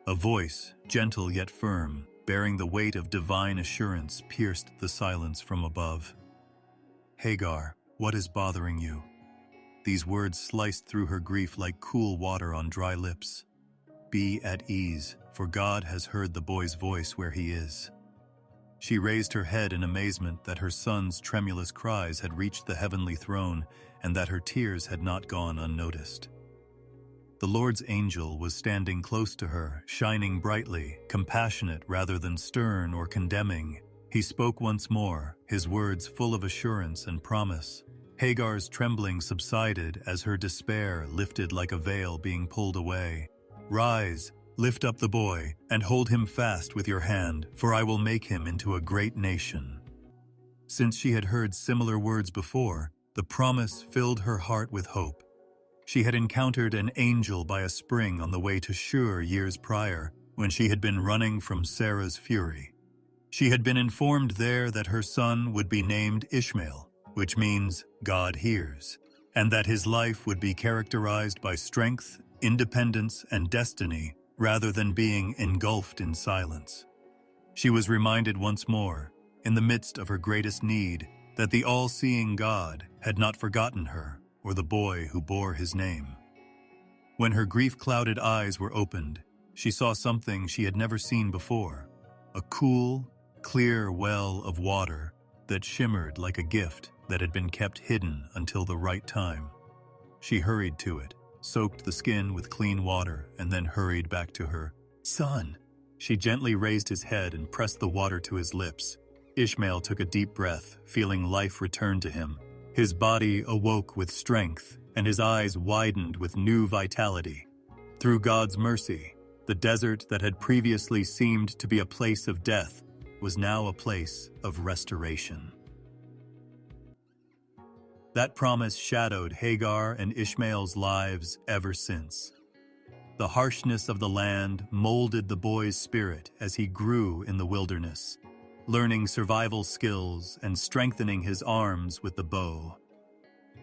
A voice, gentle yet firm, bearing the weight of divine assurance, pierced the silence from above. Hagar, what is bothering you? These words sliced through her grief like cool water on dry lips. Be at ease, for God has heard the boy's voice where he is. She raised her head in amazement that her son's tremulous cries had reached the heavenly throne and that her tears had not gone unnoticed. The Lord's angel was standing close to her, shining brightly, compassionate rather than stern or condemning. He spoke once more, his words full of assurance and promise. Hagar's trembling subsided as her despair lifted like a veil being pulled away. Rise, lift up the boy, and hold him fast with your hand, for I will make him into a great nation. Since she had heard similar words before, the promise filled her heart with hope. She had encountered an angel by a spring on the way to Shur years prior, when she had been running from Sarah's fury. She had been informed there that her son would be named Ishmael, which means God hears, and that his life would be characterized by strength, independence, and destiny, rather than being engulfed in silence. She was reminded once more, in the midst of her greatest need, that the all-seeing God had not forgotten her or the boy who bore his name. When her grief-clouded eyes were opened, she saw something she had never seen before, a cool, clear well of water that shimmered like a gift that had been kept hidden until the right time. She hurried to it, soaked the skin with clean water, and then hurried back to her son. She gently raised his head and pressed the water to his lips. Ishmael took a deep breath, feeling life return to him. His body awoke with strength, and his eyes widened with new vitality. Through God's mercy, the desert that had previously seemed to be a place of death was now a place of restoration. That promise shadowed Hagar and Ishmael's lives ever since. The harshness of the land molded the boy's spirit as he grew in the wilderness, learning survival skills and strengthening his arms with the bow.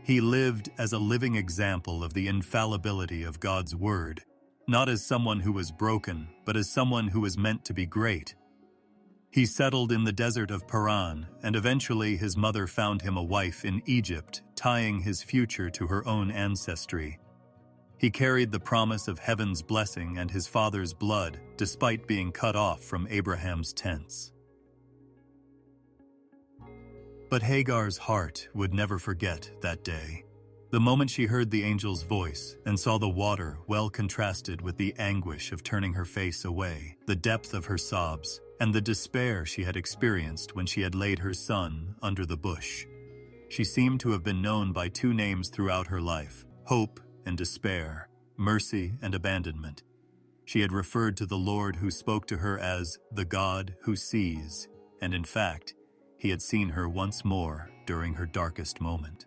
He lived as a living example of the infallibility of God's word, not as someone who was broken, but as someone who was meant to be great. He settled in the desert of Paran, and eventually his mother found him a wife in Egypt, tying his future to her own ancestry. He carried the promise of heaven's blessing and his father's blood, despite being cut off from Abraham's tents. But Hagar's heart would never forget that day. The moment she heard the angel's voice and saw the water well contrasted with the anguish of turning her face away, the depth of her sobs, and the despair she had experienced when she had laid her son under the bush. She seemed to have been known by two names throughout her life, hope and despair, mercy and abandonment. She had referred to the Lord who spoke to her as the God who sees, and in fact, he had seen her once more during her darkest moment.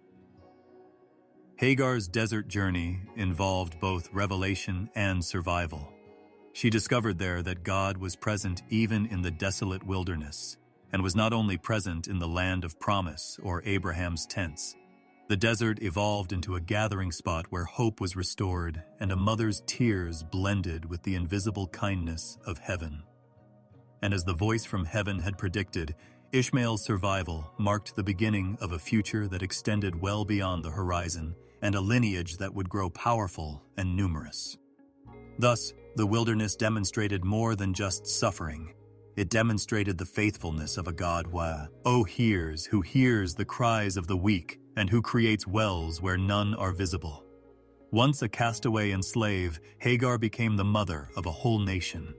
Hagar's desert journey involved both revelation and survival. She discovered there that God was present even in the desolate wilderness, and was not only present in the land of promise or Abraham's tents. The desert evolved into a gathering spot where hope was restored and a mother's tears blended with the invisible kindness of heaven. And as the voice from heaven had predicted, Ishmael's survival marked the beginning of a future that extended well beyond the horizon and a lineage that would grow powerful and numerous. Thus, the wilderness demonstrated more than just suffering. It demonstrated the faithfulness of a God who hears the cries of the weak and who creates wells where none are visible. Once a castaway and slave, Hagar became the mother of a whole nation.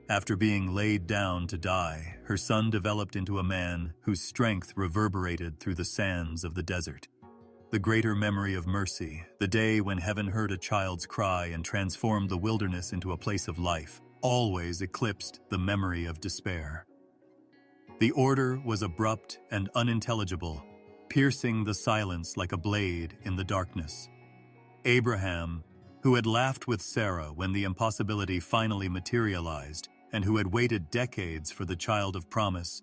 After being laid down to die, her son developed into a man whose strength reverberated through the sands of the desert. The greater memory of mercy, the day when heaven heard a child's cry and transformed the wilderness into a place of life, always eclipsed the memory of despair. The order was abrupt and unintelligible, piercing the silence like a blade in the darkness. Abraham, who had laughed with Sarah when the impossibility finally materialized and who had waited decades for the child of promise,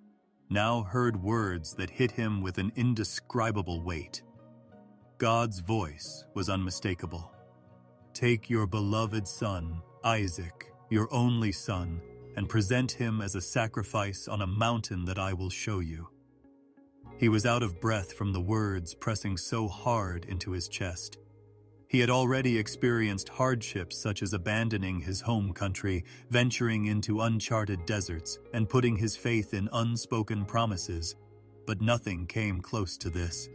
now heard words that hit him with an indescribable weight. God's voice was unmistakable. "Take your beloved son, Isaac, your only son, and present him as a sacrifice on a mountain that I will show you." He was out of breath from the words pressing so hard into his chest. He had already experienced hardships such as abandoning his home country, venturing into uncharted deserts, and putting his faith in unspoken promises, but nothing came close to this.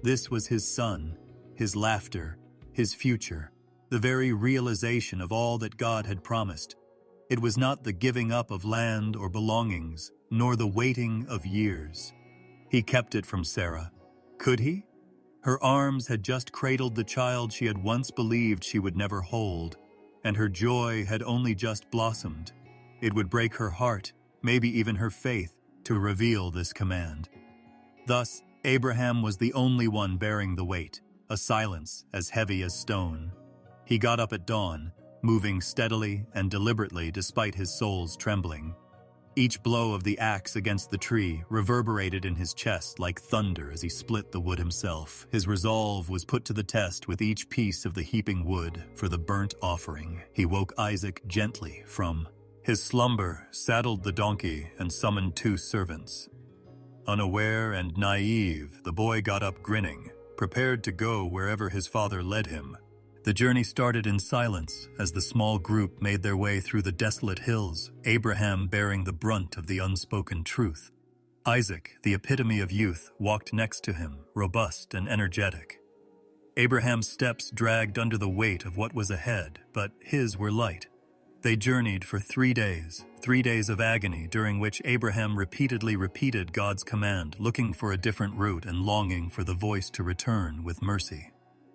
This was his son, his laughter, his future, the very realization of all that God had promised. It was not the giving up of land or belongings, nor the waiting of years. He kept it from Sarah. Could he? Her arms had just cradled the child she had once believed she would never hold, and her joy had only just blossomed. It would break her heart, maybe even her faith, to reveal this command. Thus, Abraham was the only one bearing the weight, a silence as heavy as stone. He got up at dawn, moving steadily and deliberately despite his soul's trembling. Each blow of the axe against the tree reverberated in his chest like thunder as he split the wood himself. His resolve was put to the test with each piece of the heaping wood for the burnt offering. He woke Isaac gently from his slumber, saddled the donkey, and summoned 2 servants. Unaware and naive, the boy got up grinning, prepared to go wherever his father led him. The journey started in silence as the small group made their way through the desolate hills, Abraham bearing the brunt of the unspoken truth. Isaac, the epitome of youth, walked next to him, robust and energetic. Abraham's steps dragged under the weight of what was ahead, but his were light. They journeyed for 3 days, 3 days of agony during which Abraham repeatedly repeated God's command, looking for a different route and longing for the voice to return with mercy.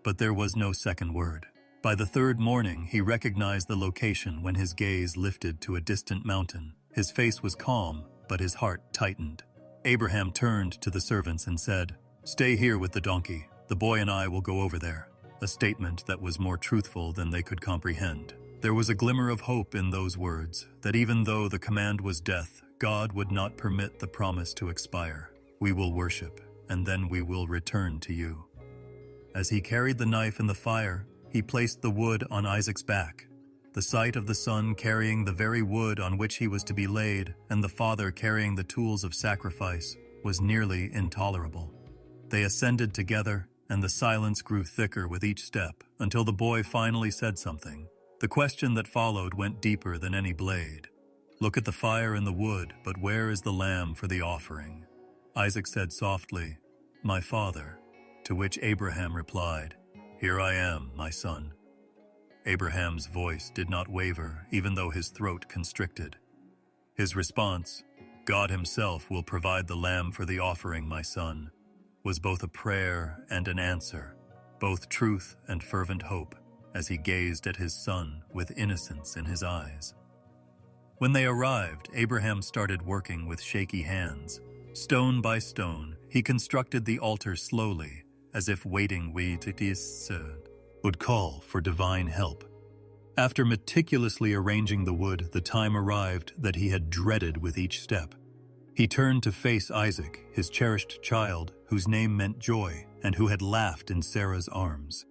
But there was no second word. By the 3rd morning, he recognized the location when his gaze lifted to a distant mountain. His face was calm, but his heart tightened. Abraham turned to the servants and said, "Stay here with the donkey. The boy and I will go over there," a statement that was more truthful than they could comprehend. There was a glimmer of hope in those words, that even though the command was death, God would not permit the promise to expire. "We will worship, and then we will return to you." As he carried the knife in the fire, he placed the wood on Isaac's back. The sight of the son carrying the very wood on which he was to be laid, and the father carrying the tools of sacrifice, was nearly intolerable. They ascended together, and the silence grew thicker with each step, until the boy finally said something. The question that followed went deeper than any blade. "Look at the fire and the wood, but where is the lamb for the offering?" Isaac said softly, "My father," to which Abraham replied, "Here I am, my son." Abraham's voice did not waver, even though his throat constricted. His response, "God himself will provide the lamb for the offering, my son," was both a prayer and an answer, both truth and fervent hope, as he gazed at his son with innocence in his eyes. When they arrived, Abraham started working with shaky hands. Stone by stone, he constructed the altar slowly, as if waiting would call for divine help. After meticulously arranging the wood, the time arrived that he had dreaded with each step. He turned to face Isaac, his cherished child, whose name meant joy, and who had laughed in Sarah's arms.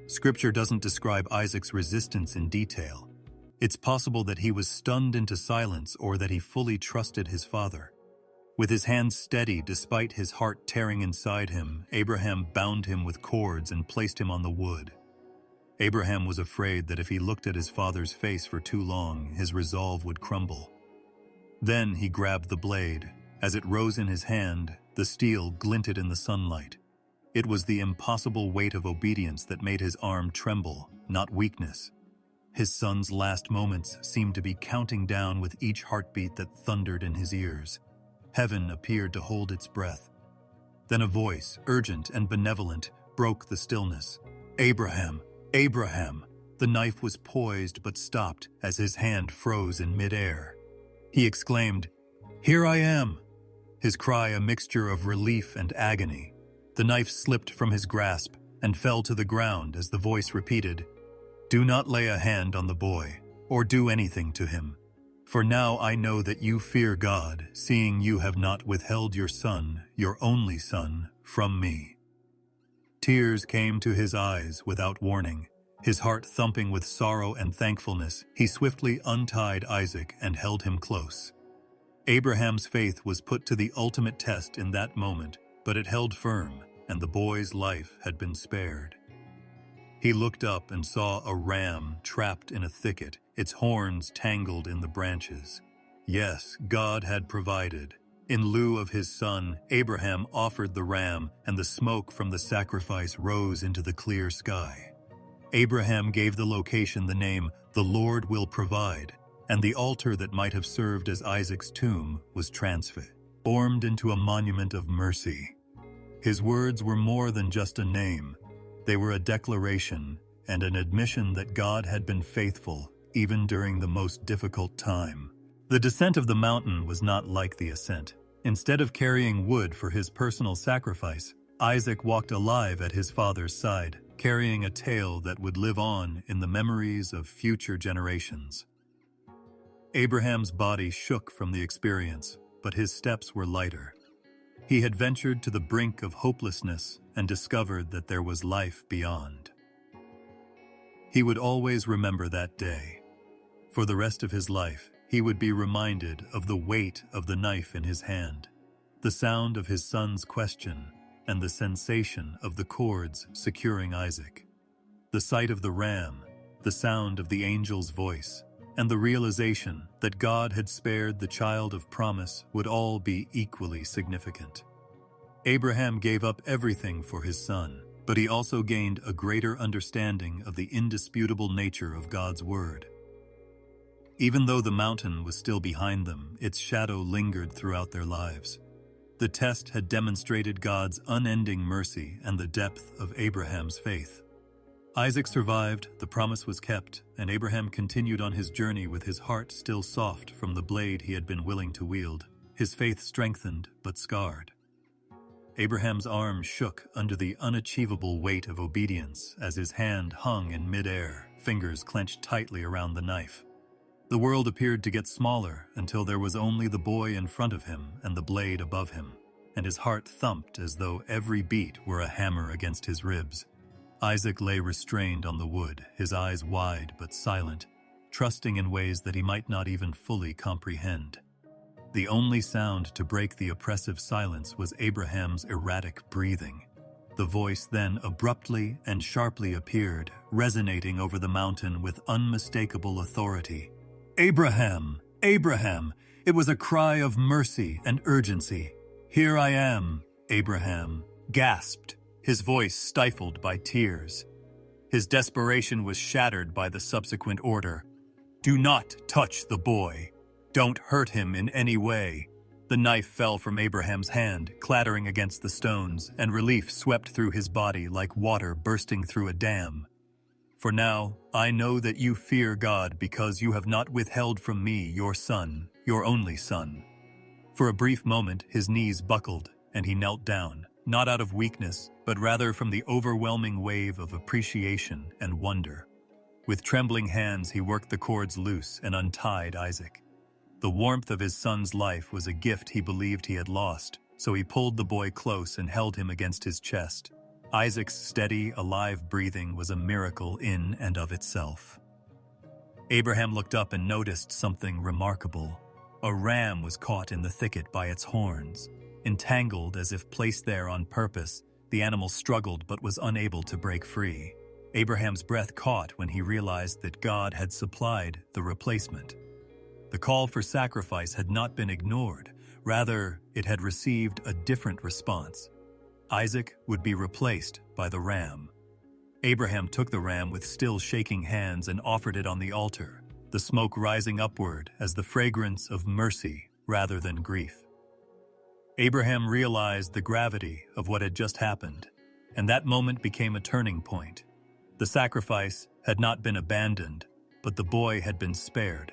Scripture doesn't describe Isaac's resistance in detail. It's possible that he was stunned into silence or that he fully trusted his father. With his hands steady despite his heart tearing inside him, Abraham bound him with cords and placed him on the wood. Abraham was afraid that if he looked at his father's face for too long, his resolve would crumble. Then he grabbed the blade. As it rose in his hand, the steel glinted in the sunlight. It was the impossible weight of obedience that made his arm tremble, not weakness. His son's last moments seemed to be counting down with each heartbeat that thundered in his ears. Heaven appeared to hold its breath. Then a voice, urgent and benevolent, broke the stillness. "Abraham! Abraham!" The knife was poised but stopped as his hand froze in midair. He exclaimed, "Here I am!" His cry a mixture of relief and agony. The knife slipped from his grasp and fell to the ground as the voice repeated, "Do not lay a hand on the boy, or do anything to him. For now I know that you fear God, seeing you have not withheld your son, your only son, from me." Tears came to his eyes without warning. His heart thumping with sorrow and thankfulness, he swiftly untied Isaac and held him close. Abraham's faith was put to the ultimate test in that moment, but it held firm, and the boy's life had been spared. He looked up and saw a ram trapped in a thicket, its horns tangled in the branches. Yes, God had provided. In lieu of his son, Abraham offered the ram, and the smoke from the sacrifice rose into the clear sky. Abraham gave the location the name, "The Lord Will Provide," and the altar that might have served as Isaac's tomb was transformed into a monument of mercy. His words were more than just a name. They were a declaration and an admission that God had been faithful even during the most difficult time. The descent of the mountain was not like the ascent. Instead of carrying wood for his personal sacrifice, Isaac walked alive at his father's side, carrying a tale that would live on in the memories of future generations. Abraham's body shook from the experience, but his steps were lighter. He had ventured to the brink of hopelessness and discovered that there was life beyond. He would always remember that day. For the rest of his life, he would be reminded of the weight of the knife in his hand, the sound of his son's question, and the sensation of the cords securing Isaac. The sight of the ram, the sound of the angel's voice, and the realization that God had spared the child of promise would all be equally significant. Abraham gave up everything for his son, but he also gained a greater understanding of the indisputable nature of God's word. Even though the mountain was still behind them, its shadow lingered throughout their lives. The test had demonstrated God's unending mercy and the depth of Abraham's faith. Isaac survived, the promise was kept, and Abraham continued on his journey with his heart still soft from the blade he had been willing to wield, his faith strengthened but scarred. Abraham's arm shook under the unachievable weight of obedience as his hand hung in midair, fingers clenched tightly around the knife. The world appeared to get smaller until there was only the boy in front of him and the blade above him, and his heart thumped as though every beat were a hammer against his ribs. Isaac lay restrained on the wood, his eyes wide but silent, trusting in ways that he might not even fully comprehend. The only sound to break the oppressive silence was Abraham's erratic breathing. The voice then abruptly and sharply appeared, resonating over the mountain with unmistakable authority. "Abraham! Abraham!" It was a cry of mercy and urgency. "Here I am," Abraham gasped, his voice stifled by tears. His desperation was shattered by the subsequent order. "Do not touch the boy. Don't hurt him in any way." The knife fell from Abraham's hand, clattering against the stones, and relief swept through his body like water bursting through a dam. "For now, I know that you fear God because you have not withheld from me your son, your only son." For a brief moment, his knees buckled, and he knelt down, not out of weakness, but rather from the overwhelming wave of appreciation and wonder. With trembling hands, he worked the cords loose and untied Isaac. The warmth of his son's life was a gift he believed he had lost, so he pulled the boy close and held him against his chest. Isaac's steady, alive breathing was a miracle in and of itself. Abraham looked up and noticed something remarkable. A ram was caught in the thicket by its horns. Entangled as if placed there on purpose, the animal struggled but was unable to break free. Abraham's breath caught when he realized that God had supplied the replacement. The call for sacrifice had not been ignored. Rather, it had received a different response. Isaac would be replaced by the ram. Abraham took the ram with still shaking hands and offered it on the altar, the smoke rising upward as the fragrance of mercy rather than grief. Abraham realized the gravity of what had just happened, and that moment became a turning point. The sacrifice had not been abandoned, but the boy had been spared.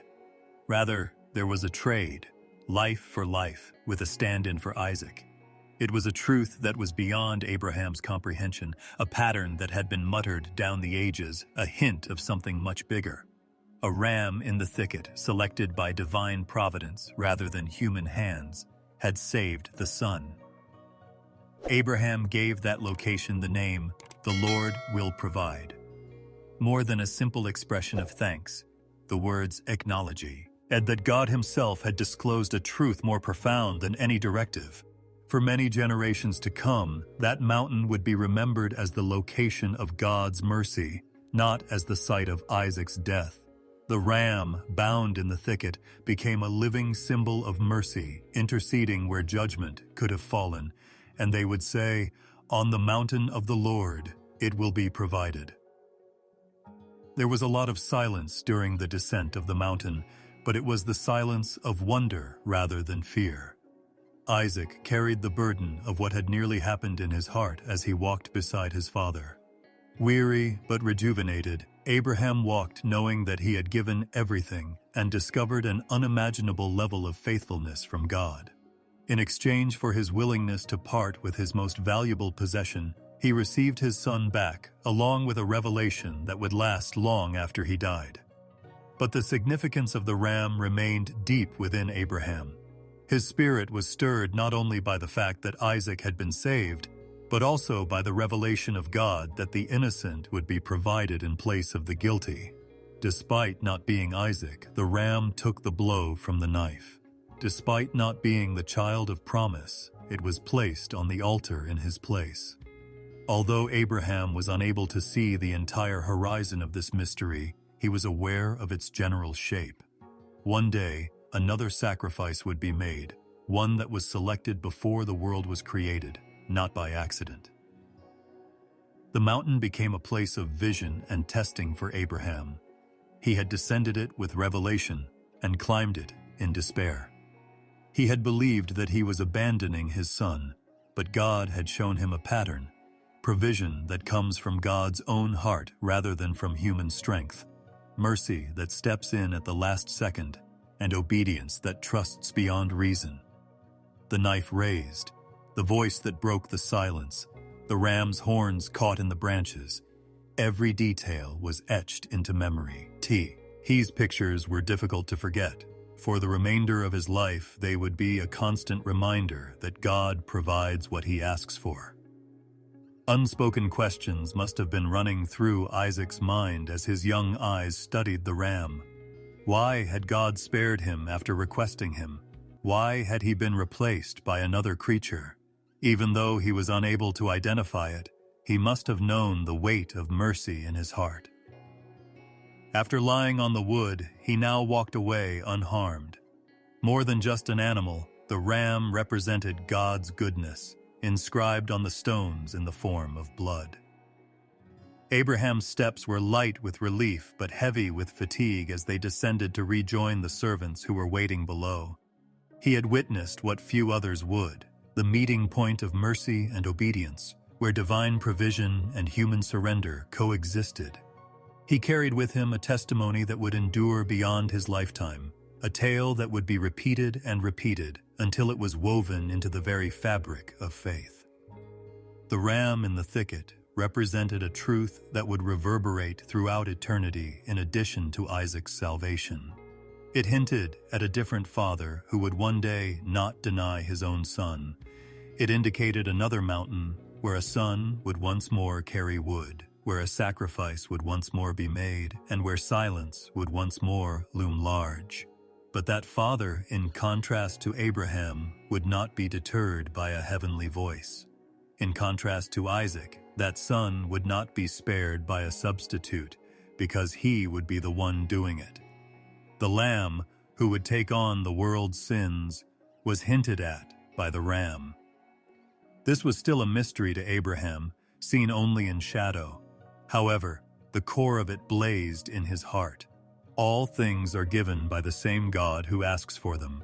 Rather, there was a trade, life for life, with a stand-in for Isaac. It was a truth that was beyond Abraham's comprehension, a pattern that had been muttered down the ages, a hint of something much bigger. A ram in the thicket, selected by divine providence rather than human hands, had saved the son. Abraham gave that location the name, "The Lord will provide." More than a simple expression of thanks, the words acknowledge, and that God himself had disclosed a truth more profound than any directive. For many generations to come, that mountain would be remembered as the location of God's mercy, not as the site of Isaac's death. The ram, bound in the thicket, became a living symbol of mercy, interceding where judgment could have fallen, and they would say, "On the mountain of the Lord, it will be provided." There was a lot of silence during the descent of the mountain, but it was the silence of wonder rather than fear. Isaac carried the burden of what had nearly happened in his heart as he walked beside his father. Weary but rejuvenated, Abraham walked knowing that he had given everything and discovered an unimaginable level of faithfulness from God. In exchange for his willingness to part with his most valuable possession, he received his son back, along with a revelation that would last long after he died. But the significance of the ram remained deep within Abraham. His spirit was stirred not only by the fact that Isaac had been saved, but also by the revelation of God that the innocent would be provided in place of the guilty. Despite not being Isaac, the ram took the blow from the knife. Despite not being the child of promise, it was placed on the altar in his place. Although Abraham was unable to see the entire horizon of this mystery, he was aware of its general shape. One day, another sacrifice would be made, one that was selected before the world was created, not by accident. The mountain became a place of vision and testing for Abraham. He had descended it with revelation and climbed it in despair. He had believed that he was abandoning his son, but God had shown him a pattern, provision that comes from God's own heart rather than from human strength, mercy that steps in at the last second, and obedience that trusts beyond reason. The knife raised, the voice that broke the silence, the ram's horns caught in the branches. Every detail was etched into memory. His pictures were difficult to forget. For the remainder of his life, they would be a constant reminder that God provides what he asks for. Unspoken questions must have been running through Isaac's mind as his young eyes studied the ram. Why had God spared him after requesting him? Why had he been replaced by another creature? Even though he was unable to identify it, he must have known the weight of mercy in his heart. After lying on the wood, he now walked away unharmed. More than just an animal, the ram represented God's goodness, inscribed on the stones in the form of blood. Abraham's steps were light with relief but heavy with fatigue as they descended to rejoin the servants who were waiting below. He had witnessed what few others would, the meeting point of mercy and obedience, where divine provision and human surrender coexisted. He carried with him a testimony that would endure beyond his lifetime, a tale that would be repeated and repeated until it was woven into the very fabric of faith. The ram in the thicket represented a truth that would reverberate throughout eternity in addition to Isaac's salvation. It hinted at a different father who would one day not deny his own son. It indicated another mountain where a son would once more carry wood, where a sacrifice would once more be made, and where silence would once more loom large. But that father, in contrast to Abraham, would not be deterred by a heavenly voice. In contrast to Isaac, that son would not be spared by a substitute, because he would be the one doing it. The Lamb, who would take on the world's sins, was hinted at by the ram. This was still a mystery to Abraham, seen only in shadow. However, the core of it blazed in his heart. All things are given by the same God who asks for them.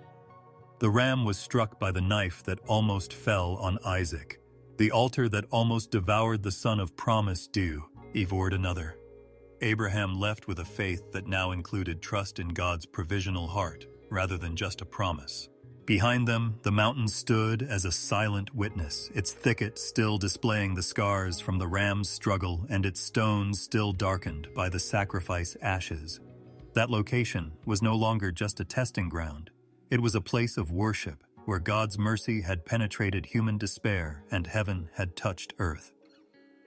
The ram was struck by the knife that almost fell on Isaac. The altar that almost devoured the son of promise devoured another. Abraham left with a faith that now included trust in God's provisional heart, rather than just a promise. Behind them, the mountain stood as a silent witness, its thicket still displaying the scars from the ram's struggle and its stones still darkened by the sacrifice ashes. That location was no longer just a testing ground. It was a place of worship, where God's mercy had penetrated human despair and heaven had touched earth.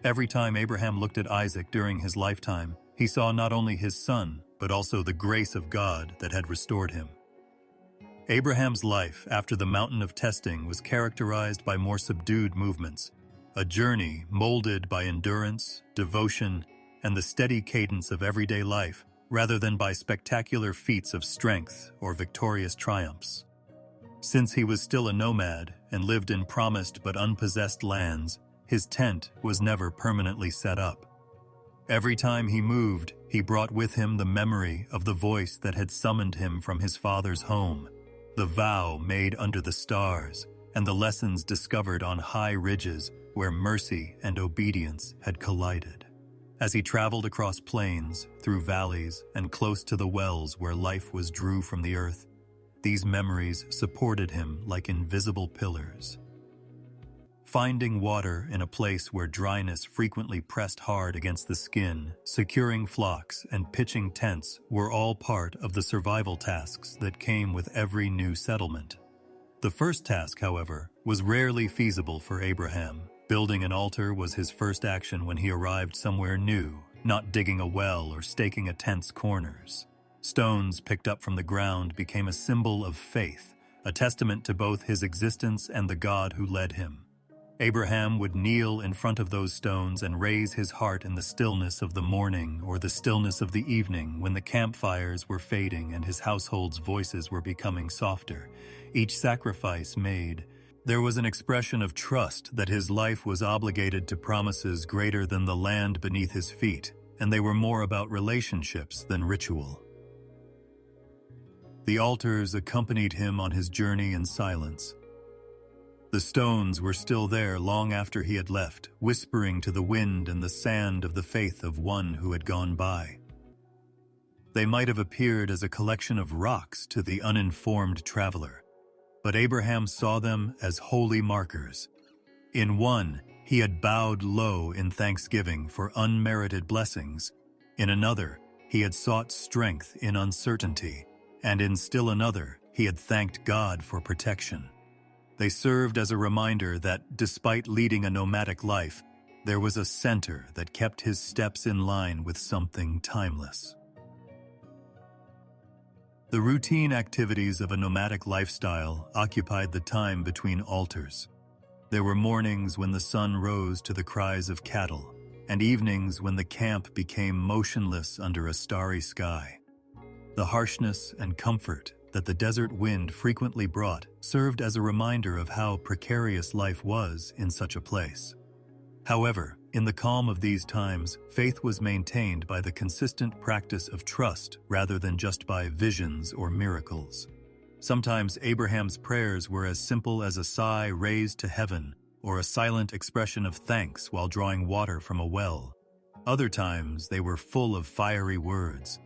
Every time Abraham looked at Isaac during his lifetime, he saw not only his son, but also the grace of God that had restored him. Abraham's life after the mountain of testing was characterized by more subdued movements, a journey molded by endurance, devotion, and the steady cadence of everyday life, rather than by spectacular feats of strength or victorious triumphs. Since he was still a nomad and lived in promised but unpossessed lands, his tent was never permanently set up. Every time he moved, he brought with him the memory of the voice that had summoned him from his father's home, the vow made under the stars, and the lessons discovered on high ridges where mercy and obedience had collided. As he traveled across plains, through valleys, and close to the wells where life was drew from the earth, these memories supported him like invisible pillars. Finding water in a place where dryness frequently pressed hard against the skin, securing flocks, and pitching tents were all part of the survival tasks that came with every new settlement. The first task, however, was rarely feasible for Abraham. Building an altar was his first action when he arrived somewhere new, not digging a well or staking a tent's corners. Stones picked up from the ground became a symbol of faith, a testament to both his existence and the God who led him. Abraham would kneel in front of those stones and raise his heart in the stillness of the morning or the stillness of the evening when the campfires were fading and his household's voices were becoming softer. Each sacrifice made, there was an expression of trust that his life was obligated to promises greater than the land beneath his feet, and they were more about relationships than ritual. The altars accompanied him on his journey in silence. The stones were still there long after he had left, whispering to the wind and the sand of the faith of one who had gone by. They might have appeared as a collection of rocks to the uninformed traveler, but Abraham saw them as holy markers. In one, he had bowed low in thanksgiving for unmerited blessings. In another, he had sought strength in uncertainty, and in still another, he had thanked God for protection. They served as a reminder that, despite leading a nomadic life, there was a center that kept his steps in line with something timeless. The routine activities of a nomadic lifestyle occupied the time between altars. There were mornings when the sun rose to the cries of cattle, and evenings when the camp became motionless under a starry sky. The harshness and comfort that the desert wind frequently brought served as a reminder of how precarious life was in such a place. However, in the calm of these times, faith was maintained by the consistent practice of trust rather than just by visions or miracles. Sometimes Abraham's prayers were as simple as a sigh raised to heaven or a silent expression of thanks while drawing water from a well. Other times they were full of fiery words.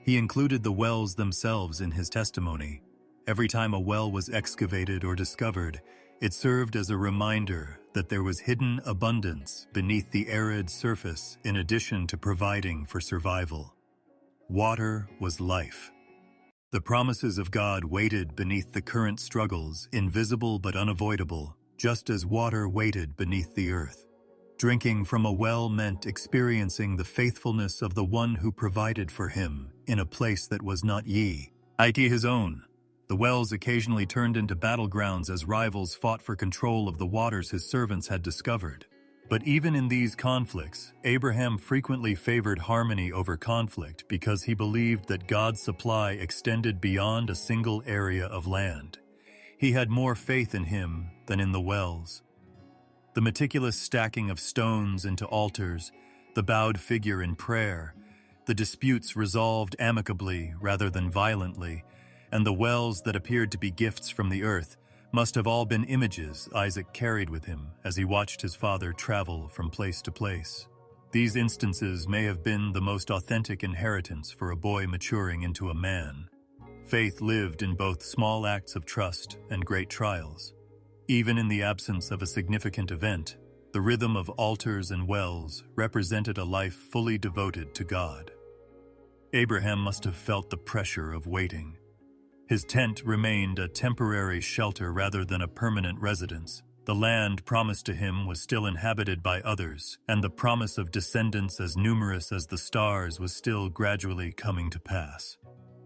He included the wells themselves in his testimony. Every time a well was excavated or discovered, it served as a reminder that there was hidden abundance beneath the arid surface in addition to providing for survival. Water was life. The promises of God waited beneath the current struggles, invisible but unavoidable, just as water waited beneath the earth. Drinking from a well meant experiencing the faithfulness of the one who provided for him in a place that was not his own. The wells occasionally turned into battlegrounds as rivals fought for control of the waters his servants had discovered. But even in these conflicts, Abraham frequently favored harmony over conflict because he believed that God's supply extended beyond a single area of land. He had more faith in him than in the wells. The meticulous stacking of stones into altars, the bowed figure in prayer, the disputes resolved amicably rather than violently, and the wells that appeared to be gifts from the earth must have all been images Isaac carried with him as he watched his father travel from place to place. These instances may have been the most authentic inheritance for a boy maturing into a man. Faith lived in both small acts of trust and great trials. Even in the absence of a significant event, the rhythm of altars and wells represented a life fully devoted to God. Abraham must have felt the pressure of waiting. His tent remained a temporary shelter rather than a permanent residence. The land promised to him was still inhabited by others, and the promise of descendants as numerous as the stars was still gradually coming to pass.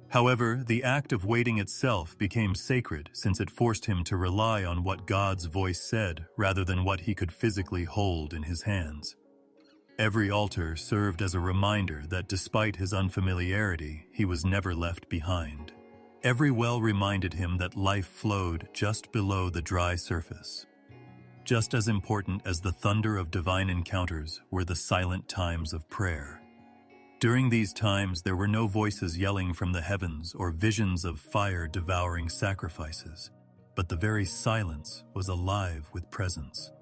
However, the act of waiting itself became sacred since it forced him to rely on what God's voice said rather than what he could physically hold in his hands. Every altar served as a reminder that despite his unfamiliarity, he was never left behind. Every well reminded him that life flowed just below the dry surface. Just as important as the thunder of divine encounters were the silent times of prayer. During these times, there were no voices yelling from the heavens or visions of fire-devouring sacrifices, but the very silence was alive with presence.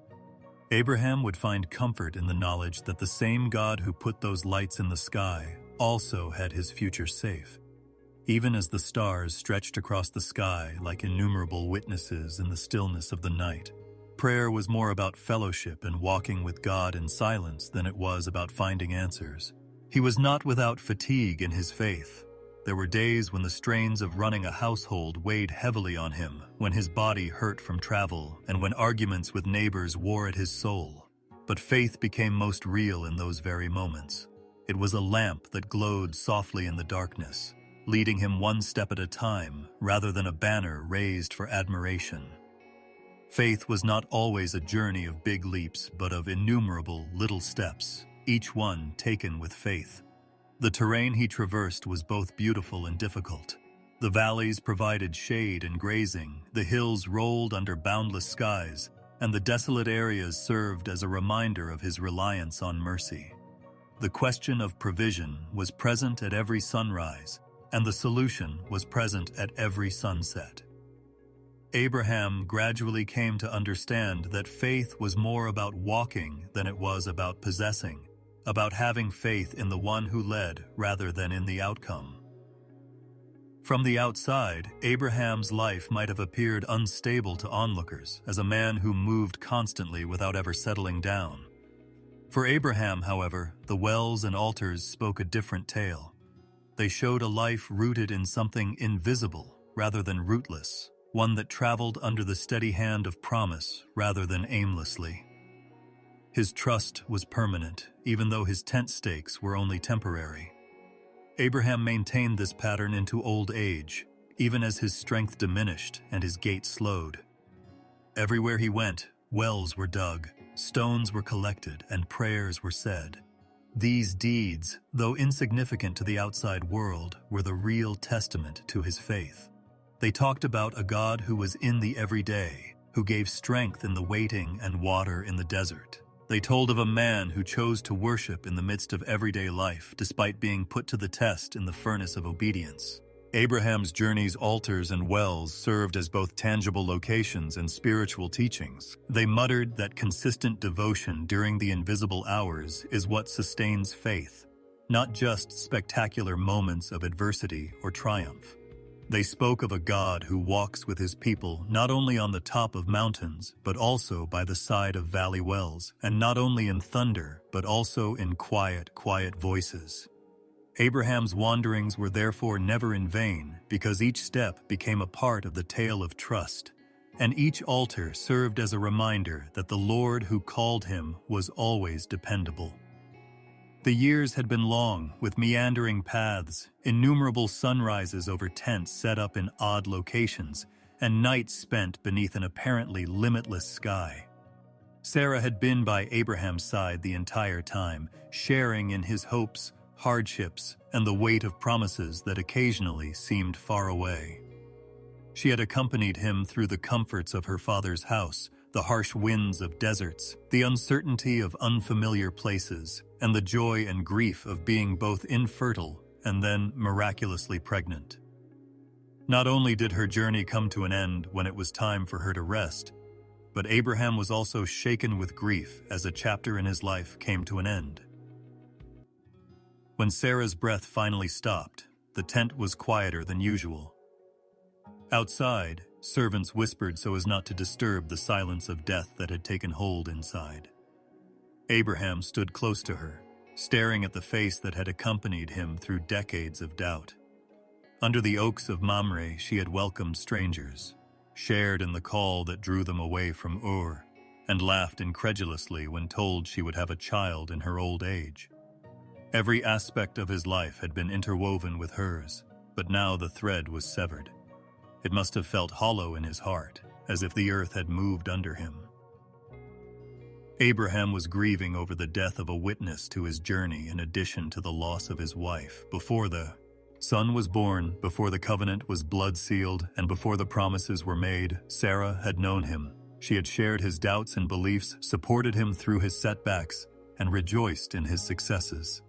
Abraham would find comfort in the knowledge that the same God who put those lights in the sky also had his future safe. Even as the stars stretched across the sky like innumerable witnesses in the stillness of the night, prayer was more about fellowship and walking with God in silence than it was about finding answers. He was not without fatigue in his faith. There were days when the strains of running a household weighed heavily on him, when his body hurt from travel, and when arguments with neighbors wore at his soul. But faith became most real in those very moments. It was a lamp that glowed softly in the darkness, leading him one step at a time, rather than a banner raised for admiration. Faith was not always a journey of big leaps, but of innumerable little steps, each one taken with faith. The terrain he traversed was both beautiful and difficult. The valleys provided shade and grazing, the hills rolled under boundless skies, and the desolate areas served as a reminder of his reliance on mercy. The question of provision was present at every sunrise, and the solution was present at every sunset. Abraham gradually came to understand that faith was more about walking than it was about possessing, about having faith in the one who led rather than in the outcome. From the outside, Abraham's life might have appeared unstable to onlookers, as a man who moved constantly without ever settling down. For Abraham, however, the wells and altars spoke a different tale. They showed a life rooted in something invisible rather than rootless, one that traveled under the steady hand of promise rather than aimlessly. His trust was permanent, even though his tent stakes were only temporary. Abraham maintained this pattern into old age, even as his strength diminished and his gait slowed. Everywhere he went, wells were dug, stones were collected, and prayers were said. These deeds, though insignificant to the outside world, were the real testament to his faith. They talked about a God who was in the everyday, who gave strength in the waiting and water in the desert. They told of a man who chose to worship in the midst of everyday life, despite being put to the test in the furnace of obedience. Abraham's journey's altars and wells served as both tangible locations and spiritual teachings. They muttered that consistent devotion during the invisible hours is what sustains faith, not just spectacular moments of adversity or triumph. They spoke of a God who walks with his people not only on the top of mountains, but also by the side of valley wells, and not only in thunder, but also in quiet voices. Abraham's wanderings were therefore never in vain, because each step became a part of the tale of trust, and each altar served as a reminder that the Lord who called him was always dependable. The years had been long, with meandering paths, innumerable sunrises over tents set up in odd locations, and nights spent beneath an apparently limitless sky. Sarah had been by Abraham's side the entire time, sharing in his hopes, hardships, and the weight of promises that occasionally seemed far away. She had accompanied him through the comforts of her father's house, the harsh winds of deserts, the uncertainty of unfamiliar places, and the joy and grief of being both infertile and then miraculously pregnant. Not only did her journey come to an end when it was time for her to rest, but Abraham was also shaken with grief as a chapter in his life came to an end. When Sarah's breath finally stopped, the tent was quieter than usual. Outside, servants whispered so as not to disturb the silence of death that had taken hold inside. Abraham stood close to her, staring at the face that had accompanied him through decades of doubt. Under the oaks of Mamre, she had welcomed strangers, shared in the call that drew them away from Ur, and laughed incredulously when told she would have a child in her old age. Every aspect of his life had been interwoven with hers, but now the thread was severed. It must have felt hollow in his heart, as if the earth had moved under him. Abraham was grieving over the death of a witness to his journey in addition to the loss of his wife. Before the son was born, before the covenant was blood-sealed, and before the promises were made, Sarah had known him. She had shared his doubts and beliefs, supported him through his setbacks, and rejoiced in his successes.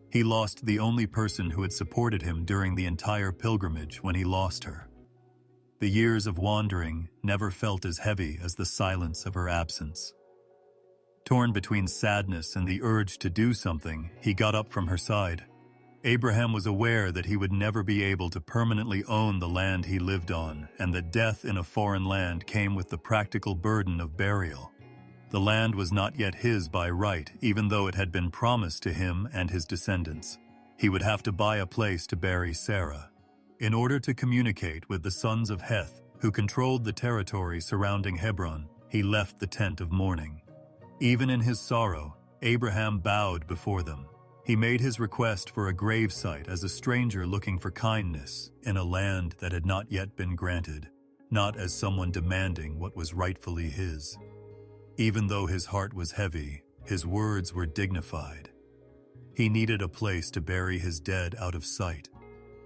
He lost the only person who had supported him during the entire pilgrimage when he lost her. The years of wandering never felt as heavy as the silence of her absence. Torn between sadness and the urge to do something, he got up from her side. Abraham was aware that he would never be able to permanently own the land he lived on, and that death in a foreign land came with the practical burden of burial. The land was not yet his by right, even though it had been promised to him and his descendants. He would have to buy a place to bury Sarah. In order to communicate with the sons of Heth, who controlled the territory surrounding Hebron, he left the tent of mourning. Even in his sorrow, Abraham bowed before them. He made his request for a gravesite as a stranger looking for kindness in a land that had not yet been granted, not as someone demanding what was rightfully his. Even though his heart was heavy, his words were dignified. He needed a place to bury his dead out of sight,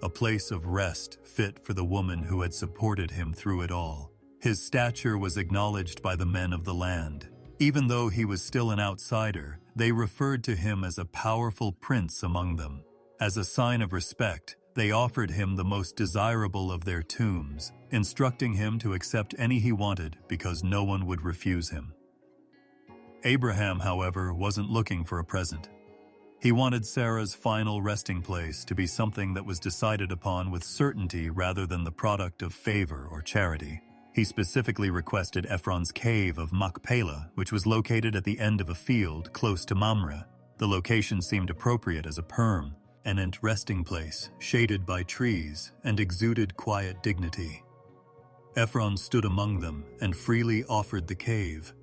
a place of rest fit for the woman who had supported him through it all. His stature was acknowledged by the men of the land. Even though he was still an outsider, they referred to him as a powerful prince among them. As a sign of respect, they offered him the most desirable of their tombs, instructing him to accept any he wanted because no one would refuse him. Abraham, however, wasn't looking for a present. He wanted Sarah's final resting place to be something that was decided upon with certainty rather than the product of favor or charity. He specifically requested Ephron's cave of Machpelah, which was located at the end of a field close to Mamre. The location seemed appropriate as a permanent resting place, shaded by trees, and exuded quiet dignity. Ephron stood among them and freely offered the cave.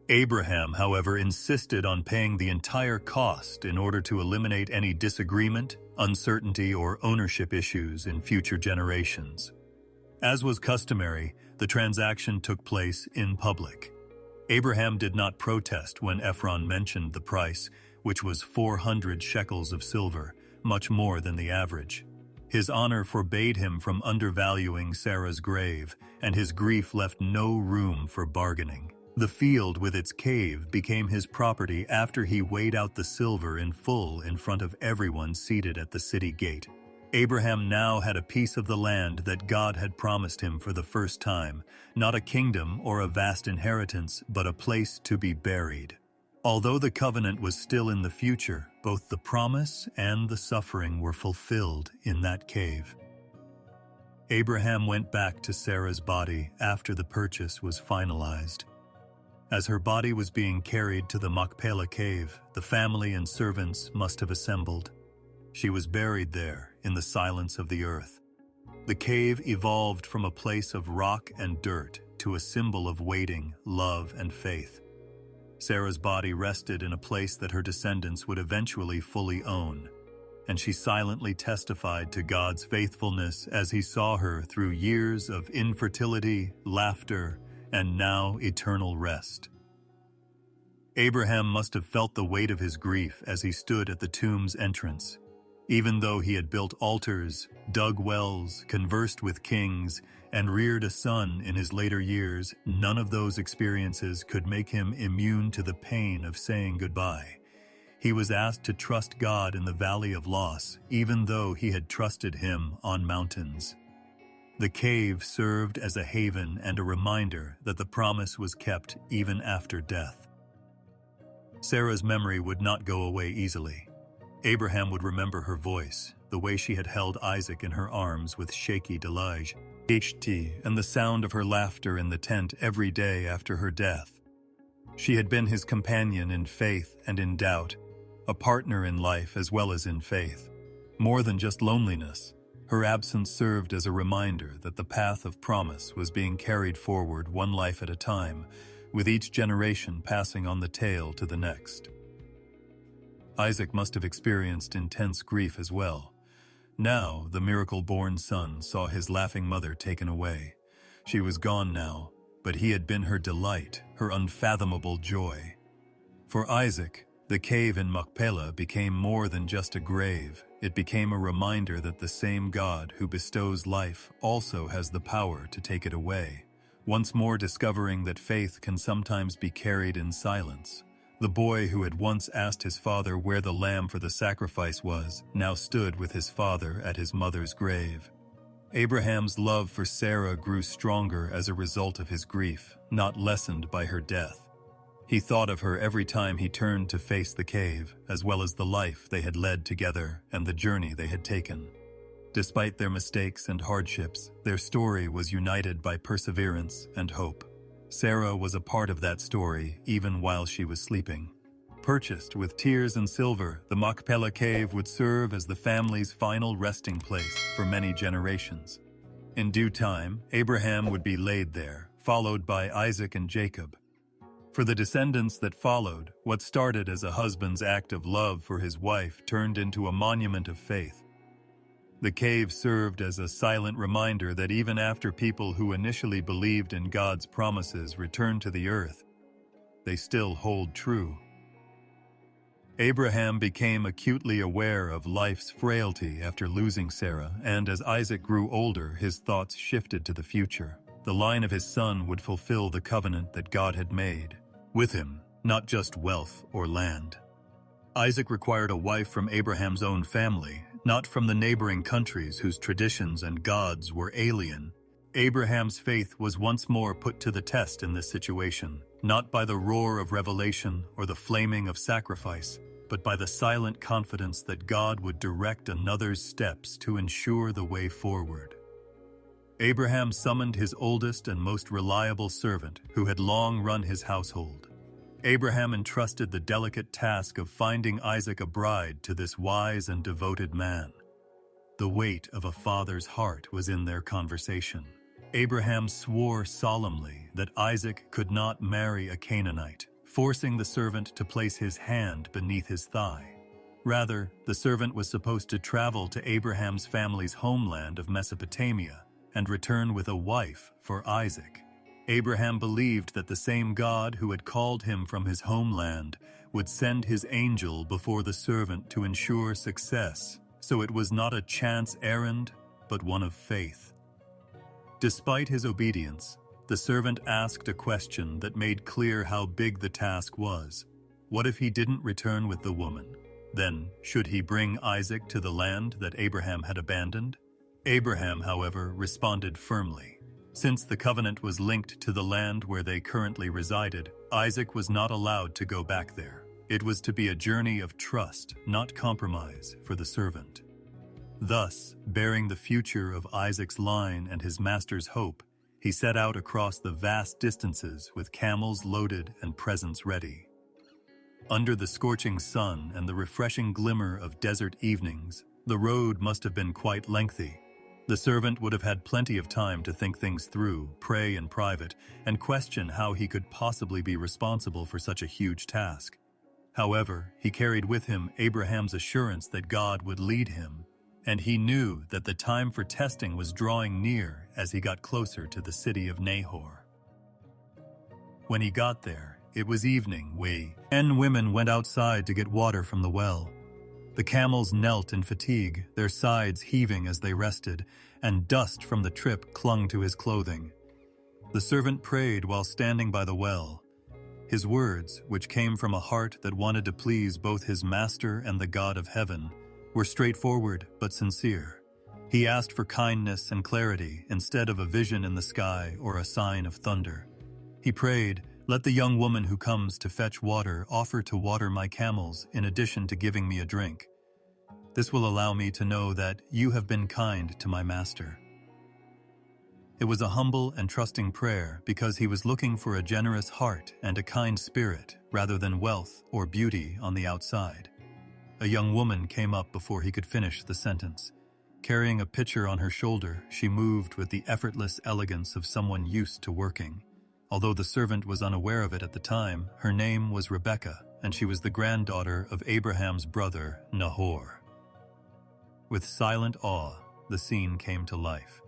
Abraham, however, insisted on paying the entire cost in order to eliminate any disagreement, uncertainty, or ownership issues in future generations. As was customary, the transaction took place in public. Abraham did not protest when Ephron mentioned the price, which was 400 shekels of silver, much more than the average. His honor forbade him from undervaluing Sarah's grave, and his grief left no room for bargaining. The field with its cave became his property after he weighed out the silver in full in front of everyone seated at the city gate. Abraham now had a piece of the land that God had promised him for the first time, not a kingdom or a vast inheritance, but a place to be buried. Although the covenant was still in the future, both the promise and the suffering were fulfilled in that cave. Abraham went back to Sarah's body after the purchase was finalized. As her body was being carried to the Machpelah cave, the family and servants must have assembled. She was buried there in the silence of the earth. The cave evolved from a place of rock and dirt to a symbol of waiting, love, and faith. Sarah's body rested in a place that her descendants would eventually fully own, and she silently testified to God's faithfulness as he saw her through years of infertility, laughter, and now eternal rest. Abraham must have felt the weight of his grief as he stood at the tomb's entrance. Even though he had built altars, dug wells, conversed with kings, and reared a son in his later years, none of those experiences could make him immune to the pain of saying goodbye. He was asked to trust God in the valley of loss, even though he had trusted him on mountains. The cave served as a haven and a reminder that the promise was kept even after death. Sarah's memory would not go away easily. Abraham would remember her voice, the way she had held Isaac in her arms with shaky delight, and the sound of her laughter in the tent every day after her death. She had been his companion in faith and in doubt, a partner in life as well as in faith. More than just loneliness, her absence served as a reminder that the path of promise was being carried forward one life at a time, with each generation passing on the tale to the next. Isaac must have experienced intense grief as well. Now, the miracle-born son saw his laughing mother taken away. She was gone now, but he had been her delight, her unfathomable joy. For Isaac, the cave in Machpelah became more than just a grave. It became a reminder that the same God who bestows life also has the power to take it away. Once more discovering that faith can sometimes be carried in silence. The boy who had once asked his father where the lamb for the sacrifice was, now stood with his father at his mother's grave. Abraham's love for Sarah grew stronger as a result of his grief, not lessened by her death. He thought of her every time he turned to face the cave, as well as the life they had led together and the journey they had taken. Despite their mistakes and hardships, their story was united by perseverance and hope. Sarah was a part of that story even while she was sleeping. Purchased with tears and silver, the Machpelah cave would serve as the family's final resting place for many generations. In due time, Abraham would be laid there, followed by Isaac and Jacob. For the descendants that followed, what started as a husband's act of love for his wife turned into a monument of faith. The cave served as a silent reminder that even after people who initially believed in God's promises return to the earth, they still hold true. Abraham became acutely aware of life's frailty after losing Sarah, and as Isaac grew older, his thoughts shifted to the future. The line of his son would fulfill the covenant that God had made with him, not just wealth or land. Isaac required a wife from Abraham's own family, not from the neighboring countries whose traditions and gods were alien. Abraham's faith was once more put to the test in this situation, not by the roar of revelation or the flaming of sacrifice, but by the silent confidence that God would direct another's steps to ensure the way forward. Abraham summoned his oldest and most reliable servant, who had long run his household. Abraham entrusted the delicate task of finding Isaac a bride to this wise and devoted man. The weight of a father's heart was in their conversation. Abraham swore solemnly that Isaac could not marry a Canaanite, forcing the servant to place his hand beneath his thigh. Rather, the servant was supposed to travel to Abraham's family's homeland of Mesopotamia and return with a wife for Isaac. Abraham believed that the same God who had called him from his homeland would send his angel before the servant to ensure success, so it was not a chance errand, but one of faith. Despite his obedience, the servant asked a question that made clear how big the task was. What if he didn't return with the woman? Then, should he bring Isaac to the land that Abraham had abandoned? Abraham, however, responded firmly. Since the covenant was linked to the land where they currently resided, Isaac was not allowed to go back there. It was to be a journey of trust, not compromise, for the servant. Thus, bearing the future of Isaac's line and his master's hope, he set out across the vast distances with camels loaded and presents ready. Under the scorching sun and the refreshing glimmer of desert evenings, the road must have been quite lengthy. The servant would have had plenty of time to think things through, pray in private, and question how he could possibly be responsible for such a huge task. However, he carried with him Abraham's assurance that God would lead him, and he knew that the time for testing was drawing near as he got closer to the city of Nahor. When he got there, it was evening. 10 women went outside to get water from the well. The camels knelt in fatigue, their sides heaving as they rested, and dust from the trip clung to his clothing. The servant prayed while standing by the well. His words, which came from a heart that wanted to please both his master and the God of heaven, were straightforward but sincere. He asked for kindness and clarity instead of a vision in the sky or a sign of thunder. He prayed, "Let the young woman who comes to fetch water offer to water my camels in addition to giving me a drink. This will allow me to know that you have been kind to my master." It was a humble and trusting prayer because he was looking for a generous heart and a kind spirit rather than wealth or beauty on the outside. A young woman came up before he could finish the sentence. Carrying a pitcher on her shoulder, she moved with the effortless elegance of someone used to working. Although the servant was unaware of it at the time, her name was Rebekah, and she was the granddaughter of Abraham's brother, Nahor. With silent awe, the scene came to life.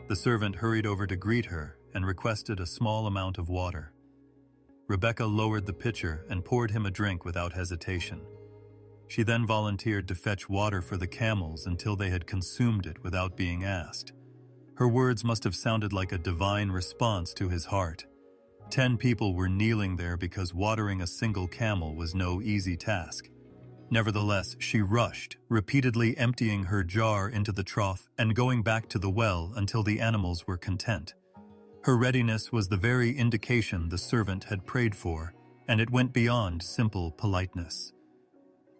The servant hurried over to greet her and requested a small amount of water. Rebekah lowered the pitcher and poured him a drink without hesitation. She then volunteered to fetch water for the camels until they had consumed it without being asked. Her words must have sounded like a divine response to his heart. 10 people were kneeling there because watering a single camel was no easy task. Nevertheless, she rushed, repeatedly emptying her jar into the trough and going back to the well until the animals were content. Her readiness was the very indication the servant had prayed for, and it went beyond simple politeness.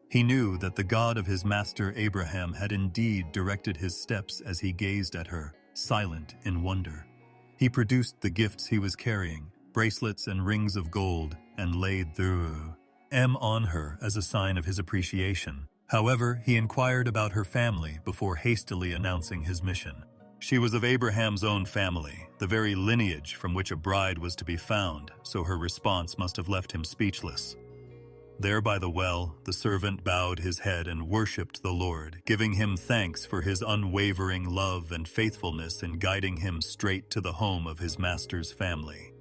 He knew that the God of his master Abraham had indeed directed his steps as he gazed at her, silent in wonder. He produced the gifts he was carrying, bracelets and rings of gold, and laid them on her as a sign of his appreciation. However, he inquired about her family before hastily announcing his mission. She was of Abraham's own family, the very lineage from which a bride was to be found, so her response must have left him speechless. There by the well, the servant bowed his head and worshipped the Lord, giving him thanks for his unwavering love and faithfulness in guiding him straight to the home of his master's family.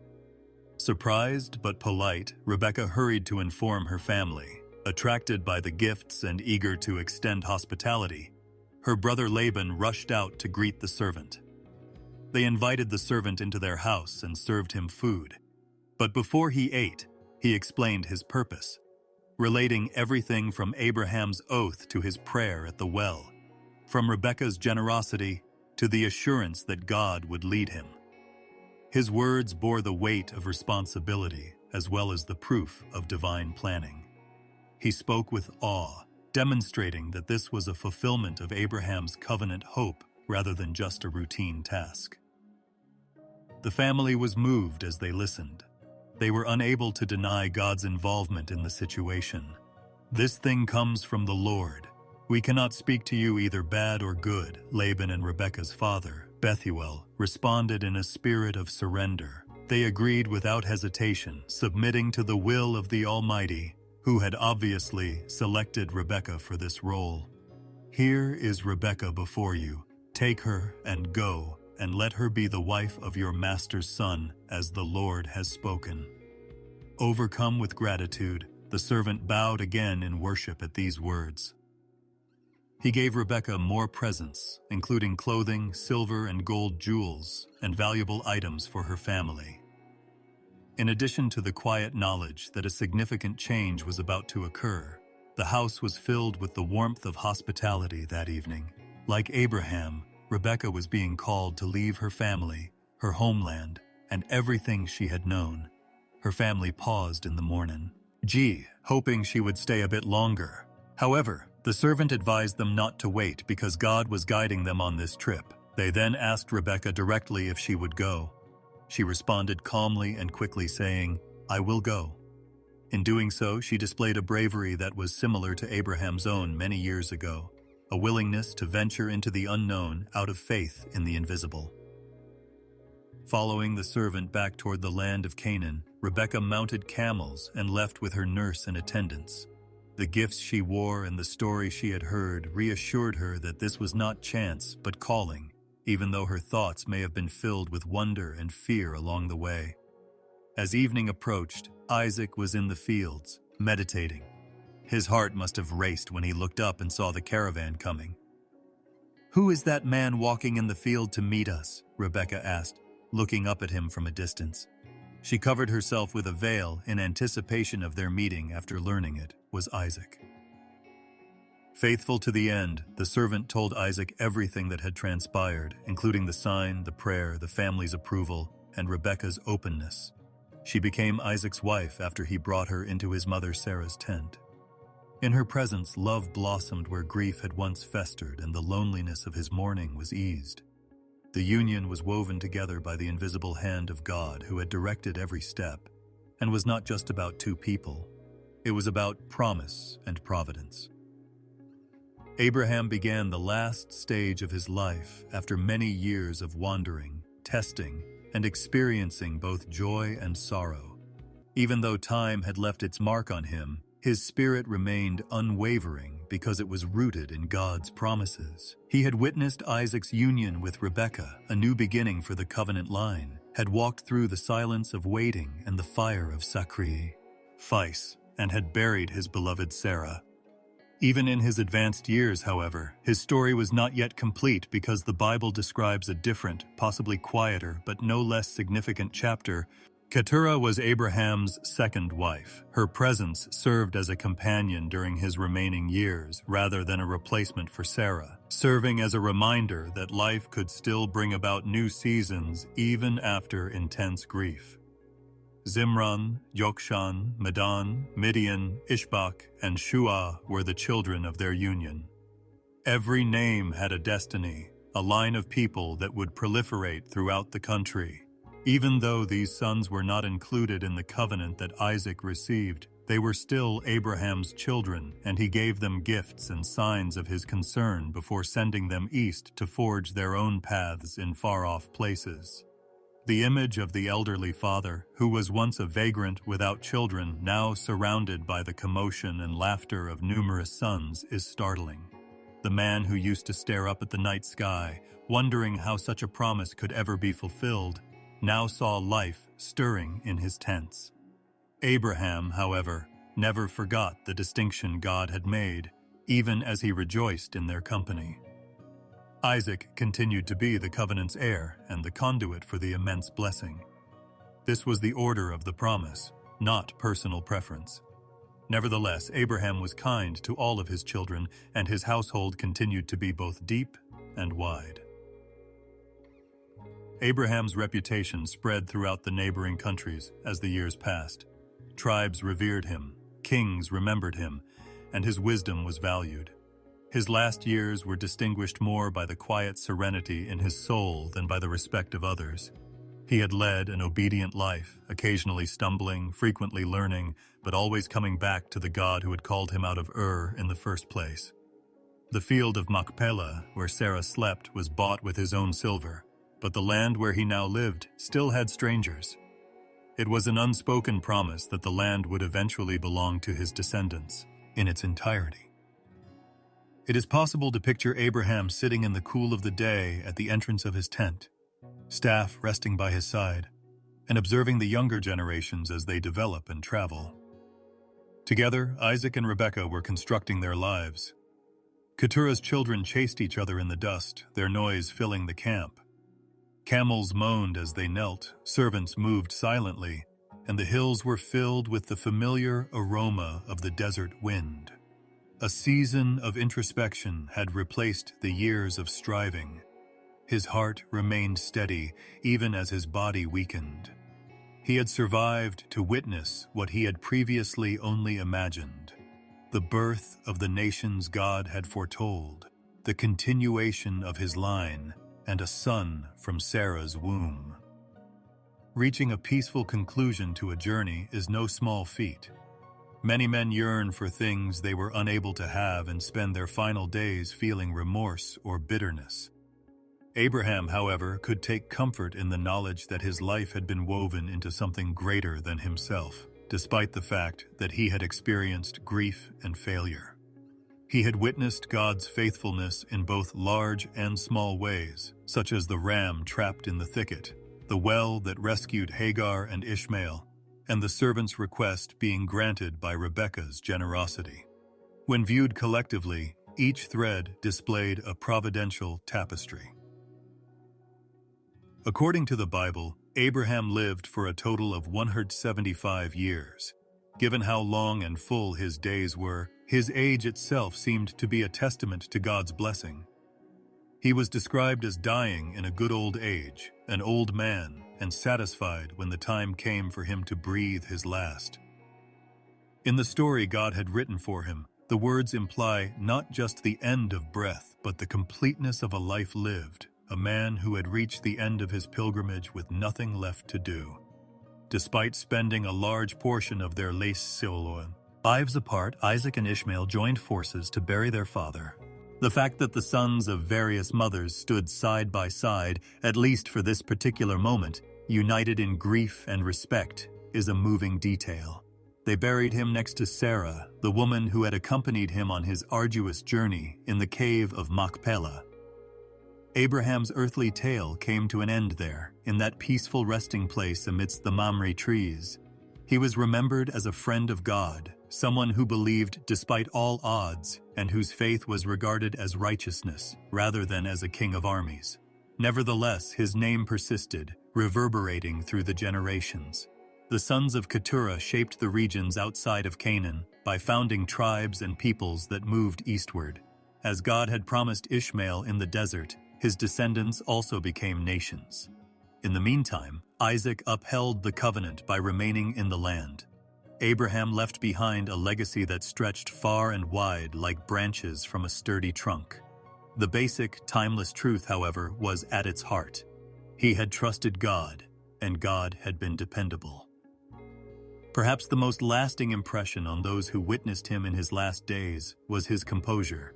Surprised but polite, Rebekah hurried to inform her family. Attracted by the gifts and eager to extend hospitality, her brother Laban rushed out to greet the servant. They invited the servant into their house and served him food. But before he ate, he explained his purpose, relating everything from Abraham's oath to his prayer at the well, from Rebekah's generosity to the assurance that God would lead him. His words bore the weight of responsibility as well as the proof of divine planning. He spoke with awe, demonstrating that this was a fulfillment of Abraham's covenant hope rather than just a routine task. The family was moved as they listened. They were unable to deny God's involvement in the situation. "This thing comes from the Lord. We cannot speak to you either bad or good," Laban and Rebekah's father, Bethuel, responded in a spirit of surrender. They agreed without hesitation, submitting to the will of the Almighty, who had obviously selected Rebekah for this role. "Here is Rebekah before you. Take her and go, and let her be the wife of your master's son, as the Lord has spoken." Overcome with gratitude, the servant bowed again in worship at these words. He gave Rebekah more presents, including clothing, silver and gold jewels, and valuable items for her family. In addition to the quiet knowledge that a significant change was about to occur, the house was filled with the warmth of hospitality that evening. Like Abraham, Rebekah was being called to leave her family, her homeland, and everything she had known. Her family paused in the morning, hoping she would stay a bit longer. However, the servant advised them not to wait because God was guiding them on this trip. They then asked Rebekah directly if she would go. She responded calmly and quickly saying, "I will go." In doing so, she displayed a bravery that was similar to Abraham's own many years ago, a willingness to venture into the unknown out of faith in the invisible. Following the servant back toward the land of Canaan, Rebekah mounted camels and left with her nurse and attendants. The gifts she wore and the story she had heard reassured her that this was not chance but calling, even though her thoughts may have been filled with wonder and fear along the way. As evening approached, Isaac was in the fields, meditating. His heart must have raced when he looked up and saw the caravan coming. "Who is that man walking in the field to meet us?" Rebekah asked, looking up at him from a distance. She covered herself with a veil in anticipation of their meeting after learning it was Isaac. Faithful to the end, the servant told Isaac everything that had transpired, including the sign, the prayer, the family's approval, and Rebekah's openness. She became Isaac's wife after he brought her into his mother Sarah's tent. In her presence, love blossomed where grief had once festered, and the loneliness of his mourning was eased. The union was woven together by the invisible hand of God who had directed every step, and was not just about two people. It was about promise and providence. Abraham began the last stage of his life after many years of wandering, testing, and experiencing both joy and sorrow. Even though time had left its mark on him, his spirit remained unwavering because it was rooted in God's promises. He had witnessed Isaac's union with Rebekah, a new beginning for the covenant line, had walked through the silence of waiting and the fire of sacrifice, and had buried his beloved Sarah. Even in his advanced years, however, his story was not yet complete because the Bible describes a different, possibly quieter, but no less significant chapter. Keturah was Abraham's second wife. Her presence served as a companion during his remaining years, rather than a replacement for Sarah, serving as a reminder that life could still bring about new seasons even after intense grief. Zimran, Yokshan, Medan, Midian, Ishbak, and Shua were the children of their union. Every name had a destiny, a line of people that would proliferate throughout the country. Even though these sons were not included in the covenant that Isaac received, they were still Abraham's children, and he gave them gifts and signs of his concern before sending them east to forge their own paths in far-off places. The image of the elderly father, who was once a vagrant without children, now surrounded by the commotion and laughter of numerous sons, is startling. The man who used to stare up at the night sky, wondering how such a promise could ever be fulfilled, now saw life stirring in his tents. Abraham, however, never forgot the distinction God had made, even as he rejoiced in their company. Isaac continued to be the covenant's heir and the conduit for the immense blessing. This was the order of the promise, not personal preference. Nevertheless, Abraham was kind to all of his children, and his household continued to be both deep and wide. Abraham's reputation spread throughout the neighboring countries as the years passed. Tribes revered him, kings remembered him, and his wisdom was valued. His last years were distinguished more by the quiet serenity in his soul than by the respect of others. He had led an obedient life, occasionally stumbling, frequently learning, but always coming back to the God who had called him out of Ur in the first place. The field of Machpelah, where Sarah slept, was bought with his own silver, but the land where he now lived still had strangers. It was an unspoken promise that the land would eventually belong to his descendants in its entirety. It is possible to picture Abraham sitting in the cool of the day at the entrance of his tent, staff resting by his side, and observing the younger generations as they develop and travel. Together, Isaac and Rebekah were constructing their lives. Keturah's children chased each other in the dust, their noise filling the camp. Camels moaned as they knelt, servants moved silently, and the hills were filled with the familiar aroma of the desert wind. A season of introspection had replaced the years of striving. His heart remained steady, even as his body weakened. He had survived to witness what he had previously only imagined: the birth of the nations God had foretold, the continuation of his line, and a son from Sarah's womb. Reaching a peaceful conclusion to a journey is no small feat, Many men yearn for things they were unable to have and spend their final days feeling remorse or bitterness. Abraham, however, could take comfort in the knowledge that his life had been woven into something greater than himself, despite the fact that he had experienced grief and failure. He had witnessed God's faithfulness in both large and small ways, such as the ram trapped in the thicket, the well that rescued Hagar and Ishmael, and the servant's request being granted by Rebekah's generosity. When viewed collectively, each thread displayed a providential tapestry. According to the Bible, Abraham lived for a total of 175 years. Given how long and full his days were, his age itself seemed to be a testament to God's blessing. He was described as dying in a good old age, an old man, and satisfied when the time came for him to breathe his last. In the story God had written for him, the words imply not just the end of breath, but the completeness of a life lived, a man who had reached the end of his pilgrimage with nothing left to do. Despite spending a large portion of their lives apart, Isaac and Ishmael joined forces to bury their father. The fact that the sons of various mothers stood side by side, at least for this particular moment, united in grief and respect, is a moving detail. They buried him next to Sarah, the woman who had accompanied him on his arduous journey, in the cave of Machpelah. Abraham's earthly tale came to an end there, in that peaceful resting place amidst the Mamre trees. He was remembered as a friend of God, someone who believed despite all odds, and whose faith was regarded as righteousness, rather than as a king of armies. Nevertheless, his name persisted, reverberating through the generations. The sons of Keturah shaped the regions outside of Canaan by founding tribes and peoples that moved eastward. As God had promised Ishmael in the desert, his descendants also became nations. In the meantime, Isaac upheld the covenant by remaining in the land. Abraham left behind a legacy that stretched far and wide like branches from a sturdy trunk. The basic, timeless truth, however, was at its heart. He had trusted God, and God had been dependable. Perhaps the most lasting impression on those who witnessed him in his last days was his composure.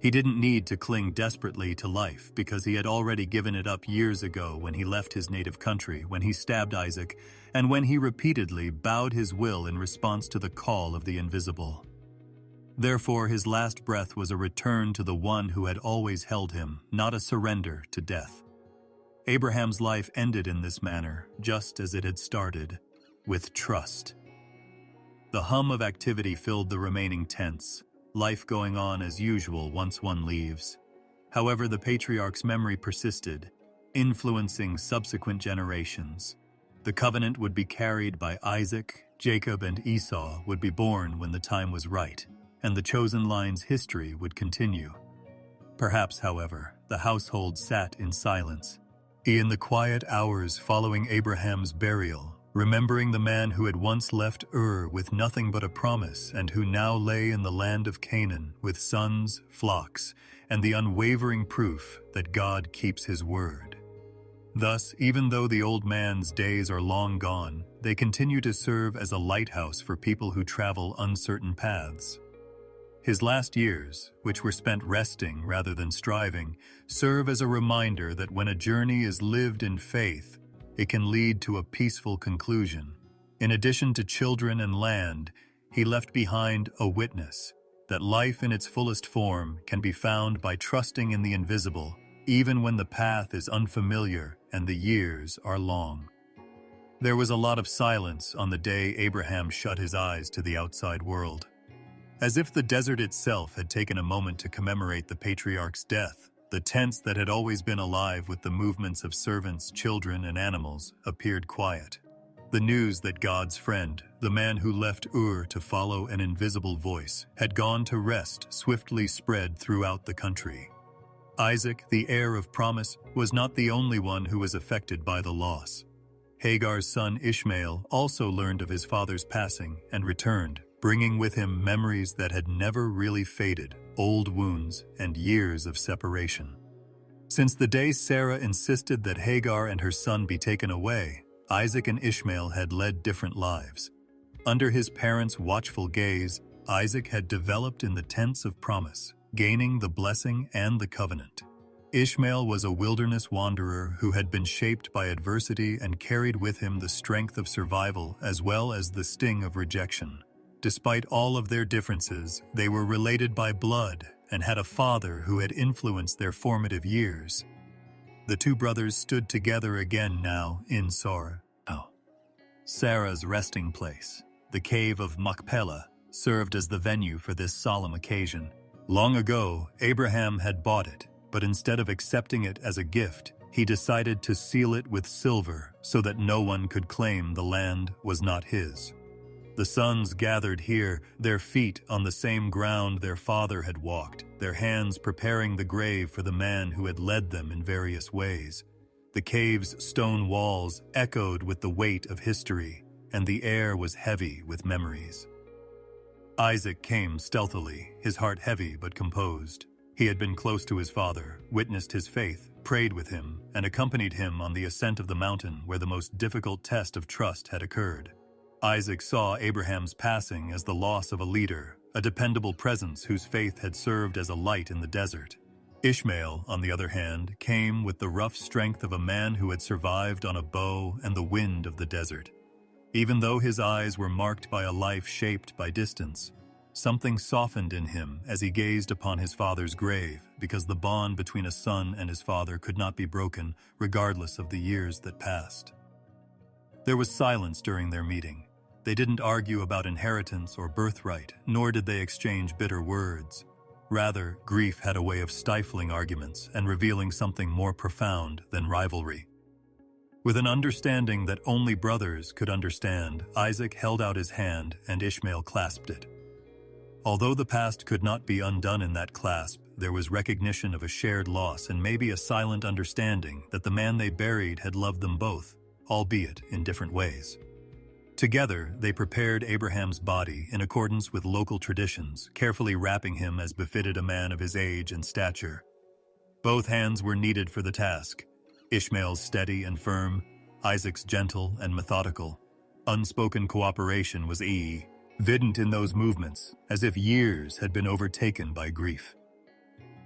He didn't need to cling desperately to life because he had already given it up years ago when he left his native country, when he stabbed Isaac, and when he repeatedly bowed his will in response to the call of the invisible. Therefore, his last breath was a return to the one who had always held him, not a surrender to death. Abraham's life ended in this manner, just as it had started, with trust. The hum of activity filled the remaining tents, life going on as usual once one leaves. However, the patriarch's memory persisted, influencing subsequent generations. The covenant would be carried by Isaac, Jacob, and Esau would be born when the time was right, and the chosen line's history would continue. Perhaps, however, the household sat in silence. In the quiet hours following Abraham's burial, remembering the man who had once left Ur with nothing but a promise and who now lay in the land of Canaan with sons, flocks, and the unwavering proof that God keeps his word. Thus, even though the old man's days are long gone, they continue to serve as a lighthouse for people who travel uncertain paths. His last years, which were spent resting rather than striving, serve as a reminder that when a journey is lived in faith, it can lead to a peaceful conclusion. In addition to children and land, he left behind a witness that life in its fullest form can be found by trusting in the invisible, even when the path is unfamiliar and the years are long. There was a lot of silence on the day Abraham shut his eyes to the outside world. As if the desert itself had taken a moment to commemorate the patriarch's death, the tents that had always been alive with the movements of servants, children, and animals appeared quiet. The news that God's friend, the man who left Ur to follow an invisible voice, had gone to rest swiftly spread throughout the country. Isaac, the heir of promise, was not the only one who was affected by the loss. Hagar's son Ishmael also learned of his father's passing and returned, bringing with him memories that had never really faded, old wounds, and years of separation. Since the day Sarah insisted that Hagar and her son be taken away, Isaac and Ishmael had led different lives. Under his parents' watchful gaze, Isaac had developed in the tents of promise, gaining the blessing and the covenant. Ishmael was a wilderness wanderer who had been shaped by adversity and carried with him the strength of survival as well as the sting of rejection. Despite all of their differences, they were related by blood and had a father who had influenced their formative years. The two brothers stood together again now in Sor. Sarah's resting place, the cave of Machpelah, served as the venue for this solemn occasion. Long ago, Abraham had bought it, but instead of accepting it as a gift, he decided to seal it with silver so that no one could claim the land was not his. The sons gathered here, their feet on the same ground their father had walked, their hands preparing the grave for the man who had led them in various ways. The cave's stone walls echoed with the weight of history, and the air was heavy with memories. Isaac came stealthily, his heart heavy but composed. He had been close to his father, witnessed his faith, prayed with him, and accompanied him on the ascent of the mountain where the most difficult test of trust had occurred. Isaac saw Abraham's passing as the loss of a leader, a dependable presence whose faith had served as a light in the desert. Ishmael, on the other hand, came with the rough strength of a man who had survived on a bow and the wind of the desert. Even though his eyes were marked by a life shaped by distance, something softened in him as he gazed upon his father's grave, because the bond between a son and his father could not be broken, regardless of the years that passed. There was silence during their meeting. They didn't argue about inheritance or birthright, nor did they exchange bitter words. Rather, grief had a way of stifling arguments and revealing something more profound than rivalry. With an understanding that only brothers could understand, Isaac held out his hand and Ishmael clasped it. Although the past could not be undone in that clasp, there was recognition of a shared loss and maybe a silent understanding that the man they buried had loved them both, albeit in different ways. Together, they prepared Abraham's body in accordance with local traditions, carefully wrapping him as befitted a man of his age and stature. Both hands were needed for the task, Ishmael's steady and firm, Isaac's gentle and methodical. Unspoken cooperation was evident in those movements, as if years had been overtaken by grief.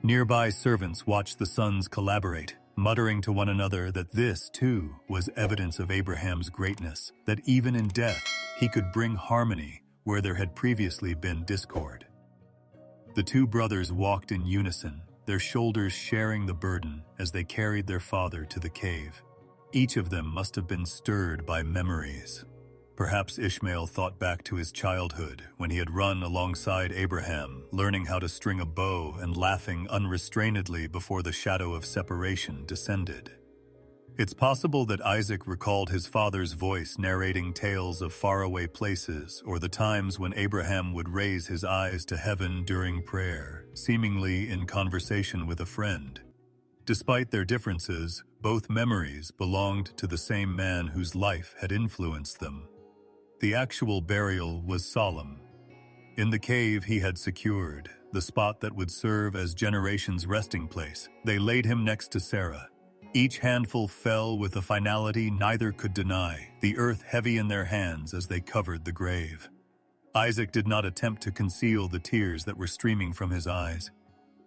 Nearby servants watched the sons collaborate, muttering to one another that this, too, was evidence of Abraham's greatness, that even in death, he could bring harmony where there had previously been discord. The two brothers walked in unison, their shoulders sharing the burden as they carried their father to the cave. Each of them must have been stirred by memories. Perhaps Ishmael thought back to his childhood when he had run alongside Abraham, learning how to string a bow and laughing unrestrainedly before the shadow of separation descended. It's possible that Isaac recalled his father's voice narrating tales of faraway places or the times when Abraham would raise his eyes to heaven during prayer, seemingly in conversation with a friend. Despite their differences, both memories belonged to the same man whose life had influenced them. The actual burial was solemn. In the cave he had secured, the spot that would serve as generations' resting place, they laid him next to Sarah. Each handful fell with a finality neither could deny, the earth heavy in their hands as they covered the grave. Isaac did not attempt to conceal the tears that were streaming from his eyes.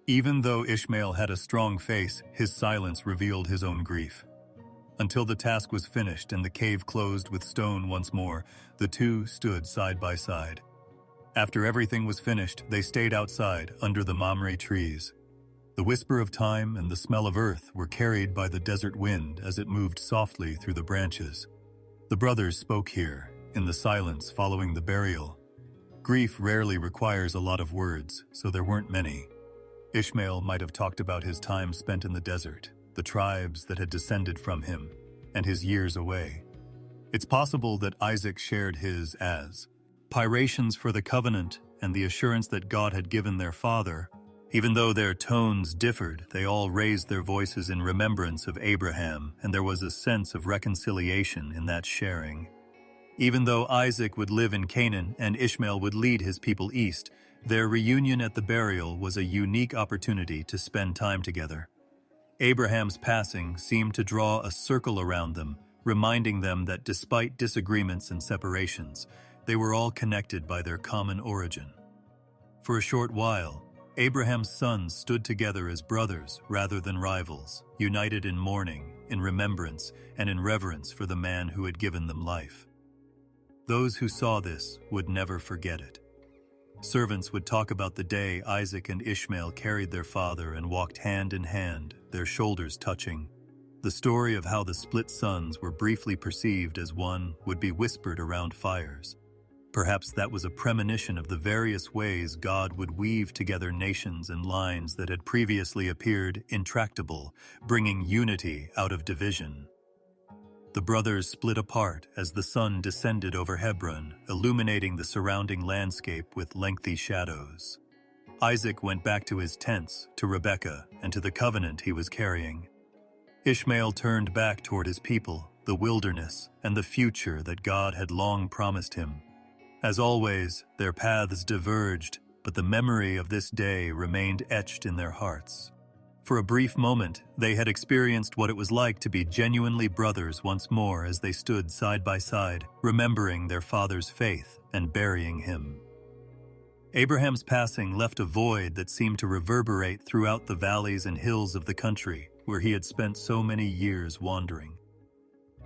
Even though Ishmael had a strong face, his silence revealed his own grief. Until the task was finished and the cave closed with stone once more, the two stood side by side. After everything was finished, they stayed outside under the mamre trees. The whisper of time and the smell of earth were carried by the desert wind as it moved softly through the branches. The brothers spoke here, in the silence following the burial. Grief rarely requires a lot of words, so there weren't many. Ishmael might have talked about his time spent in the desert, the tribes that had descended from him, and his years away. It's possible that Isaac shared his pyrations for the covenant and the assurance that God had given their father. Even though their tones differed, they all raised their voices in remembrance of Abraham, and there was a sense of reconciliation in that sharing. Even though Isaac would live in Canaan and Ishmael would lead his people east, their reunion at the burial was a unique opportunity to spend time together. Abraham's passing seemed to draw a circle around them, reminding them that despite disagreements and separations, They were all connected by their common origin. For a short while, Abraham's sons stood together as brothers rather than rivals, united in mourning, in remembrance, and in reverence for the man who had given them life. Those who saw this would never forget it. Servants would talk about the day Isaac and Ishmael carried their father and walked hand in hand, their shoulders touching. The story of how the split sons were briefly perceived as one would be whispered around fires. Perhaps that was a premonition of the various ways God would weave together nations and lines that had previously appeared intractable, bringing unity out of division. The brothers split apart as the sun descended over Hebron, illuminating the surrounding landscape with lengthy shadows. Isaac went back to his tents, to Rebekah, and to the covenant he was carrying. Ishmael turned back toward his people, the wilderness, and the future that God had long promised him. As always, their paths diverged, but the memory of this day remained etched in their hearts. For a brief moment, they had experienced what it was like to be genuinely brothers once more as they stood side by side, remembering their father's faith and burying him. Abraham's passing left a void that seemed to reverberate throughout the valleys and hills of the country where he had spent so many years wandering.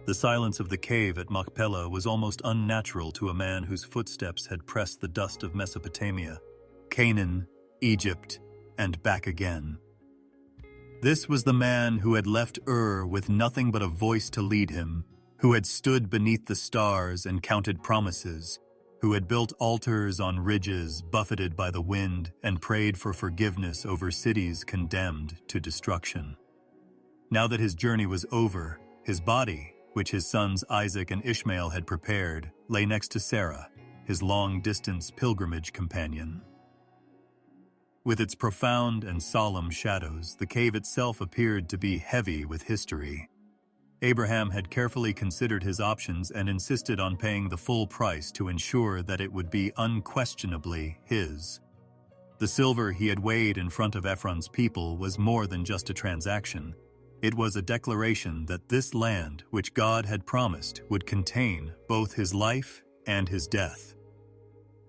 The silence of the cave at Machpelah was almost unnatural to a man whose footsteps had pressed the dust of Mesopotamia, Canaan, Egypt, and back again. This was the man who had left Ur with nothing but a voice to lead him, who had stood beneath the stars and counted promises, who had built altars on ridges buffeted by the wind and prayed for forgiveness over cities condemned to destruction. Now that his journey was over, his body, which his sons Isaac and Ishmael had prepared, lay next to Sarah, his long-distance pilgrimage companion. With its profound and solemn shadows, the cave itself appeared to be heavy with history. Abraham had carefully considered his options and insisted on paying the full price to ensure that it would be unquestionably his. The silver he had weighed in front of Ephron's people was more than just a transaction. It was a declaration that this land, which God had promised, would contain both his life and his death.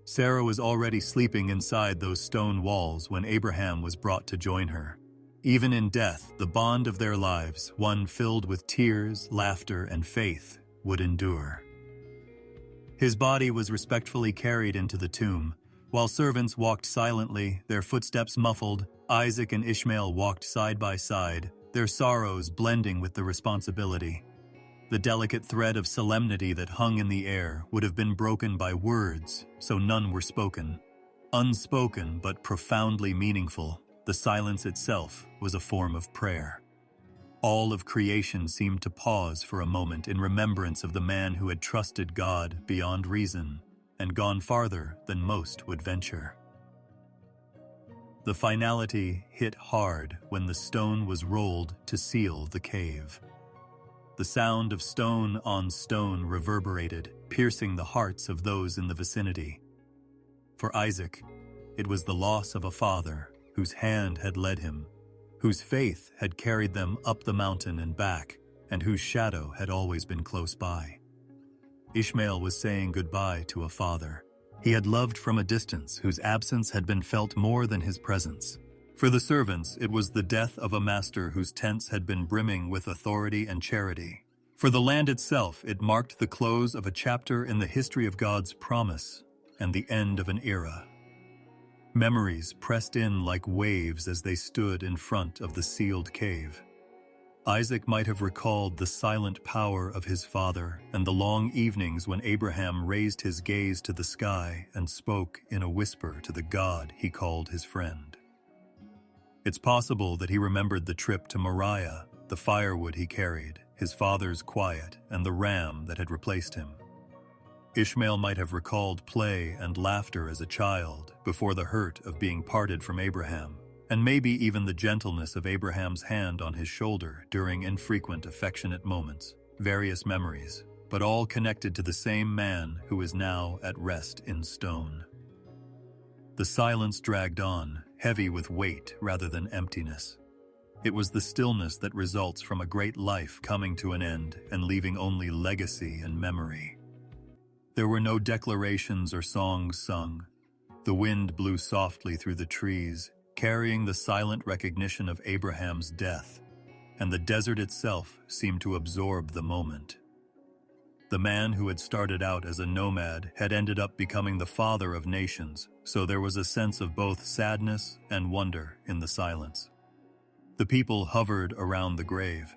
Sarah was already sleeping inside those stone walls when Abraham was brought to join her. Even in death, the bond of their lives, one filled with tears, laughter, and faith, would endure. His body was respectfully carried into the tomb. While servants walked silently, their footsteps muffled, Isaac and Ishmael walked side by side, their sorrows blending with the responsibility. The delicate thread of solemnity that hung in the air would have been broken by words, so none were spoken. Unspoken but profoundly meaningful, the silence itself was a form of prayer. All of creation seemed to pause for a moment in remembrance of the man who had trusted God beyond reason and gone farther than most would venture. The finality hit hard when the stone was rolled to seal the cave. The sound of stone on stone reverberated, piercing the hearts of those in the vicinity. For Isaac, it was the loss of a father whose hand had led him, whose faith had carried them up the mountain and back, and whose shadow had always been close by. Ishmael was saying goodbye to a father he had loved from a distance, whose absence had been felt more than his presence. For the servants, it was the death of a master whose tents had been brimming with authority and charity. For the land itself, it marked the close of a chapter in the history of God's promise and the end of an era. Memories pressed in like waves as they stood in front of the sealed cave. Isaac might have recalled the silent power of his father and the long evenings when Abraham raised his gaze to the sky and spoke in a whisper to the God he called his friend. It's possible that he remembered the trip to Moriah, the firewood he carried, his father's quiet, and the ram that had replaced him. Ishmael might have recalled play and laughter as a child before the hurt of being parted from Abraham, and maybe even the gentleness of Abraham's hand on his shoulder during infrequent affectionate moments. Various memories, but all connected to the same man who is now at rest in stone. The silence dragged on, heavy with weight rather than emptiness. It was the stillness that results from a great life coming to an end and leaving only legacy and memory. There were no declarations or songs sung. The wind blew softly through the trees, carrying the silent recognition of Abraham's death, and the desert itself seemed to absorb the moment. The man who had started out as a nomad had ended up becoming the father of nations, so there was a sense of both sadness and wonder in the silence. The people hovered around the grave.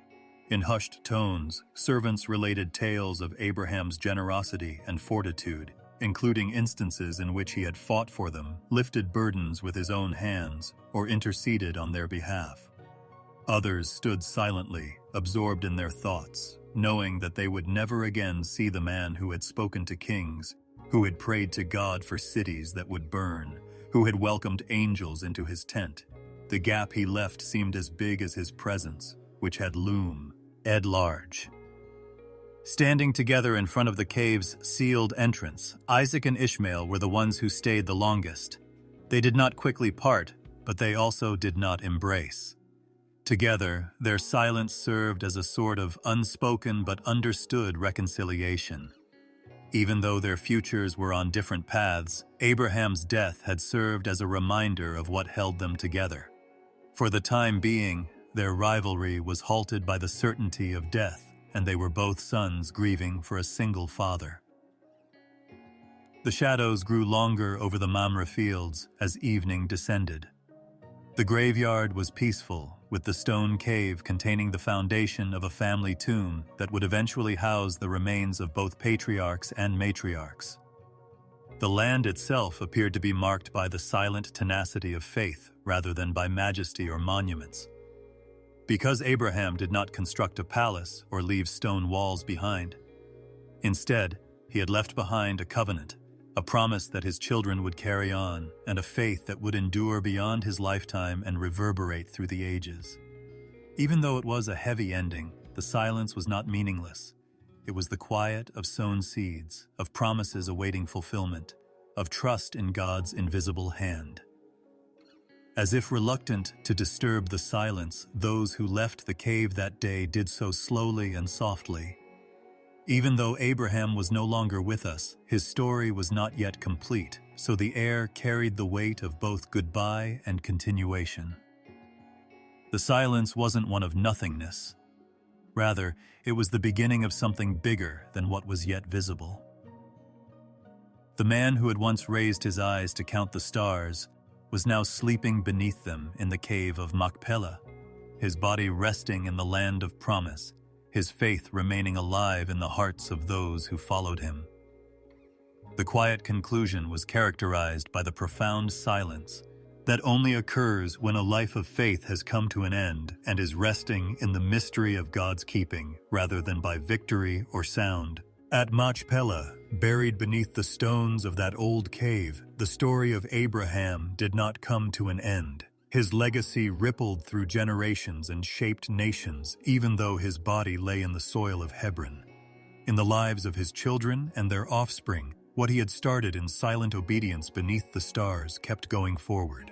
In hushed tones, servants related tales of Abraham's generosity and fortitude, including instances in which he had fought for them, lifted burdens with his own hands, or interceded on their behalf. Others stood silently, absorbed in their thoughts, knowing that they would never again see the man who had spoken to kings, who had prayed to God for cities that would burn, who had welcomed angels into his tent. The gap he left seemed as big as his presence, which had loomed large. Standing together in front of the cave's sealed entrance, Isaac and Ishmael were the ones who stayed the longest. They did not quickly part, but they also did not embrace. Together, their silence served as a sort of unspoken but understood reconciliation. Even though their futures were on different paths, Abraham's death had served as a reminder of what held them together. For the time being, their rivalry was halted by the certainty of death, and they were both sons grieving for a single father. The shadows grew longer over the Mamre fields as evening descended. The graveyard was peaceful, with the stone cave containing the foundation of a family tomb that would eventually house the remains of both patriarchs and matriarchs. The land itself appeared to be marked by the silent tenacity of faith rather than by majesty or monuments. Because Abraham did not construct a palace or leave stone walls behind. Instead, he had left behind a covenant, a promise that his children would carry on, and a faith that would endure beyond his lifetime and reverberate through the ages. Even though it was a heavy ending, the silence was not meaningless. It was the quiet of sown seeds, of promises awaiting fulfillment, of trust in God's invisible hand. As if reluctant to disturb the silence, those who left the cave that day did so slowly and softly. Even though Abraham was no longer with us, his story was not yet complete, so the air carried the weight of both goodbye and continuation. The silence wasn't one of nothingness. Rather, it was the beginning of something bigger than what was yet visible. The man who had once raised his eyes to count the stars was now sleeping beneath them in the cave of Machpelah, his body resting in the land of promise, his faith remaining alive in the hearts of those who followed him. The quiet conclusion was characterized by the profound silence that only occurs when a life of faith has come to an end and is resting in the mystery of God's keeping rather than by victory or sound. At Machpelah, buried beneath the stones of that old cave, the story of Abraham did not come to an end. His legacy rippled through generations and shaped nations, even though his body lay in the soil of Hebron. In the lives of his children and their offspring, what he had started in silent obedience beneath the stars kept going forward.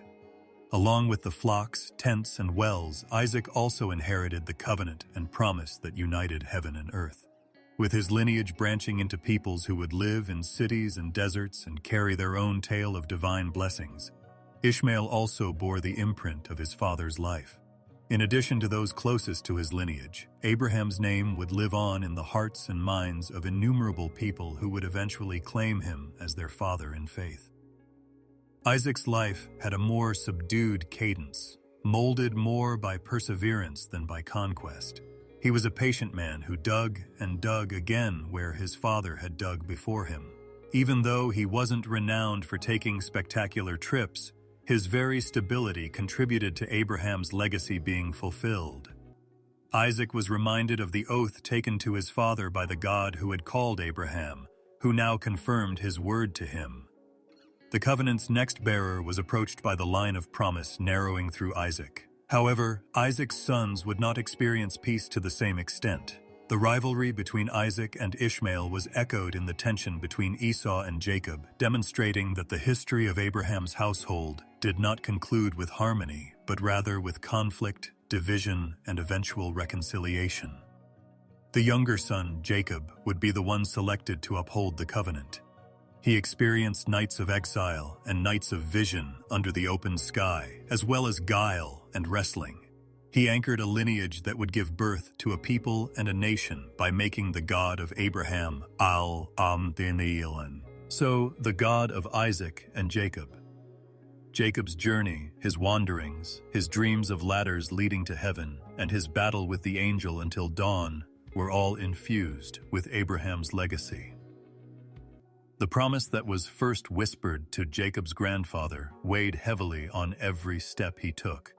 Along with the flocks, tents, and wells, Isaac also inherited the covenant and promise that united heaven and earth. With his lineage branching into peoples who would live in cities and deserts and carry their own tale of divine blessings, Ishmael also bore the imprint of his father's life. In addition to those closest to his lineage, Abraham's name would live on in the hearts and minds of innumerable people who would eventually claim him as their father in faith. Isaac's life had a more subdued cadence, molded more by perseverance than by conquest. He was a patient man who dug and dug again where his father had dug before him. Even though he wasn't renowned for taking spectacular trips, his very stability contributed to Abraham's legacy being fulfilled. Isaac was reminded of the oath taken to his father by the God who had called Abraham, who now confirmed his word to him. The covenant's next bearer was approached by the line of promise narrowing through Isaac. However, Isaac's sons would not experience peace to the same extent. The rivalry between Isaac and Ishmael was echoed in the tension between Esau and Jacob, demonstrating that the history of Abraham's household did not conclude with harmony, but rather with conflict, division, and eventual reconciliation. The younger son, Jacob, would be the one selected to uphold the covenant. He experienced nights of exile and nights of vision under the open sky, as well as guile and wrestling. He anchored a lineage that would give birth to a people and a nation by making the God of Abraham Al-Amdinilan, so the God of Isaac and Jacob. Jacob's journey, his wanderings, his dreams of ladders leading to heaven, and his battle with the angel until dawn were all infused with Abraham's legacy. The promise that was first whispered to Jacob's grandfather weighed heavily on every step he took.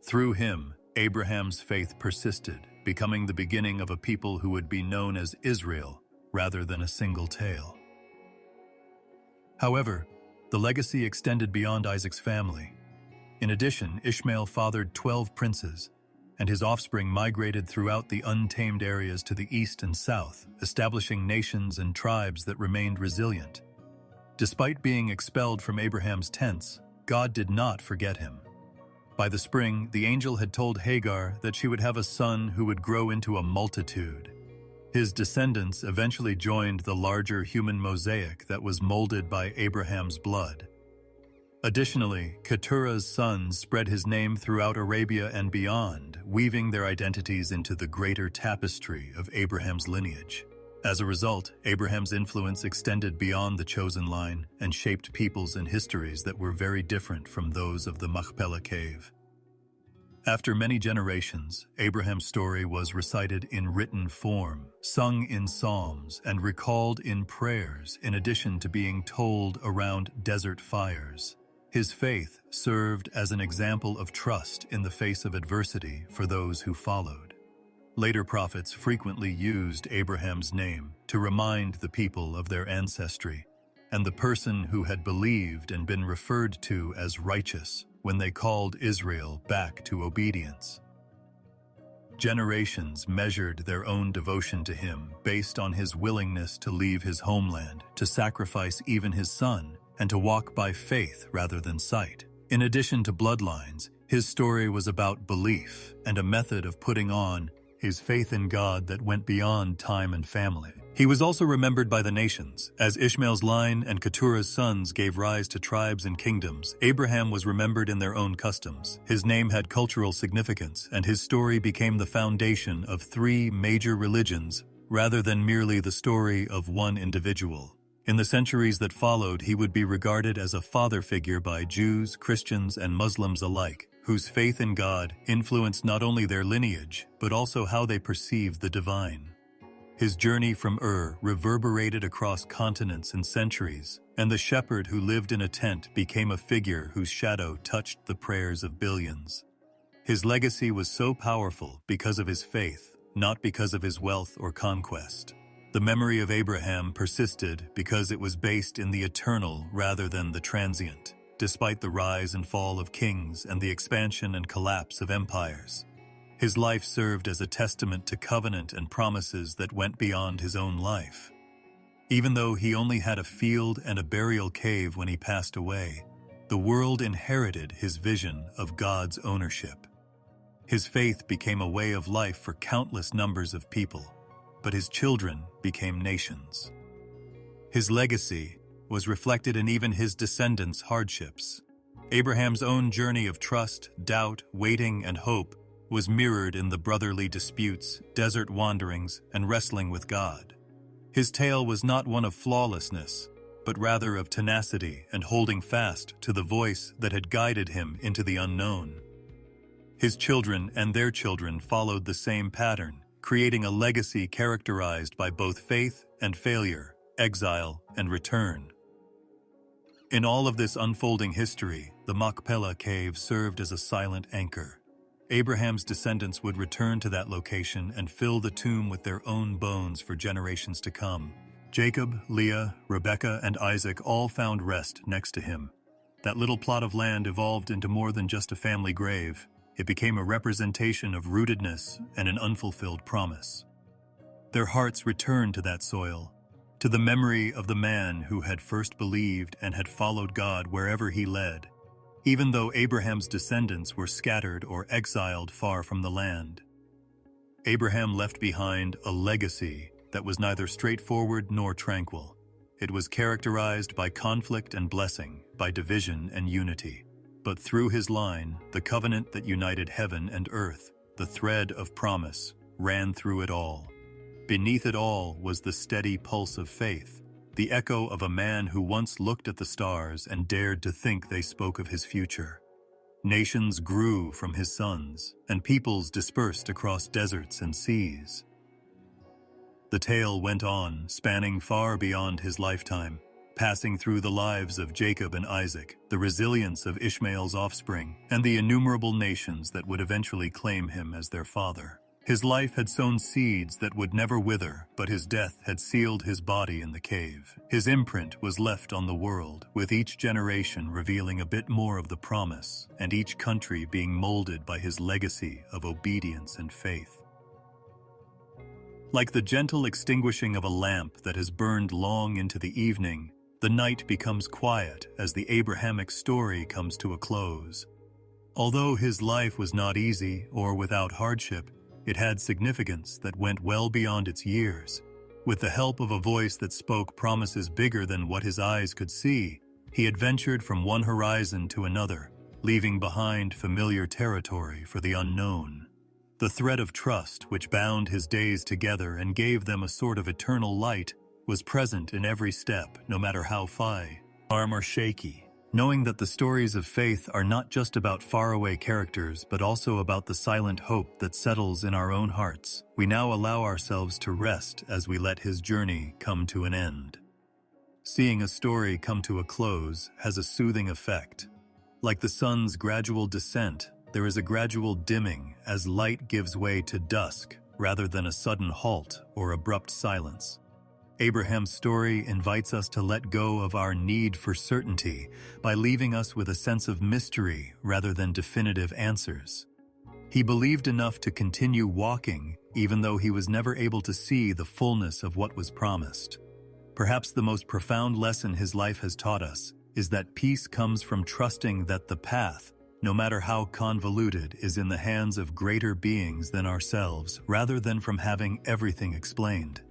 Through him, Abraham's faith persisted, becoming the beginning of a people who would be known as Israel rather than a single tale. However, the legacy extended beyond Isaac's family. In addition, Ishmael fathered 12 princes, and his offspring migrated throughout the untamed areas to the east and south, establishing nations and tribes that remained resilient. Despite being expelled from Abraham's tents, God did not forget him. By the spring, the angel had told Hagar that she would have a son who would grow into a multitude. His descendants eventually joined the larger human mosaic that was molded by Abraham's blood. Additionally, Keturah's sons spread his name throughout Arabia and beyond, weaving their identities into the greater tapestry of Abraham's lineage. As a result, Abraham's influence extended beyond the chosen line and shaped peoples and histories that were very different from those of the Machpelah cave. After many generations, Abraham's story was recited in written form, sung in psalms, and recalled in prayers, in addition to being told around desert fires. His faith served as an example of trust in the face of adversity for those who followed. Later prophets frequently used Abraham's name to remind the people of their ancestry and the person who had believed and been referred to as righteous when they called Israel back to obedience. Generations measured their own devotion to him based on his willingness to leave his homeland, to sacrifice even his son, and to walk by faith rather than sight. In addition to bloodlines, his story was about belief and a method of putting on his faith in God that went beyond time and family. He was also remembered by the nations. As Ishmael's line and Keturah's sons gave rise to tribes and kingdoms, Abraham was remembered in their own customs. His name had cultural significance, and his story became the foundation of 3 major religions rather than merely the story of one individual. In the centuries that followed, he would be regarded as a father figure by Jews, Christians, and Muslims alike, whose faith in God influenced not only their lineage, but also how they perceived the divine. His journey from Ur reverberated across continents and centuries, and the shepherd who lived in a tent became a figure whose shadow touched the prayers of billions. His legacy was so powerful because of his faith, not because of his wealth or conquest. The memory of Abraham persisted because it was based in the eternal rather than the transient, despite the rise and fall of kings and the expansion and collapse of empires. His life served as a testament to covenant and promises that went beyond his own life. Even though he only had a field and a burial cave when he passed away, the world inherited his vision of God's ownership. His faith became a way of life for countless numbers of people, but his children became nations. His legacy was reflected in even his descendants' hardships. Abraham's own journey of trust, doubt, waiting, and hope was mirrored in the brotherly disputes, desert wanderings, and wrestling with God. His tale was not one of flawlessness, but rather of tenacity and holding fast to the voice that had guided him into the unknown. His children and their children followed the same pattern, creating a legacy characterized by both faith and failure, exile and return. In all of this unfolding history, the Machpelah cave served as a silent anchor. Abraham's descendants would return to that location and fill the tomb with their own bones for generations to come. Jacob, Leah, Rebekah, and Isaac all found rest next to him. That little plot of land evolved into more than just a family grave. It became a representation of rootedness and an unfulfilled promise. Their hearts returned to that soil, to the memory of the man who had first believed and had followed God wherever he led, even though Abraham's descendants were scattered or exiled far from the land. Abraham left behind a legacy that was neither straightforward nor tranquil. It was characterized by conflict and blessing, by division and unity. But through his line, the covenant that united heaven and earth, the thread of promise, ran through it all. Beneath it all was the steady pulse of faith, the echo of a man who once looked at the stars and dared to think they spoke of his future. Nations grew from his sons, and peoples dispersed across deserts and seas. The tale went on, spanning far beyond his lifetime, passing through the lives of Jacob and Isaac, the resilience of Ishmael's offspring, and the innumerable nations that would eventually claim him as their father. His life had sown seeds that would never wither, but his death had sealed his body in the cave. His imprint was left on the world, with each generation revealing a bit more of the promise, and each country being molded by his legacy of obedience and faith. Like the gentle extinguishing of a lamp that has burned long into the evening, the night becomes quiet as the Abrahamic story comes to a close. Although his life was not easy or without hardship, it had significance that went well beyond its years. With the help of a voice that spoke promises bigger than what his eyes could see, he adventured from one horizon to another, leaving behind familiar territory for the unknown. The thread of trust which bound his days together and gave them a sort of eternal light was present in every step, no matter how far or shaky. Knowing that the stories of faith are not just about faraway characters, but also about the silent hope that settles in our own hearts, we now allow ourselves to rest as we let his journey come to an end. Seeing a story come to a close has a soothing effect. Like the sun's gradual descent, there is a gradual dimming as light gives way to dusk, rather than a sudden halt or abrupt silence. Abraham's story invites us to let go of our need for certainty by leaving us with a sense of mystery rather than definitive answers. He believed enough to continue walking, even though he was never able to see the fullness of what was promised. Perhaps the most profound lesson his life has taught us is that peace comes from trusting that the path, no matter how convoluted, is in the hands of greater beings than ourselves, rather than from having everything explained.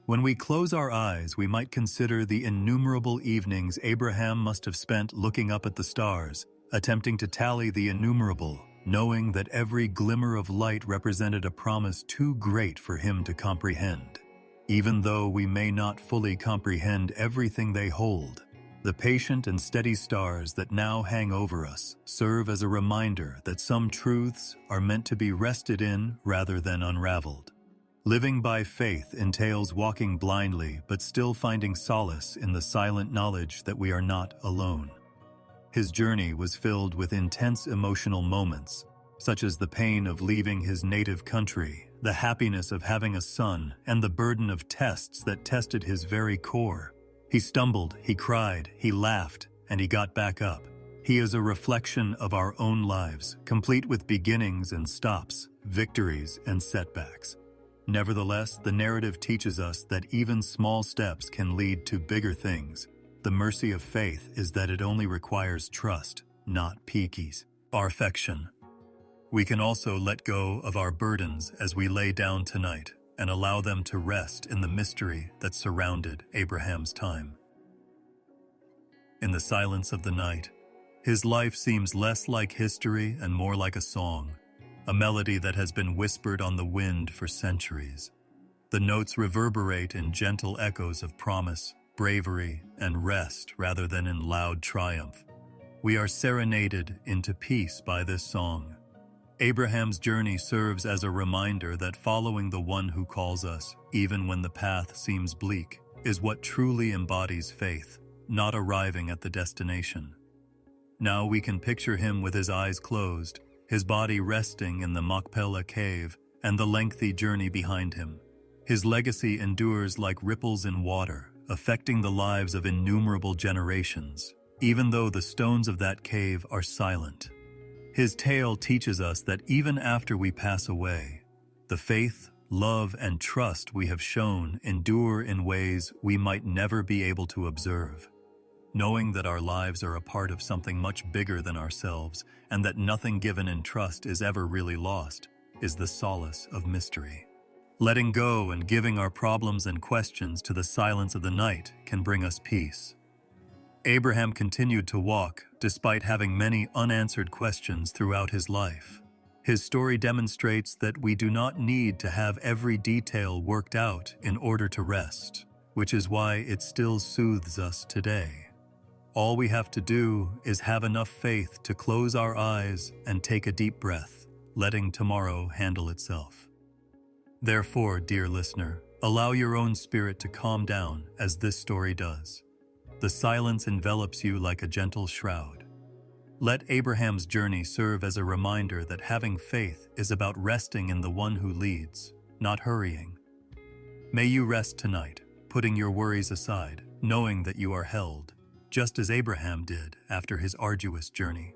When we close our eyes, we might consider the innumerable evenings Abraham must have spent looking up at the stars, attempting to tally the innumerable, knowing that every glimmer of light represented a promise too great for him to comprehend. Even though we may not fully comprehend everything they hold, the patient and steady stars that now hang over us serve as a reminder that some truths are meant to be rested in rather than unraveled. Living by faith entails walking blindly but still finding solace in the silent knowledge that we are not alone. His journey was filled with intense emotional moments, such as the pain of leaving his native country, the happiness of having a son, and the burden of tests that tested his very core. He stumbled, he cried, he laughed, and he got back up. He is a reflection of our own lives, complete with beginnings and stops, victories and setbacks. Nevertheless, the narrative teaches us that even small steps can lead to bigger things. The mercy of faith is that it only requires trust, not perfection. We can also let go of our burdens as we lay down tonight and allow them to rest in the mystery that surrounded Abraham's time. In the silence of the night, his life seems less like history and more like a song, a melody that has been whispered on the wind for centuries. The notes reverberate in gentle echoes of promise, bravery, and rest rather than in loud triumph. We are serenaded into peace by this song. Abraham's journey serves as a reminder that following the one who calls us, even when the path seems bleak, is what truly embodies faith, not arriving at the destination. Now we can picture him with his eyes closed, his body resting in the Machpelah cave, and the lengthy journey behind him. His legacy endures like ripples in water, affecting the lives of innumerable generations, even though the stones of that cave are silent. His tale teaches us that even after we pass away, the faith, love, and trust we have shown endure in ways we might never be able to observe. Knowing that our lives are a part of something much bigger than ourselves and that nothing given in trust is ever really lost, is the solace of mystery. Letting go and giving our problems and questions to the silence of the night can bring us peace. Abraham continued to walk despite having many unanswered questions throughout his life. His story demonstrates that we do not need to have every detail worked out in order to rest, which is why it still soothes us today. All we have to do is have enough faith to close our eyes and take a deep breath, letting tomorrow handle itself. Therefore, dear listener, allow your own spirit to calm down as this story does. The silence envelops you like a gentle shroud. Let Abraham's journey serve as a reminder that having faith is about resting in the one who leads, not hurrying. May you rest tonight, putting your worries aside, knowing that you are held, just as Abraham did after his arduous journey.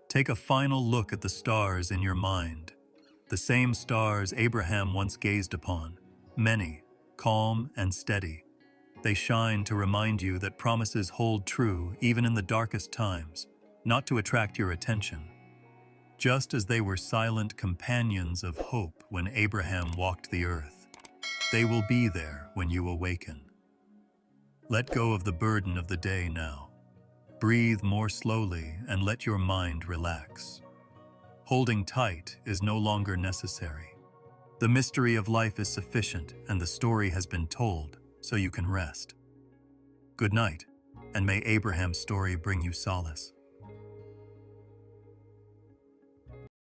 Take a final look at the stars in your mind, the same stars Abraham once gazed upon, many, calm and steady. They shine to remind you that promises hold true even in the darkest times, not to attract your attention. Just as they were silent companions of hope when Abraham walked the earth, they will be there when you awaken. Let go of the burden of the day now. Breathe more slowly and let your mind relax. Holding tight is no longer necessary. The mystery of life is sufficient and the story has been told, so you can rest. Good night, and may Abraham's story bring you solace.